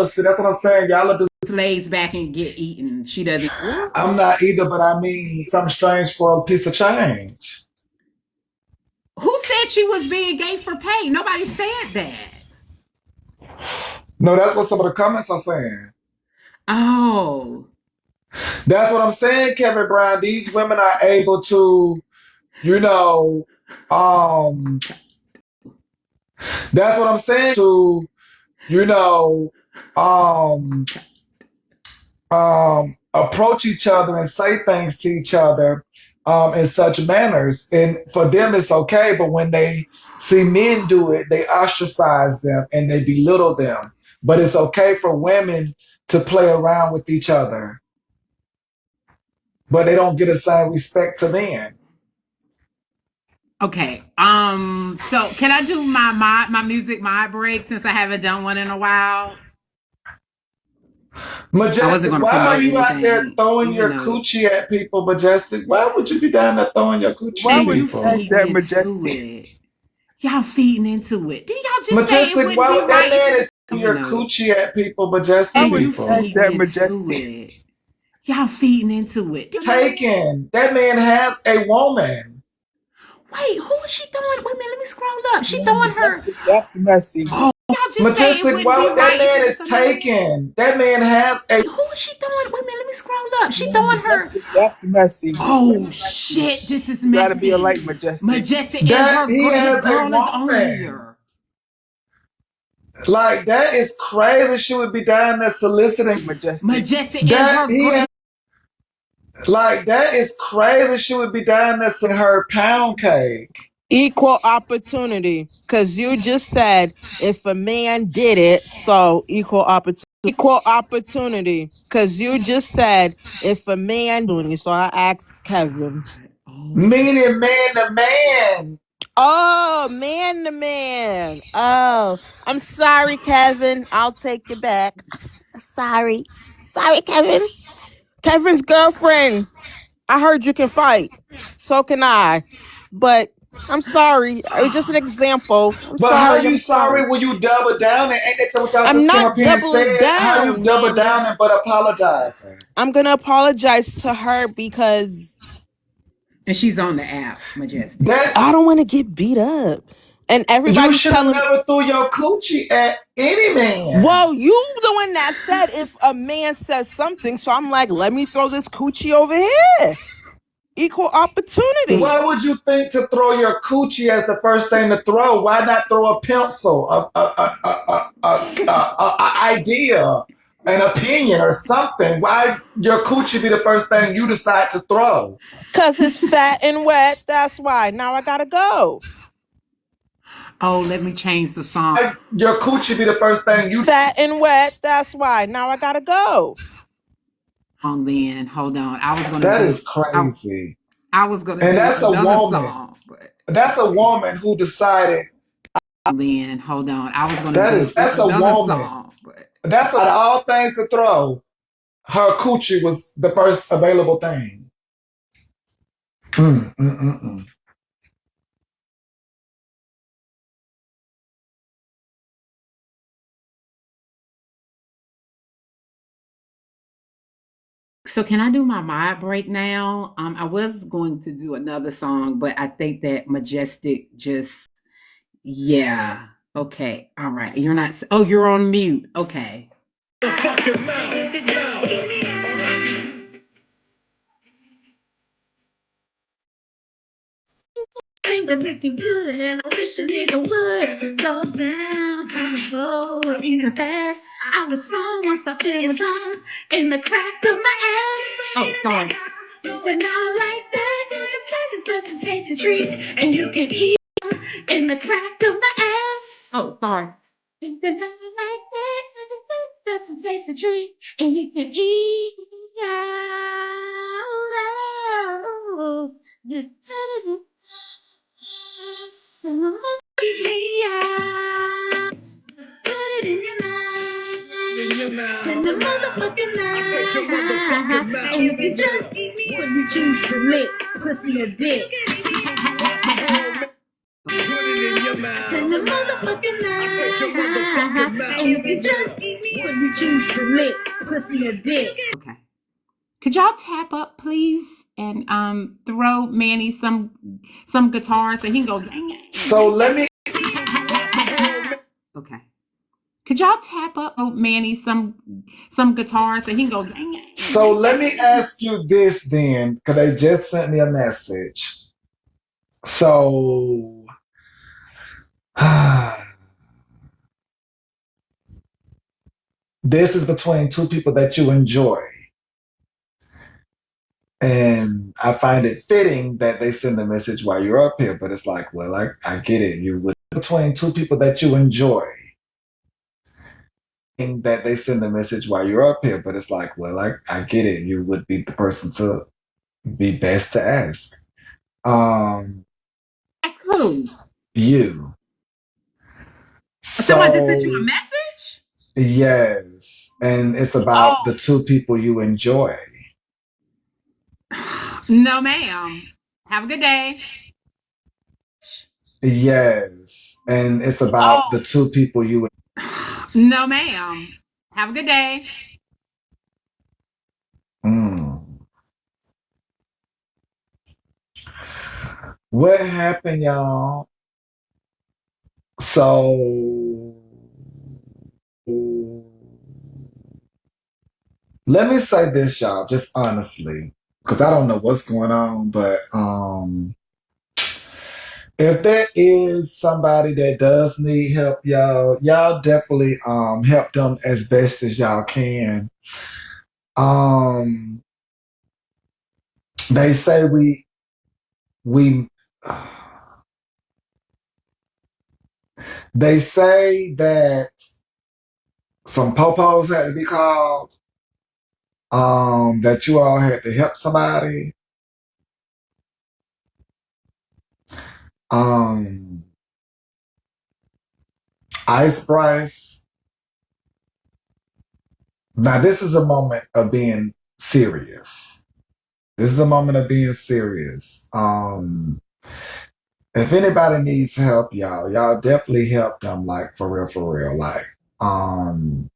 Speaker 3: see, that's what I'm saying. Y'all are
Speaker 2: Just lays back and get eaten. She doesn't.
Speaker 8: What?
Speaker 3: I'm not either, but I mean, something strange for a piece of change.
Speaker 2: Who said she was being gay for pay? Nobody said that.
Speaker 3: No, that's what some of the comments are saying.
Speaker 2: Oh.
Speaker 3: That's what I'm saying, Kevin Brown. These women are able to, you know, um, that's what I'm saying to, you know, um, approach each other and say things to each other in such manners. And for them, it's okay. But when they see men do it, they ostracize them and they belittle them but it's okay for women to play around with each other, but they don't get the same respect to men.
Speaker 2: Okay. So can I do my music my break since I haven't done one in a while? I wasn't
Speaker 3: Majestic,
Speaker 2: going to
Speaker 3: why are
Speaker 2: promote
Speaker 3: you out there
Speaker 2: anything,
Speaker 3: throwing
Speaker 2: even
Speaker 3: your
Speaker 2: though.
Speaker 3: coochie at people, Majestic? Why would you be down there throwing your coochie
Speaker 8: Why
Speaker 3: at
Speaker 2: And
Speaker 8: would
Speaker 2: you
Speaker 8: you ask
Speaker 3: people?
Speaker 2: feeding
Speaker 8: that,
Speaker 2: into
Speaker 8: Majestic?
Speaker 2: it. Y'all feeding into it. Didn't y'all just say it
Speaker 3: Majestic,
Speaker 2: wouldn't
Speaker 3: why
Speaker 2: be
Speaker 3: would that
Speaker 2: right?
Speaker 3: man is throwing
Speaker 2: Even
Speaker 3: your
Speaker 2: though.
Speaker 3: coochie at people, Majestic
Speaker 8: Why
Speaker 2: And
Speaker 8: would
Speaker 2: you
Speaker 8: you ask
Speaker 3: people?
Speaker 2: feeding
Speaker 8: that,
Speaker 2: into
Speaker 8: Majestic?
Speaker 2: it. Y'all feeding into it.
Speaker 3: Taken. That man has a woman.
Speaker 2: Wait, who is she throwing? Wait a minute, let me scroll up. She
Speaker 8: Yeah,
Speaker 2: throwing her.
Speaker 8: Majestic, that's messy.
Speaker 2: Oh, y'all just say it
Speaker 3: Majestic,
Speaker 2: wouldn't be
Speaker 3: that
Speaker 2: right if
Speaker 3: man
Speaker 2: it was
Speaker 3: is
Speaker 2: somebody else.
Speaker 3: taken. That man has a
Speaker 2: Who is she throwing? Wait a minute, let me scroll up. She
Speaker 8: Yeah,
Speaker 2: throwing her.
Speaker 8: Majestic, that's messy.
Speaker 2: Oh
Speaker 8: That's messy.
Speaker 2: shit, this is
Speaker 8: You gotta be a
Speaker 2: messy.
Speaker 8: light, Majestic.
Speaker 2: Majestic and
Speaker 3: that
Speaker 2: her
Speaker 3: he
Speaker 2: his
Speaker 3: has a
Speaker 2: girl is on
Speaker 3: woman.
Speaker 2: here.
Speaker 3: Like that is crazy. She would be down there soliciting.
Speaker 8: Majestic.
Speaker 2: Majestic and
Speaker 3: That
Speaker 2: her
Speaker 3: he
Speaker 2: girl.
Speaker 3: has, like that is crazy. She would be down there selling her pound cake.
Speaker 19: Equal opportunity. Because you just said if a man did it, so equal opportunity. Equal opportunity. Because you just said if a man doing it, so I asked Kevin.
Speaker 2: Oh,
Speaker 3: Meaning man to man.
Speaker 19: Oh, man to man. Oh, I'm sorry, Kevin. I'll take it back. Sorry. Sorry, Kevin. Kevin's girlfriend. I heard you can fight. So can I. But I'm sorry. It was just an example. I'm
Speaker 3: But how
Speaker 19: sorry. I'm
Speaker 3: you sorry
Speaker 19: sorry.
Speaker 3: when you double down and ain't that what y'all
Speaker 19: I'm
Speaker 3: just came up
Speaker 19: not
Speaker 3: here and
Speaker 19: doubling
Speaker 3: said? How you
Speaker 19: down,
Speaker 3: double
Speaker 19: Manny.
Speaker 3: down and but apologizing?
Speaker 19: I'm going to apologize to her because
Speaker 2: and she's on the app, Majestic.
Speaker 3: That
Speaker 19: I don't want to get beat up. And
Speaker 3: you
Speaker 19: everybody's
Speaker 3: should have
Speaker 19: telling me,
Speaker 3: never threw your coochie at any man.
Speaker 19: well, you the one that said if a man says something. So I'm like, let me throw this coochie over here. Equal opportunity.
Speaker 3: Why would you think to throw your coochie as the first thing to throw? Why not throw a pencil, a idea, an opinion, or something? Why your coochie be the first thing you decide to throw?
Speaker 19: Because it's fat and wet. That's why. Now I got to go.
Speaker 2: Oh, let me change the song.
Speaker 3: Why your coochie be the first thing you?
Speaker 19: Fat and wet. That's why. Now I got to go.
Speaker 2: Then hold on. I was gonna
Speaker 3: That
Speaker 2: do.
Speaker 3: is crazy.
Speaker 2: I was gonna
Speaker 3: And
Speaker 2: do
Speaker 3: that's a
Speaker 2: another
Speaker 3: woman.
Speaker 2: song, but
Speaker 3: That's a woman who decided.
Speaker 2: then hold on. I was gonna do
Speaker 3: That's a
Speaker 2: another
Speaker 3: woman.
Speaker 2: song, but
Speaker 3: That's out of all things to throw. Her coochie was the first available thing. Mm, mm, mm, mm.
Speaker 2: so can I do my mod break now? I was going to do another song, but I think that Majestic just yeah. Okay. All right. You're not oh, you're on mute. Okay. Ain't gonna make you good, and I wish a nigga would go down on the floor in the back. I was wrong once I feel was on in the crack of my ass. Oh, sorry. Moving out like that, you can take a such a tasty treat, and you can eat in the crack of my ass. Oh, sorry. Moving out like that, you can take such a tasty treat, and you can eat out. Put it in your mouth. In your mouth. In the motherfucking mouth. I said your motherfucking mouth. And you can just eat me when you choose to lick pussy or dick. Put it in your mouth. In the motherfucking mouth. I said your motherfucking mouth. And you can just eat me when you choose to lick pussy or dick. Okay. Could y'all tap up, please, and throw Manny some guitars so he can go.
Speaker 3: So let me.
Speaker 2: Okay. Could y'all tap up Manny some guitars so he can go.
Speaker 3: So let me ask you this then, because they just sent me a message. So this is between two people that you enjoy. And I find it fitting that they send the message while you're up here, but it's like, well, I get it. You would between two people that you enjoy. that they send a message while you're up here, but it's like, well, I get it. You would be the person to be best to ask. Um,
Speaker 2: That's cool.
Speaker 3: you.
Speaker 2: Someone just sent you a
Speaker 3: So
Speaker 2: message?
Speaker 3: yes, and it's about the two people you enjoy.
Speaker 2: No, ma'am. Have a good day.
Speaker 3: Yes, and it's about the two people you.
Speaker 2: No, ma'am. Have a good day.
Speaker 3: Mm. What happened, y'all? So let me say this, y'all, just honestly, because I don't know what's going on, but if there is somebody that does need help, y'all definitely help them as best as y'all can. Um, they say we they say that some popos had to be called. That you all had to help somebody. Um, Ice Bryce. Now this is a moment of being serious. This is a moment of being serious. If anybody needs help, y'all definitely help them, like for real. Like, um,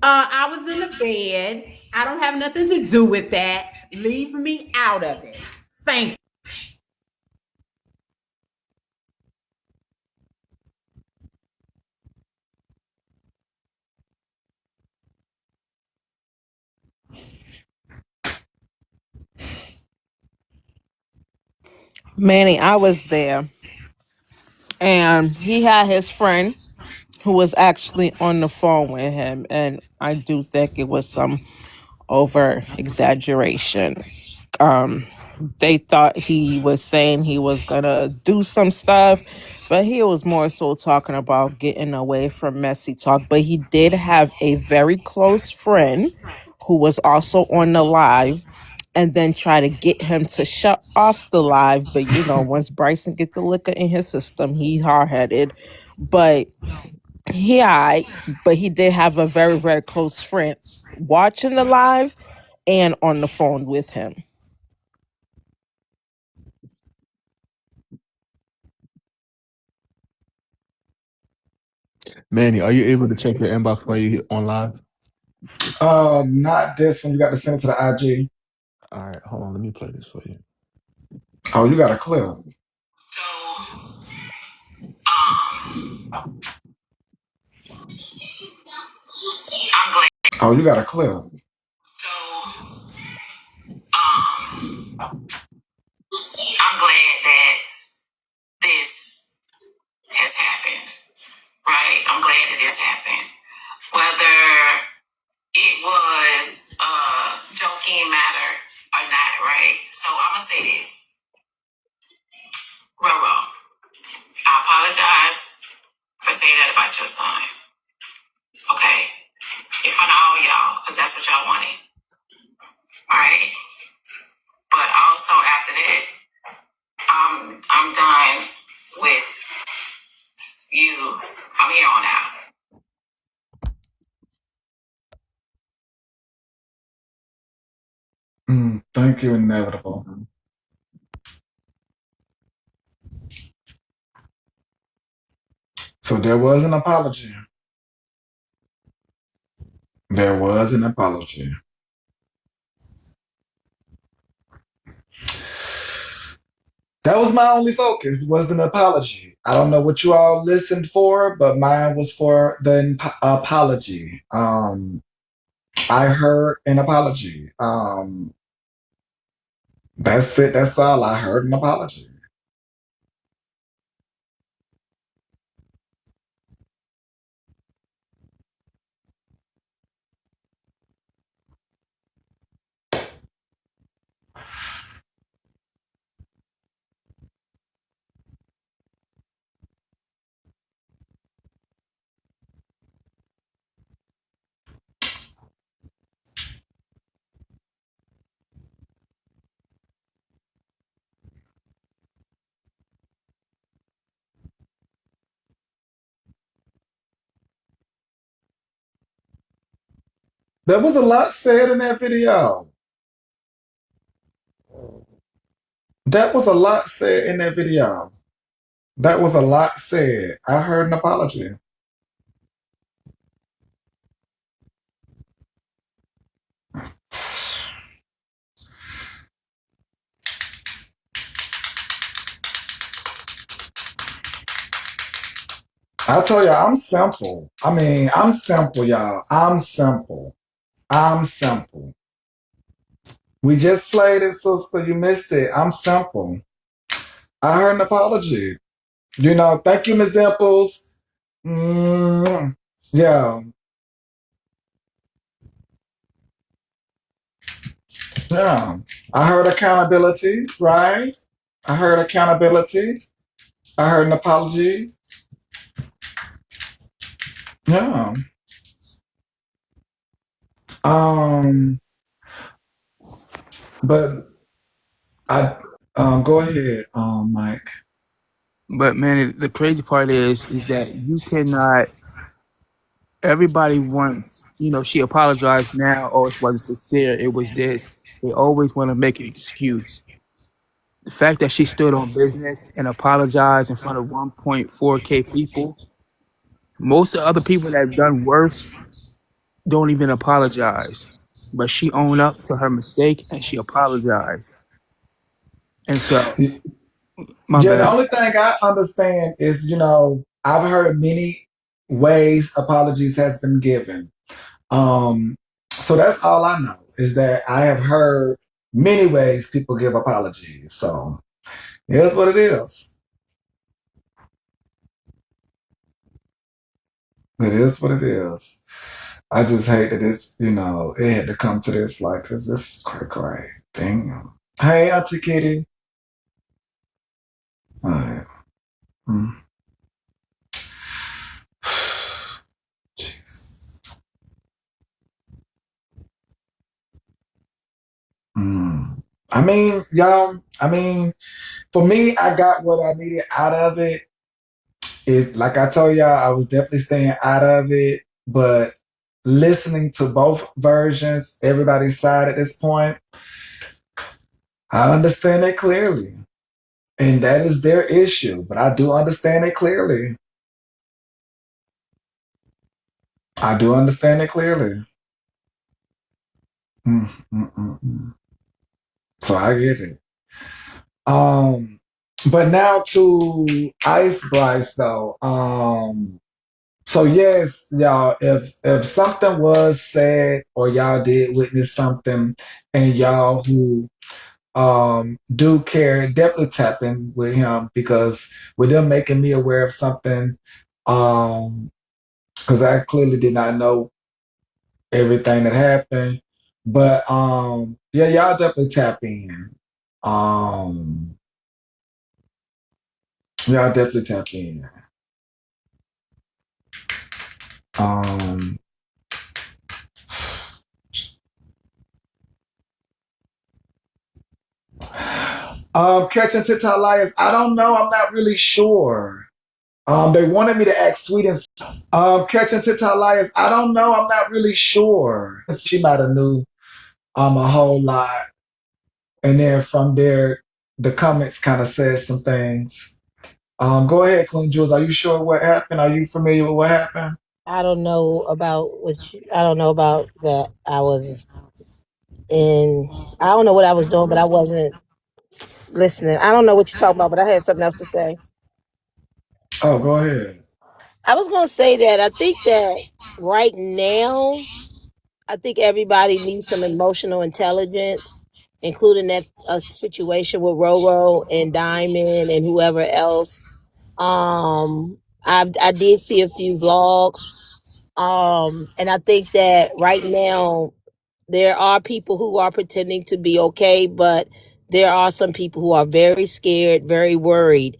Speaker 2: I was in the bed. I don't have nothing to do with that. Leave me out of it. Thank you.
Speaker 19: Manny, I was there, and he had his friend who was actually on the phone with him, and I do think it was some over exaggeration. Um, they thought he was saying he was gonna do some stuff, but he was more so talking about getting away from messy talk. But he did have a very close friend who was also on the live and then try to get him to shut off the live. But once Bryson get the liquor in his system, he hard headed. But but he did have a very, very close friend watching the live and on the phone with him.
Speaker 15: Manny, are you able to check your inbox while you on live?
Speaker 3: not this one. You got to send it to the IG.
Speaker 15: All right, hold on. Let me play this for you.
Speaker 3: Oh, you got a clip.
Speaker 15: So, I'm glad.
Speaker 3: Oh, you got a clip.
Speaker 15: So, I'm glad that this has happened. Right? I'm glad that this happened. Whether it was a joking matter or not, right? So I'm gonna say this, Roro. I apologize for saying that about your son. Okay, in front of all y'all, because that's what y'all wanted. All right, but also after that, I'm done with you from here on out.
Speaker 3: Thank you, Inevitable. So there was an apology. There was an apology. That was my only focus, was an apology. I don't know what you all listened for, but mine was for the apology. I heard an apology. That's it. That's all. I heard an apology. There was a lot said in that video. That was a lot said in that video. That was a lot said. I heard an apology. I tell you, I'm simple. I mean, I'm simple, y'all. I'm simple. I'm simple. We just played it, sister. You missed it. I'm simple. I heard an apology. Thank you, Miss Dimples. Mm, yeah, yeah. I heard accountability, right? I heard accountability. I heard an apology. Yeah. Um, but I go ahead, Mike.
Speaker 8: But man, the crazy part is that you cannot. Everybody wants, she apologized now. Oh, it wasn't sincere. It was this. They always want to make an excuse. The fact that she stood on business and apologized in front of 1.4K people. Most of the other people that have done worse don't even apologize. But she owned up to her mistake and she apologized. And so, my
Speaker 3: Yeah, the
Speaker 8: bad.
Speaker 3: only thing I understand is, I've heard many ways apologies has been given. So that's all I know is that I have heard many ways people give apologies. So here's what it is. It is what it is. I just hate that it had to come to this. Like, this is cray. Damn. Hey, Auntie Kitty. All right. Mm. Jeez. Mm. I mean, y'all, for me, I got what I needed out of it. It, like I told y'all, I was definitely staying out of it, but listening to both versions, everybody's side at this point, I understand it clearly. And that is their issue, but I do understand it clearly. I do understand it clearly. Mm, mm, mm, mm. So I get it. Um, but now to Ice Bryce though. So yes, y'all, if something was said or y'all did witness something and y'all who do care, definitely tap in with him because with them making me aware of something, because I clearly did not know everything that happened. But yeah, y'all definitely tap in. Um y'all definitely tap in. Um Catching TikTok liars. I don't know. I'm not really sure. They wanted me to act sweet and catching TikTok liars. I don't know. I'm not really sure. She might have knew a whole lot, and then from there, the comments kind of said some things. Go ahead, Queen Jules. Are you sure what happened? Are you familiar with what happened?
Speaker 19: I don't know about I don't know about that. In, I don't know what I was doing, but I wasn't listening. I don't know what you're talking about, but I had something else to say.
Speaker 3: Oh, go ahead.
Speaker 19: I was going to say that I think that right now, I think everybody needs some emotional intelligence, including that a situation with Roro and Diamond and whoever else. I did see a few vlogs, and I think that right now there are people who are pretending to be okay, but there are some people who are very scared, very worried,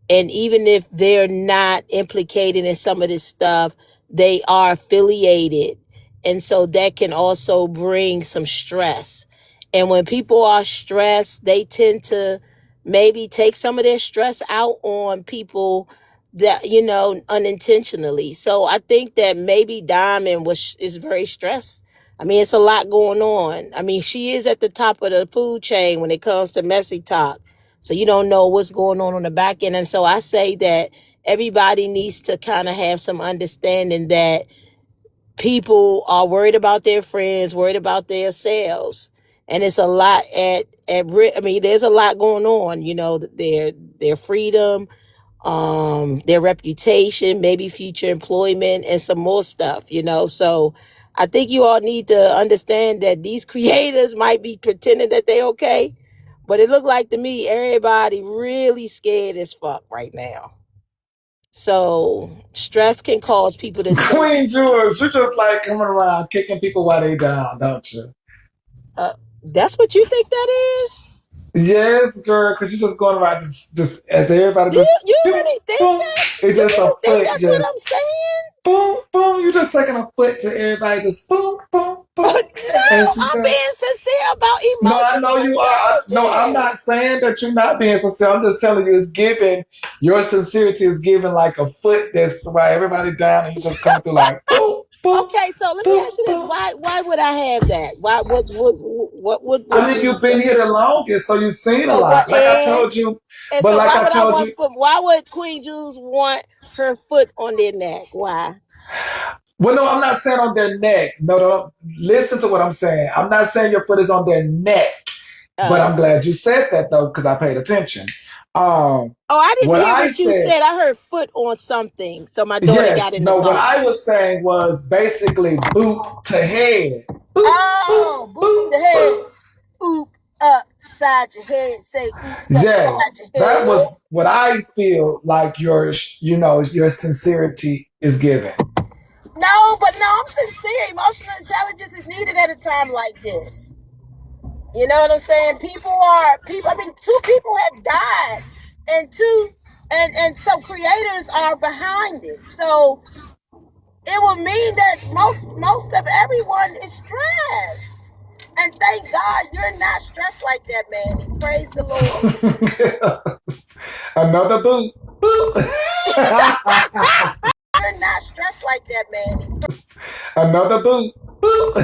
Speaker 19: and even if they're not implicated in some of this stuff, they are affiliated, and so that can also bring some stress. And when people are stressed, they tend to maybe take some of their stress out on people that unintentionally. So I think that maybe Diamond is very stressed I mean, it's a lot going on. I mean, she is at the top of the food chain when it comes to messy talk. So you don't know what's going on the back end. And so I say that everybody needs to kind of have some understanding that people are worried about their friends, worried about themselves. And it's a lot I mean, there's a lot going on, you know, their freedom, their reputation, maybe future employment, and some more stuff, you know. So I think you all need to understand that these creators might be pretending that they okay, but it looked like to me everybody really scared as fuck right now. So stress can cause people to say,
Speaker 3: Queen George, you just like coming around kicking people while they down, don't you?
Speaker 19: that's what you think that is?
Speaker 3: Yes, girl, because you just going around just as everybody
Speaker 19: You
Speaker 3: just
Speaker 19: you
Speaker 3: boom,
Speaker 19: really think
Speaker 3: boom.
Speaker 19: that?
Speaker 3: It's
Speaker 19: You
Speaker 3: just a
Speaker 19: really think
Speaker 3: foot
Speaker 19: that's what
Speaker 3: just
Speaker 19: I'm saying?
Speaker 3: boom, boom. You just taking a foot to everybody just boom, boom, boom. And
Speaker 19: No,
Speaker 3: she
Speaker 19: I'm
Speaker 3: go.
Speaker 19: being sincere about
Speaker 3: No, I know
Speaker 19: emotional
Speaker 3: you are. No, I'm not
Speaker 19: intelligence.
Speaker 3: saying that you're not being sincere. I'm just telling you it's given, your sincerity is given like a foot that's why everybody down and you just coming through like boom, boom,
Speaker 19: Okay, so let me
Speaker 3: boom,
Speaker 19: ask you this:
Speaker 3: boom.
Speaker 19: Why would I have that? Why what would
Speaker 3: I mean,
Speaker 19: lead
Speaker 3: you've
Speaker 19: to?
Speaker 3: been here the longest, so you've seen a
Speaker 19: So what?
Speaker 3: lot. Like I told you,
Speaker 19: And
Speaker 3: but
Speaker 19: so
Speaker 3: like
Speaker 19: why
Speaker 3: I
Speaker 19: would I
Speaker 3: told
Speaker 19: want
Speaker 3: you,
Speaker 19: foot? Why would Queen Jules want her foot on their neck? Why?
Speaker 3: well, no, I'm not saying on their neck. No, no, listen to what I'm saying. I'm not saying your foot is on their neck, but I'm
Speaker 19: Oh,
Speaker 3: glad you said that though, because I paid attention.
Speaker 19: oh, I didn't
Speaker 3: What
Speaker 19: hear
Speaker 3: I
Speaker 19: what you
Speaker 3: said,
Speaker 19: said. I heard foot on something. So my daughter got
Speaker 3: yes,
Speaker 19: in the
Speaker 3: no, what
Speaker 19: car.
Speaker 3: I was saying was basically boot to head. Boop, boop,
Speaker 19: Oh, boot
Speaker 3: boop,
Speaker 19: the head.
Speaker 3: boop.
Speaker 19: Oop upside your head. Say oops
Speaker 3: Yes,
Speaker 19: upside your
Speaker 3: that
Speaker 19: head.
Speaker 3: was what I feel like your sincerity is given.
Speaker 19: No, but no, I'm sincere. Emotional intelligence is needed at a time like this. You know what I'm saying? People. I mean, two people have died, and and some creators are behind it. So it would mean that most of everyone is stressed. And thank God you're not stressed like that, Manny. Praise the Lord.
Speaker 3: Another boot. Boop.
Speaker 19: You're not stressed like that, Manny.
Speaker 3: Another boot. Boop.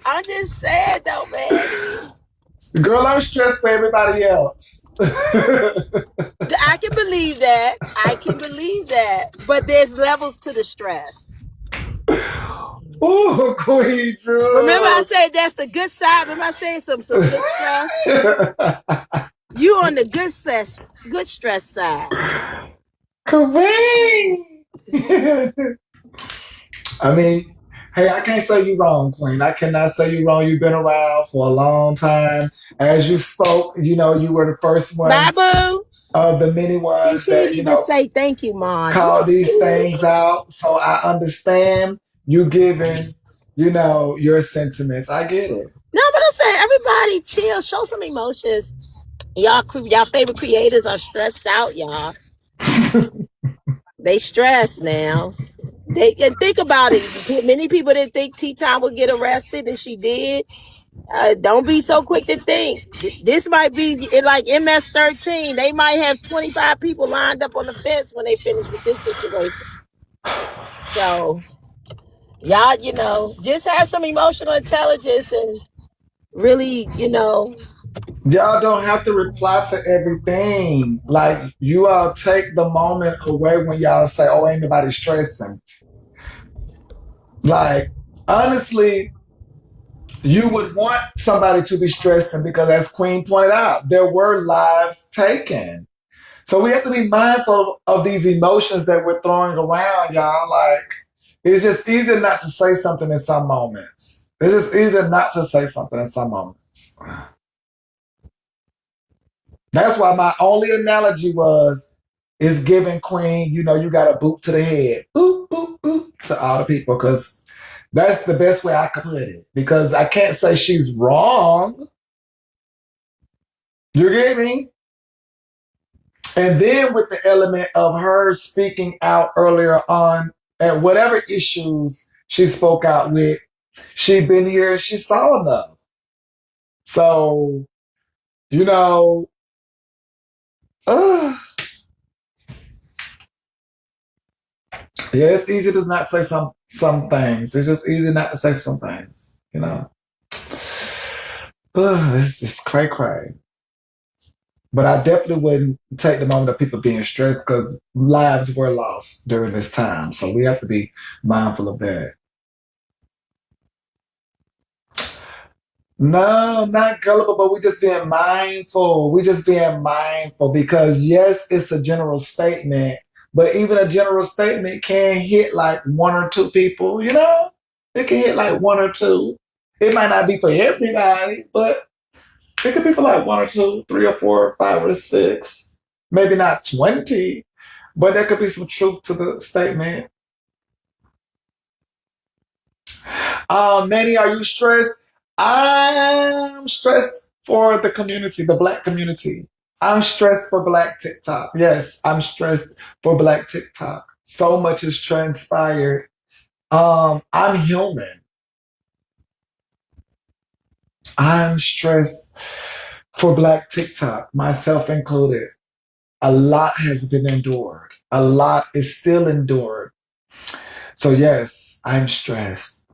Speaker 19: I'm just saying though, Manny.
Speaker 3: Girl, I'm stressed for everybody else.
Speaker 19: I can believe that. I can believe that. But there's levels to the stress.
Speaker 3: Ooh, Queen
Speaker 19: Remember, I
Speaker 3: George.
Speaker 19: said that's the good side. Remember, I said some good stress. You on the good stress side.
Speaker 3: Queen. I mean, hey, I can't say you wrong, Queen. I cannot say you wrong. You've been around for a long time. As you spoke, you were the first ones
Speaker 19: Babu,
Speaker 3: of the many ones
Speaker 19: she didn't
Speaker 3: that,
Speaker 19: even say thank you, Ma. Do you
Speaker 3: call
Speaker 19: see
Speaker 3: these things
Speaker 19: this?
Speaker 3: out. So I understand you giving, your sentiments. I get it.
Speaker 19: No, but I'm saying everybody chill, show some emotions. Y'all favorite creators are stressed out, y'all. They stressed now. And think about it. Many people didn't think Tea Time would get arrested, and she did. Don't be so quick to think. This might be like MS-13. They might have 25 people lined up on the fence when they finish with this situation. So y'all, just have some emotional intelligence and really,
Speaker 3: Y'all don't have to reply to everything. Like you all take the moment away when y'all say, "Oh, ain't nobody stressing." Like honestly, you would want somebody to be stressing because, as Queen pointed out, there were lives taken. So we have to be mindful of these emotions that we're throwing around, y'all. Like it's just easier not to say something in some moments. It's just easier not to say something in some moments. That's why my only analogy was is giving Queen, you got a boot to the head. Boop, boop, boop to all the people. Because that's the best way I could put it. Because I can't say she's wrong. You get me? And then with the element of her speaking out earlier on at whatever issues she spoke out with, she'd been here, she saw enough. So, you know, uh, Yeah, it's easy to not say some things. It's just easy not to say some things, you know. It's just cray cray. But I definitely wouldn't take the moment of people being stressed because lives were lost during this time. So we have to be mindful of that. No, not gullible, but we just being mindful. We just being mindful because yes, it's a general statement, but even a general statement can hit like one or two people, you know? It can hit like one or two. It might not be for everybody, but it could be for like one or two, three or four, five or six. Maybe not 20, but there could be some truth to the statement. Manny, are you stressed? I'm stressed for the community, the black community. I'm stressed for black TikTok. Yes, I'm stressed for black TikTok. So much has transpired. I'm human. I'm stressed for black TikTok, myself included. A lot has been endured. A lot is still endured. So yes, I'm stressed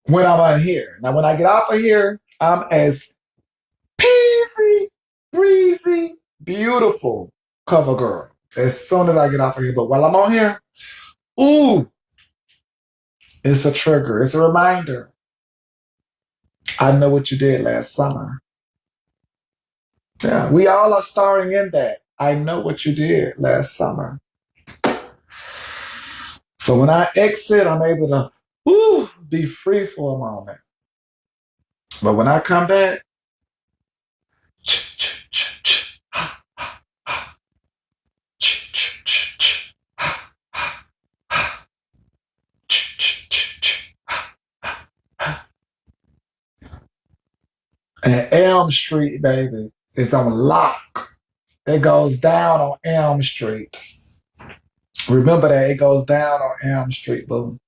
Speaker 3: when I'm on here. Now, when I get off of here, I'm as peasy, breezy, beautiful cover girl as soon as I get off of here. But while I'm on here, ooh, it's a trigger. It's a reminder. I know what you did last summer. Yeah, we all are starring in that. I know what you did last summer. So when I exit, I'm able to be free for a moment. But when I come back, and Elm Street, baby, is on lock. It goes down on Elm Street. Remember that it goes down on Elm Street, boo.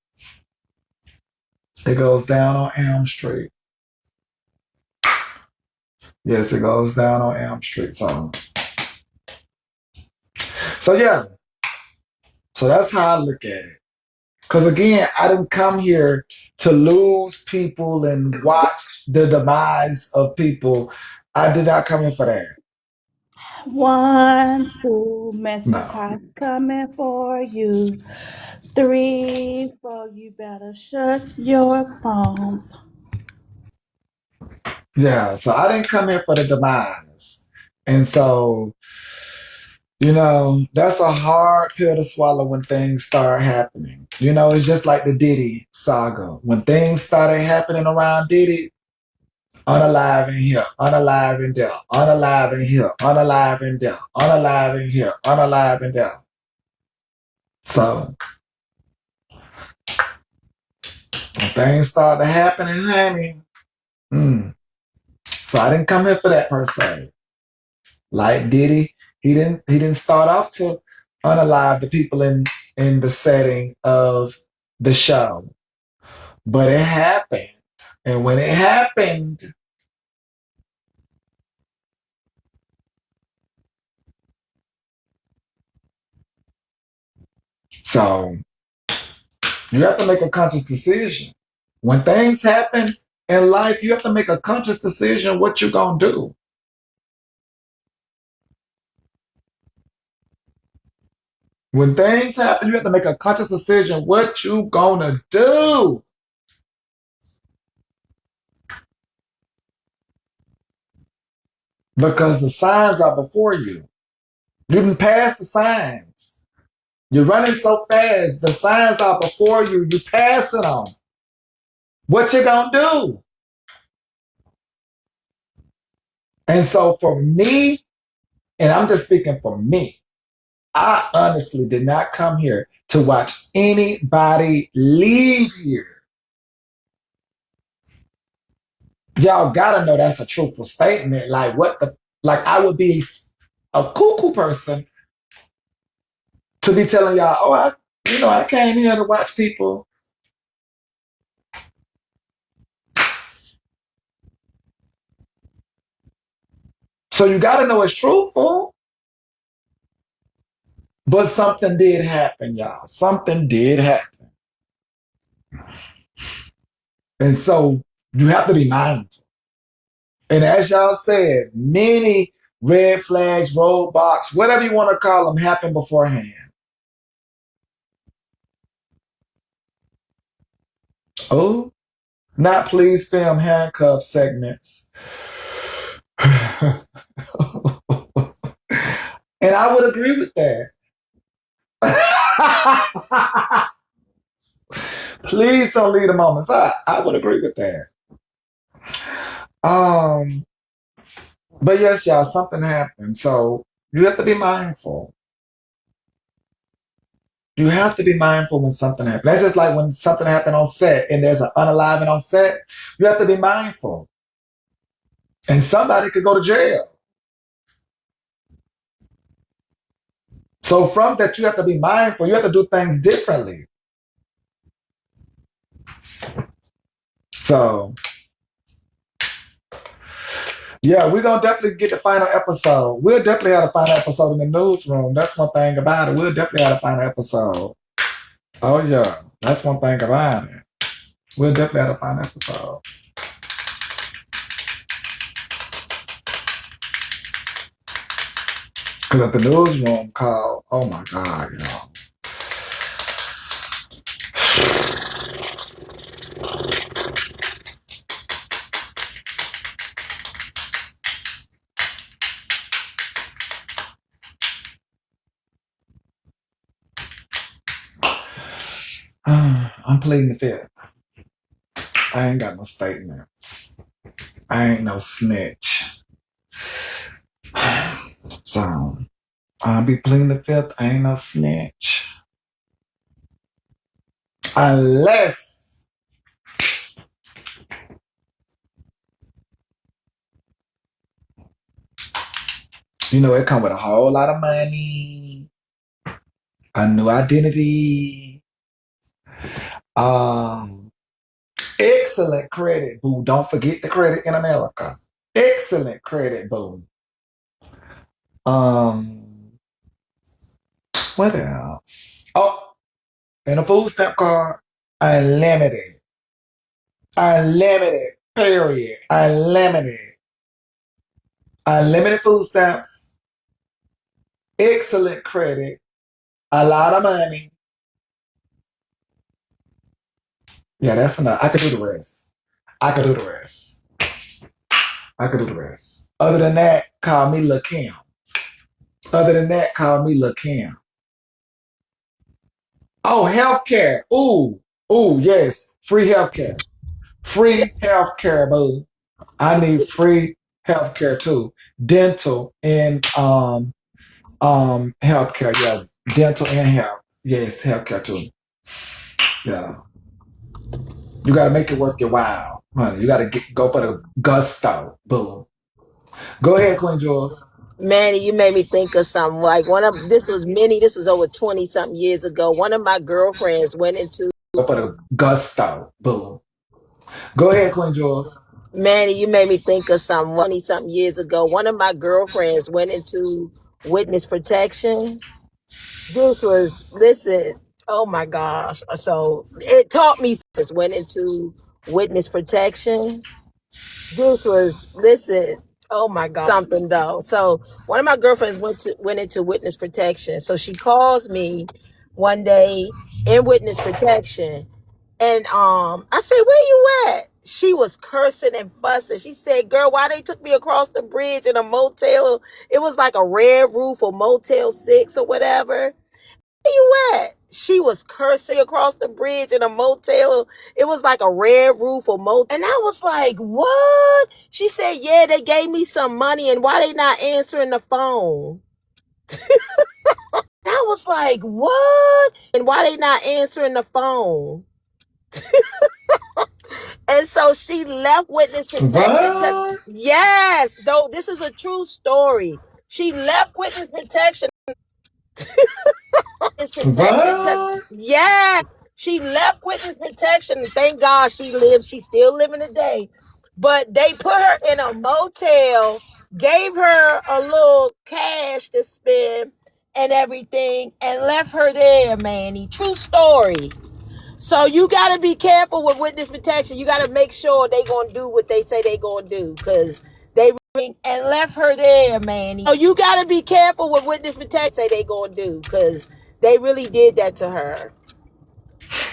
Speaker 3: It goes down on Elm Street. Yes, it goes down on Elm Street. So yeah. So that's how I look at it. Because again, I didn't come here to lose people and watch the demise of people. I did not come here for that.
Speaker 20: One, two, messy
Speaker 3: No.
Speaker 20: talk coming for you. Three, four, you better shut your phones.
Speaker 3: Yeah. So I didn't come here for the demise. And so, that's a hard pill to swallow when things start happening. It's just like the Diddy saga. When things started happening around Diddy, unalive in here, unalive in there, unalive in here, unalive in there, unalive in here, unalive in there. So when things started happening, honey, so I didn't come here for that per se. Like Diddy, he didn't start off to unalive the people in the setting of the show. But it happened. And when it happened, so you have to make a conscious decision. When things happen in life, you have to make a conscious decision what you're going to do. When things happen, you have to make a conscious decision what you're going to do. Because the signs are before you. You can pass the signs. You're running so fast. The signs are before you. You passing them. What you going to do? And so for me, and I'm just speaking for me, I honestly did not come here to watch anybody leave here. Y'all gotta know that's a truthful statement. Like I would be a cuckoo person to be telling y'all, oh, I came here to watch people. So you gotta know it's truthful. But something did happen, y'all. Something did happen. And so you have to be mindful. And as y'all said, many red flags, roadblocks, whatever you want to call them, happened beforehand. Oh, not please film handcuff segments. And I would agree with that. Please don't leave the moments. I would agree with that. Um, but yes, y'all, something happened. So you have to be mindful. You have to be mindful when something happens. That's just like when something happened on set and there's an unaliving on set. You have to be mindful. And somebody could go to jail. So from that, you have to be mindful. You have to do things differently. So yeah, we're gonna definitely get the final episode. We'll definitely have the final episode in the newsroom. That's one thing about it. We'll definitely have the final episode. Oh yeah, that's one thing about it. We'll definitely have the final episode. Cause at the newsroom called, oh my God, I'm pleading the fifth. I ain't got no statement. I ain't no snitch. So I'll be pleading the fifth. I ain't no snitch. Unless, it come with a whole lot of money, a new identity, um, excellent credit, boo. Don't forget the credit in America. Excellent credit, boo. Um, what else? Oh, and a food stamp card. Unlimited. Unlimited. Period. Unlimited. Unlimited food stamps. Excellent credit. A lot of money. Yeah, that's enough. I could do the rest. I could do the rest. I could do the rest. Other than that, call me Lil' Kim. Other than that, call me Lil' Kim. Oh, healthcare. Ooh, yes. Free healthcare. Free healthcare, boo. I need free healthcare too. Dental and healthcare, yeah. Dental and health. Yes, healthcare too. Yeah. You gotta make it worth your while. Honey. You gotta go for the gusto. Boom. Go ahead, Queen Jules.
Speaker 19: Manny, you made me think of something. Like this was over 20 something years ago. One of my girlfriends went into
Speaker 3: Go for the gusto. Boom. Go ahead, Queen Jules.
Speaker 19: Manny, you made me think of something years ago. One of my girlfriends went into witness protection. This was listen, oh my gosh. So it taught me went into witness protection. This was listen, oh my god, something though. So one of my girlfriends went into witness protection. So she calls me one day in witness protection, and I said, "Where you at?" She was cursing and fussing. She said, "Girl, why they took me across the bridge in a motel? It was like a red roof or Motel 6 or whatever. Where you at?" She was cursing across the bridge in a motel. It was like a red roof or motel. And I was like, what? She said, yeah, they gave me some money, and why they not answering the phone? I was like, what? And why they not answering the phone? And so she left witness protection.
Speaker 3: What?
Speaker 19: Yes, though this is a true story. She left witness protection.
Speaker 3: What?
Speaker 19: Yeah, she left witness protection. Thank God she lives. She's still living today. But they put her in a motel, gave her a little cash to spend, and everything and left her there, Manny. True story. So you gotta be careful with witness protection. You gotta make sure they gonna do what they say they gonna do, cause they and left her there, Manny. So you gotta be careful with witness protection. Say they gonna do, cause they really did that to her.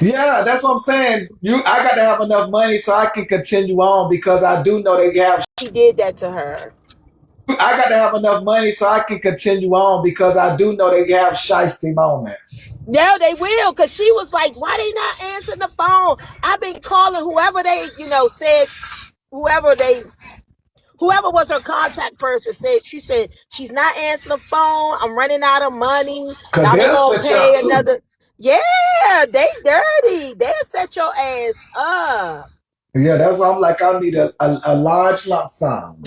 Speaker 3: Yeah, that's what I'm saying. I got to have enough money so I can continue on because I do know they have.
Speaker 19: He did that to her.
Speaker 3: I got to have enough money so I can continue on because I do know they have shiesty moments.
Speaker 19: No, they will, because she was like, why they not answering the phone? I've been calling whoever they, said, whoever was her contact person said, she said, she's not answering the phone. I'm running out of money.
Speaker 3: Because
Speaker 19: Now they
Speaker 3: they'll
Speaker 19: gonna
Speaker 3: set you up
Speaker 19: pay
Speaker 3: too.
Speaker 19: another. Yeah, they dirty. They'll set your ass up.
Speaker 3: Yeah, that's why I'm like, I need a large lump sum.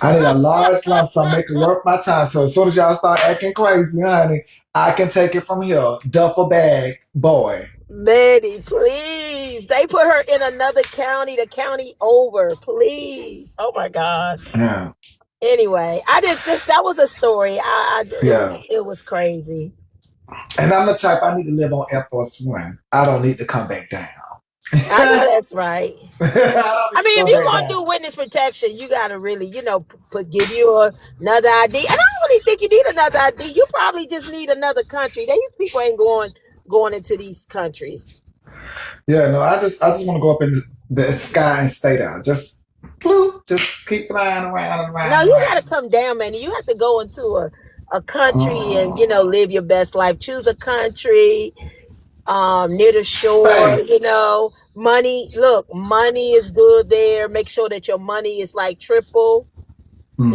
Speaker 3: I need a large lump sum, make it worth my time. So as soon as y'all start acting crazy, honey, I can take it from here. Duffel bag, boy.
Speaker 19: Betty, please. They put her in another county, the county over. Please. Oh my gosh.
Speaker 3: Yeah,
Speaker 19: Anyway, that was a story.
Speaker 3: yeah.
Speaker 19: It was crazy.
Speaker 3: And I'm the type I need to live on Air Force One. I don't need to come back down.
Speaker 19: I know that's right.
Speaker 3: I don't
Speaker 19: I
Speaker 3: need to
Speaker 19: mean, if
Speaker 3: come
Speaker 19: you're
Speaker 3: back
Speaker 19: gonna
Speaker 3: down.
Speaker 19: do witness protection, you gotta really, give you another ID. And I don't really think you need another ID. You probably just need another country. These people ain't going into these countries.
Speaker 3: Yeah, no, I just want to go up in the sky and stay there. Just bloop, just keep flying around and
Speaker 19: No,
Speaker 3: around and
Speaker 19: you gotta
Speaker 3: around.
Speaker 19: come down, man. You have to go into a country and
Speaker 3: Oh,
Speaker 19: live your best life. Choose a country near the shore.
Speaker 3: space.
Speaker 19: Money is good there. Make sure that your money is like triple.
Speaker 3: Hmm.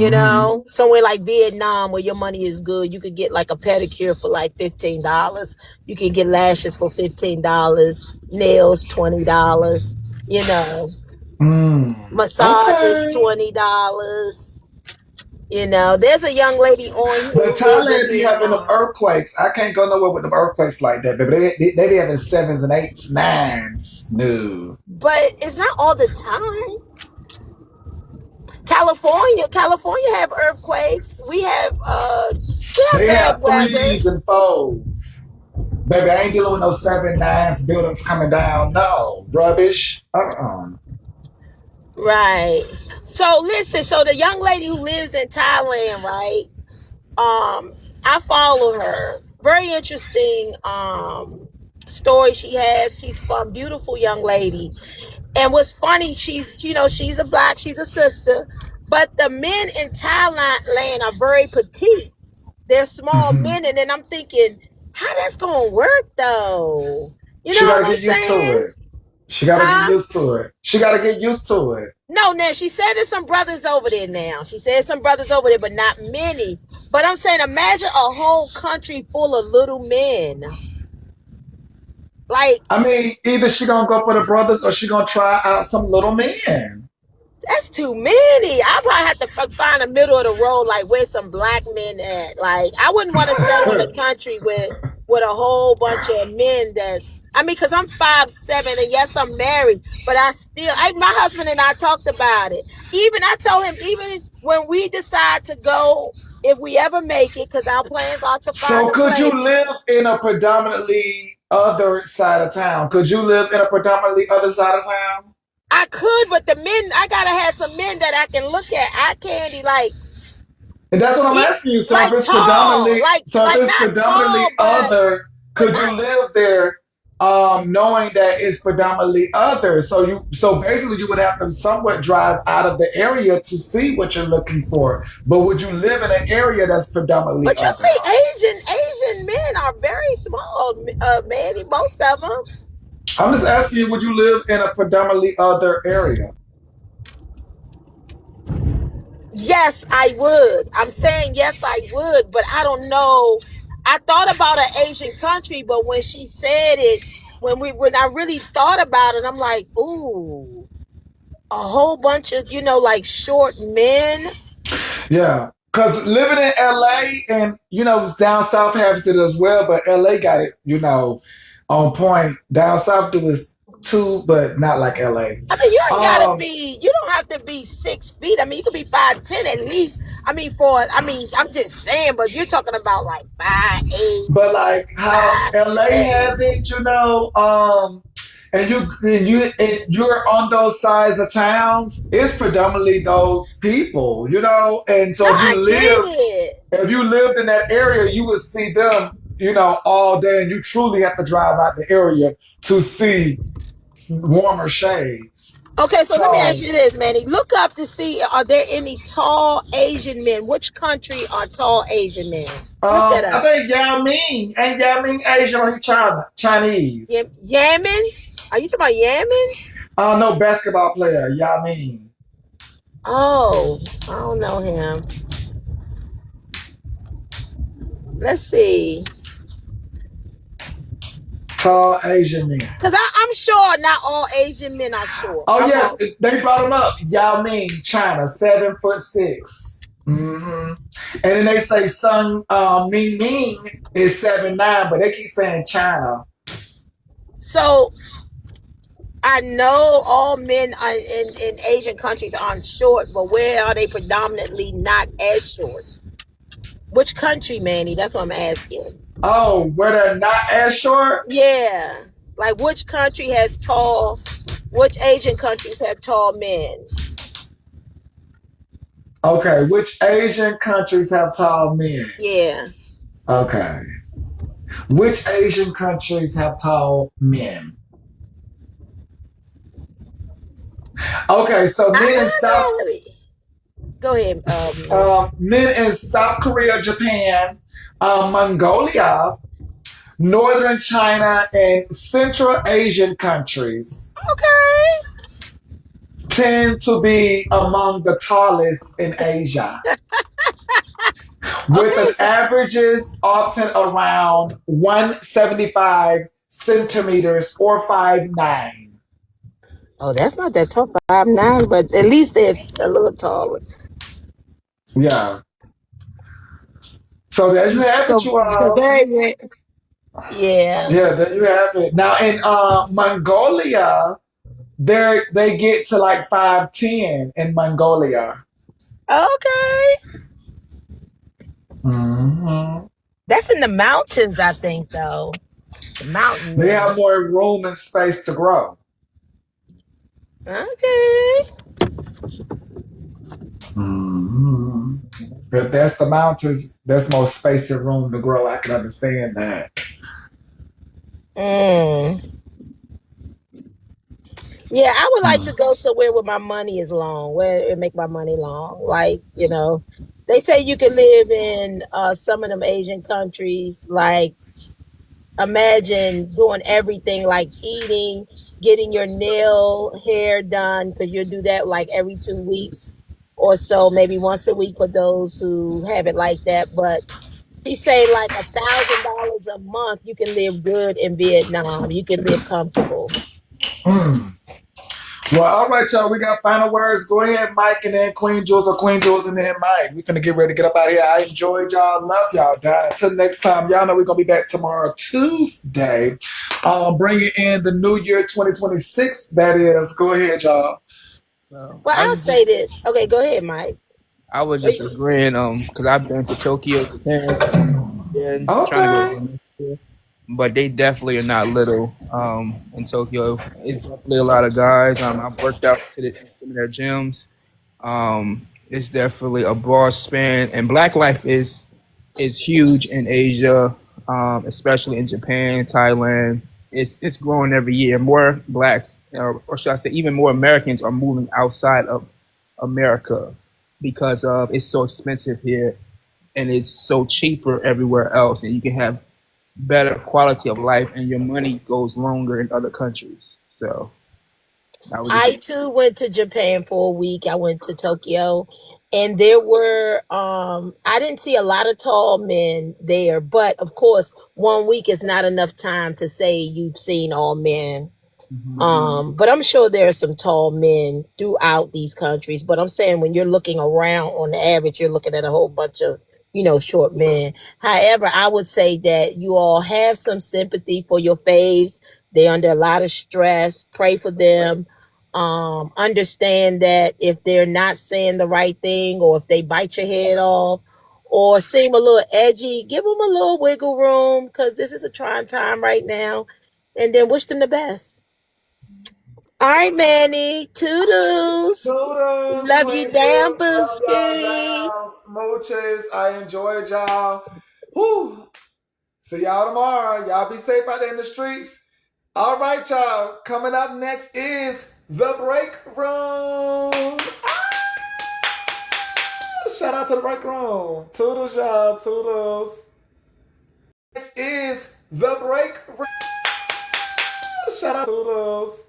Speaker 19: Somewhere like Vietnam where your money is good, you could get like a pedicure for like $15. You can get lashes for $15, nails $20. You know, massages
Speaker 3: Okay.
Speaker 19: $20. There's a young lady on here
Speaker 3: But
Speaker 19: who lives in
Speaker 3: Thailand be having them
Speaker 19: Vietnam.
Speaker 3: earthquakes. I can't go nowhere with them earthquakes like that, baby. They be having sevens and eights, nines. No.
Speaker 19: But it's not all the time. California have earthquakes. We have
Speaker 3: They
Speaker 19: bad
Speaker 3: have
Speaker 19: weather.
Speaker 3: threes and fours. Baby, I ain't dealing with no seven, nines, buildings coming down. No. Rubbish.
Speaker 19: Right. So listen, so the young lady who lives in Thailand, right? I follow her. Very interesting story she has. She's a beautiful young lady. And what's funny, she's she's a sister, but the men in Thailand are very petite. They're small
Speaker 3: Mm-hmm.
Speaker 19: men, and then I'm thinking, how that's gonna work though? You know
Speaker 3: She got
Speaker 19: what
Speaker 3: to
Speaker 19: I'm
Speaker 3: get used to
Speaker 19: saying?
Speaker 3: it. She got to get
Speaker 19: Huh?
Speaker 3: used to it. She got to get used to it.
Speaker 19: No, now she said there's some brothers over there now. She said some brothers over there, but not many. But I'm saying, imagine a whole country full of little men. Like,
Speaker 3: I mean, either she gonna go for the brothers or she gonna try out some little men.
Speaker 19: that's too many. I probably have to find the middle of the road, like where some black men at. Like, I wouldn't want to settle in a country with a whole bunch of men. I mean, because I'm 5'7", and yes, I'm married, but my husband and I talked about it. Even I told him, even when we decide to go, if we ever make it, because our plans are to find
Speaker 3: So
Speaker 19: a
Speaker 3: could you
Speaker 19: place.
Speaker 3: live in a predominantly other side of town? Could you live in a predominantly other side of town?
Speaker 19: I could, but the men, I gotta have some men that I can look at. I can't be like,
Speaker 3: And that's what I'm
Speaker 19: he,
Speaker 3: asking you. So if
Speaker 19: like
Speaker 3: it's
Speaker 19: tall,
Speaker 3: predominantly,
Speaker 19: like
Speaker 3: so if
Speaker 19: like
Speaker 3: it's
Speaker 19: not
Speaker 3: predominantly
Speaker 19: tall,
Speaker 3: other,
Speaker 19: but
Speaker 3: could you
Speaker 19: not.
Speaker 3: live there, knowing that it's predominantly other? So basically, you would have to somewhat drive out of the area to see what you're looking for. But would you live in an area that's predominantly
Speaker 19: But you
Speaker 3: other?
Speaker 19: see, Asian men are very small, man. Most of them.
Speaker 3: I'm just asking you, would you live in a predominantly other area?
Speaker 19: Yes, I would. I'm saying yes, I would, but I don't know. I thought about an Asian country, but when she said it, when I really thought about it, I'm like, ooh, a whole bunch of like short men.
Speaker 3: Yeah. Because living in LA and, down south has it as well, but LA got it, on point. Down south do is too, but not like LA.
Speaker 19: I mean,
Speaker 3: Um,
Speaker 19: you don't have to be 6 feet. I mean, you could be 5'10" at least. I'm just saying, but you're talking about like 5'8",
Speaker 3: But like how LA have
Speaker 19: 5'7".
Speaker 3: it, and you're on those sides of towns, it's predominantly those people, and
Speaker 19: No,
Speaker 3: so
Speaker 19: I get it.
Speaker 3: if you lived in that area, you would see them, all day, and you truly have to drive out the area to see warmer shades.
Speaker 19: Okay, so let me ask
Speaker 3: So
Speaker 19: you this, Manny. Look up to see, are there any tall Asian men? Which country are tall Asian men? Look that
Speaker 3: I
Speaker 19: up.
Speaker 3: think Yao Ming ain't Yao Ming Asian or he Chinese.
Speaker 19: Yemen? Are you talking about Yemen?
Speaker 3: I don't know basketball player, Yao Ming.
Speaker 19: Oh, I don't know him. Let's see.
Speaker 3: Tall Asian men.
Speaker 19: Because I'm sure not all Asian men are short.
Speaker 3: Oh
Speaker 19: I'm
Speaker 3: yeah,
Speaker 19: all,
Speaker 3: they brought him up. Yao Ming, China, 7'6". And then they say Sun Ming Ming is 7'9", but they keep saying China.
Speaker 19: so I know all men in Asian countries aren't short, but where are they predominantly not as short? Which country, Manny? That's what I'm asking.
Speaker 3: Oh, where they're not as short?
Speaker 19: Yeah. Like which country has tall, which Asian countries have tall men?
Speaker 3: Okay, which Asian countries have tall men?
Speaker 19: Yeah.
Speaker 3: Okay. Which Asian countries have tall men? Okay, so
Speaker 19: I don't know. Go ahead, Manny.
Speaker 3: Men in South Korea, Japan, Mongolia, Northern China, and Central Asian countries
Speaker 19: Okay.
Speaker 3: tend to be among the tallest in Asia, with
Speaker 19: Okay.
Speaker 3: an
Speaker 19: So,
Speaker 3: averages often around 175 centimeters or 5'9".
Speaker 19: oh, that's not that tall, 5'9", but at least they're a little taller.
Speaker 3: Yeah. So there you have it,
Speaker 19: So,
Speaker 3: you
Speaker 19: so
Speaker 3: all.
Speaker 19: very rare. Yeah.
Speaker 3: Yeah, there you have it. Now in Mongolia, they get to like 5'10" in Mongolia.
Speaker 19: Okay.
Speaker 3: hmm
Speaker 19: That's in the mountains, I think, though. The mountain
Speaker 3: They have
Speaker 19: men.
Speaker 3: more room and space to grow.
Speaker 19: Okay.
Speaker 3: hmm If that's the mountains, there's more space and room to grow. I can understand that.
Speaker 19: Mm. Yeah, I would like to
Speaker 3: Mm.
Speaker 19: go somewhere where my money is long, where it make my money long. Like, they say you can live in some of them Asian countries. Like, imagine doing everything like eating, getting your hair done, because you'll do that like every 2 weeks or so, maybe once a week for those who have it like that. But he say like $1,000 a month, you can live good in Vietnam. You can live comfortable.
Speaker 3: Mm. Well, all right, y'all. We got final words. Go ahead, Mike, and then Queen Jules, or Queen Jules, and then Mike. We finna get ready to get up out of here. I enjoyed y'all. Love y'all. Down. Until next time, y'all know we're gonna be back tomorrow, Tuesday. Bringing in the new year 2026. That is. Go ahead, y'all.
Speaker 19: Well,
Speaker 8: I
Speaker 19: I'll
Speaker 8: was
Speaker 19: say
Speaker 8: just
Speaker 19: this. Okay, go ahead, Mike.
Speaker 8: I was just agreeing because I've been to Tokyo, Japan, and trying to go
Speaker 3: Okay.
Speaker 8: again next year. But they definitely are not little. In Tokyo, it's definitely a lot of guys. I've worked out to some of their gyms. It's definitely a broad span, and Black life is huge in Asia, especially in Japan, Thailand. It's growing every year. More blacks, or should I say, even more Americans are moving outside of America because of it's so expensive here and it's so cheaper everywhere else, and you can have better quality of life, and your money goes longer in other countries. So I was just
Speaker 19: I too went to Japan for a week. I went to Tokyo, and there were I didn't see a lot of tall men there, but of course, 1 week is not enough time to say you've seen all men. But I'm sure there are some tall men throughout these countries. But I'm saying when you're looking around on the average, you're looking at a whole bunch of, short men. However, I would say that you all have some sympathy for your faves. They're under a lot of stress. Pray for them.
Speaker 7: Understand that if they're not saying the right thing, or if they bite your head off or seem a little edgy, give them a little wiggle room, because this is a trying time right now, and then wish them the best. All right, Manny. Toodles.
Speaker 3: Toodles,
Speaker 7: Love you,
Speaker 3: Queen
Speaker 7: damn
Speaker 3: Eve. Love y'all
Speaker 7: Booski.
Speaker 3: down. Smooches. I enjoyed y'all. Whew. See y'all tomorrow. Y'all be safe out there in the streets. All right, y'all. Coming up next is the break room. Shout out to the break room. Toodles, y'all. Toodles. Next is the break room. Shout out to Toodles.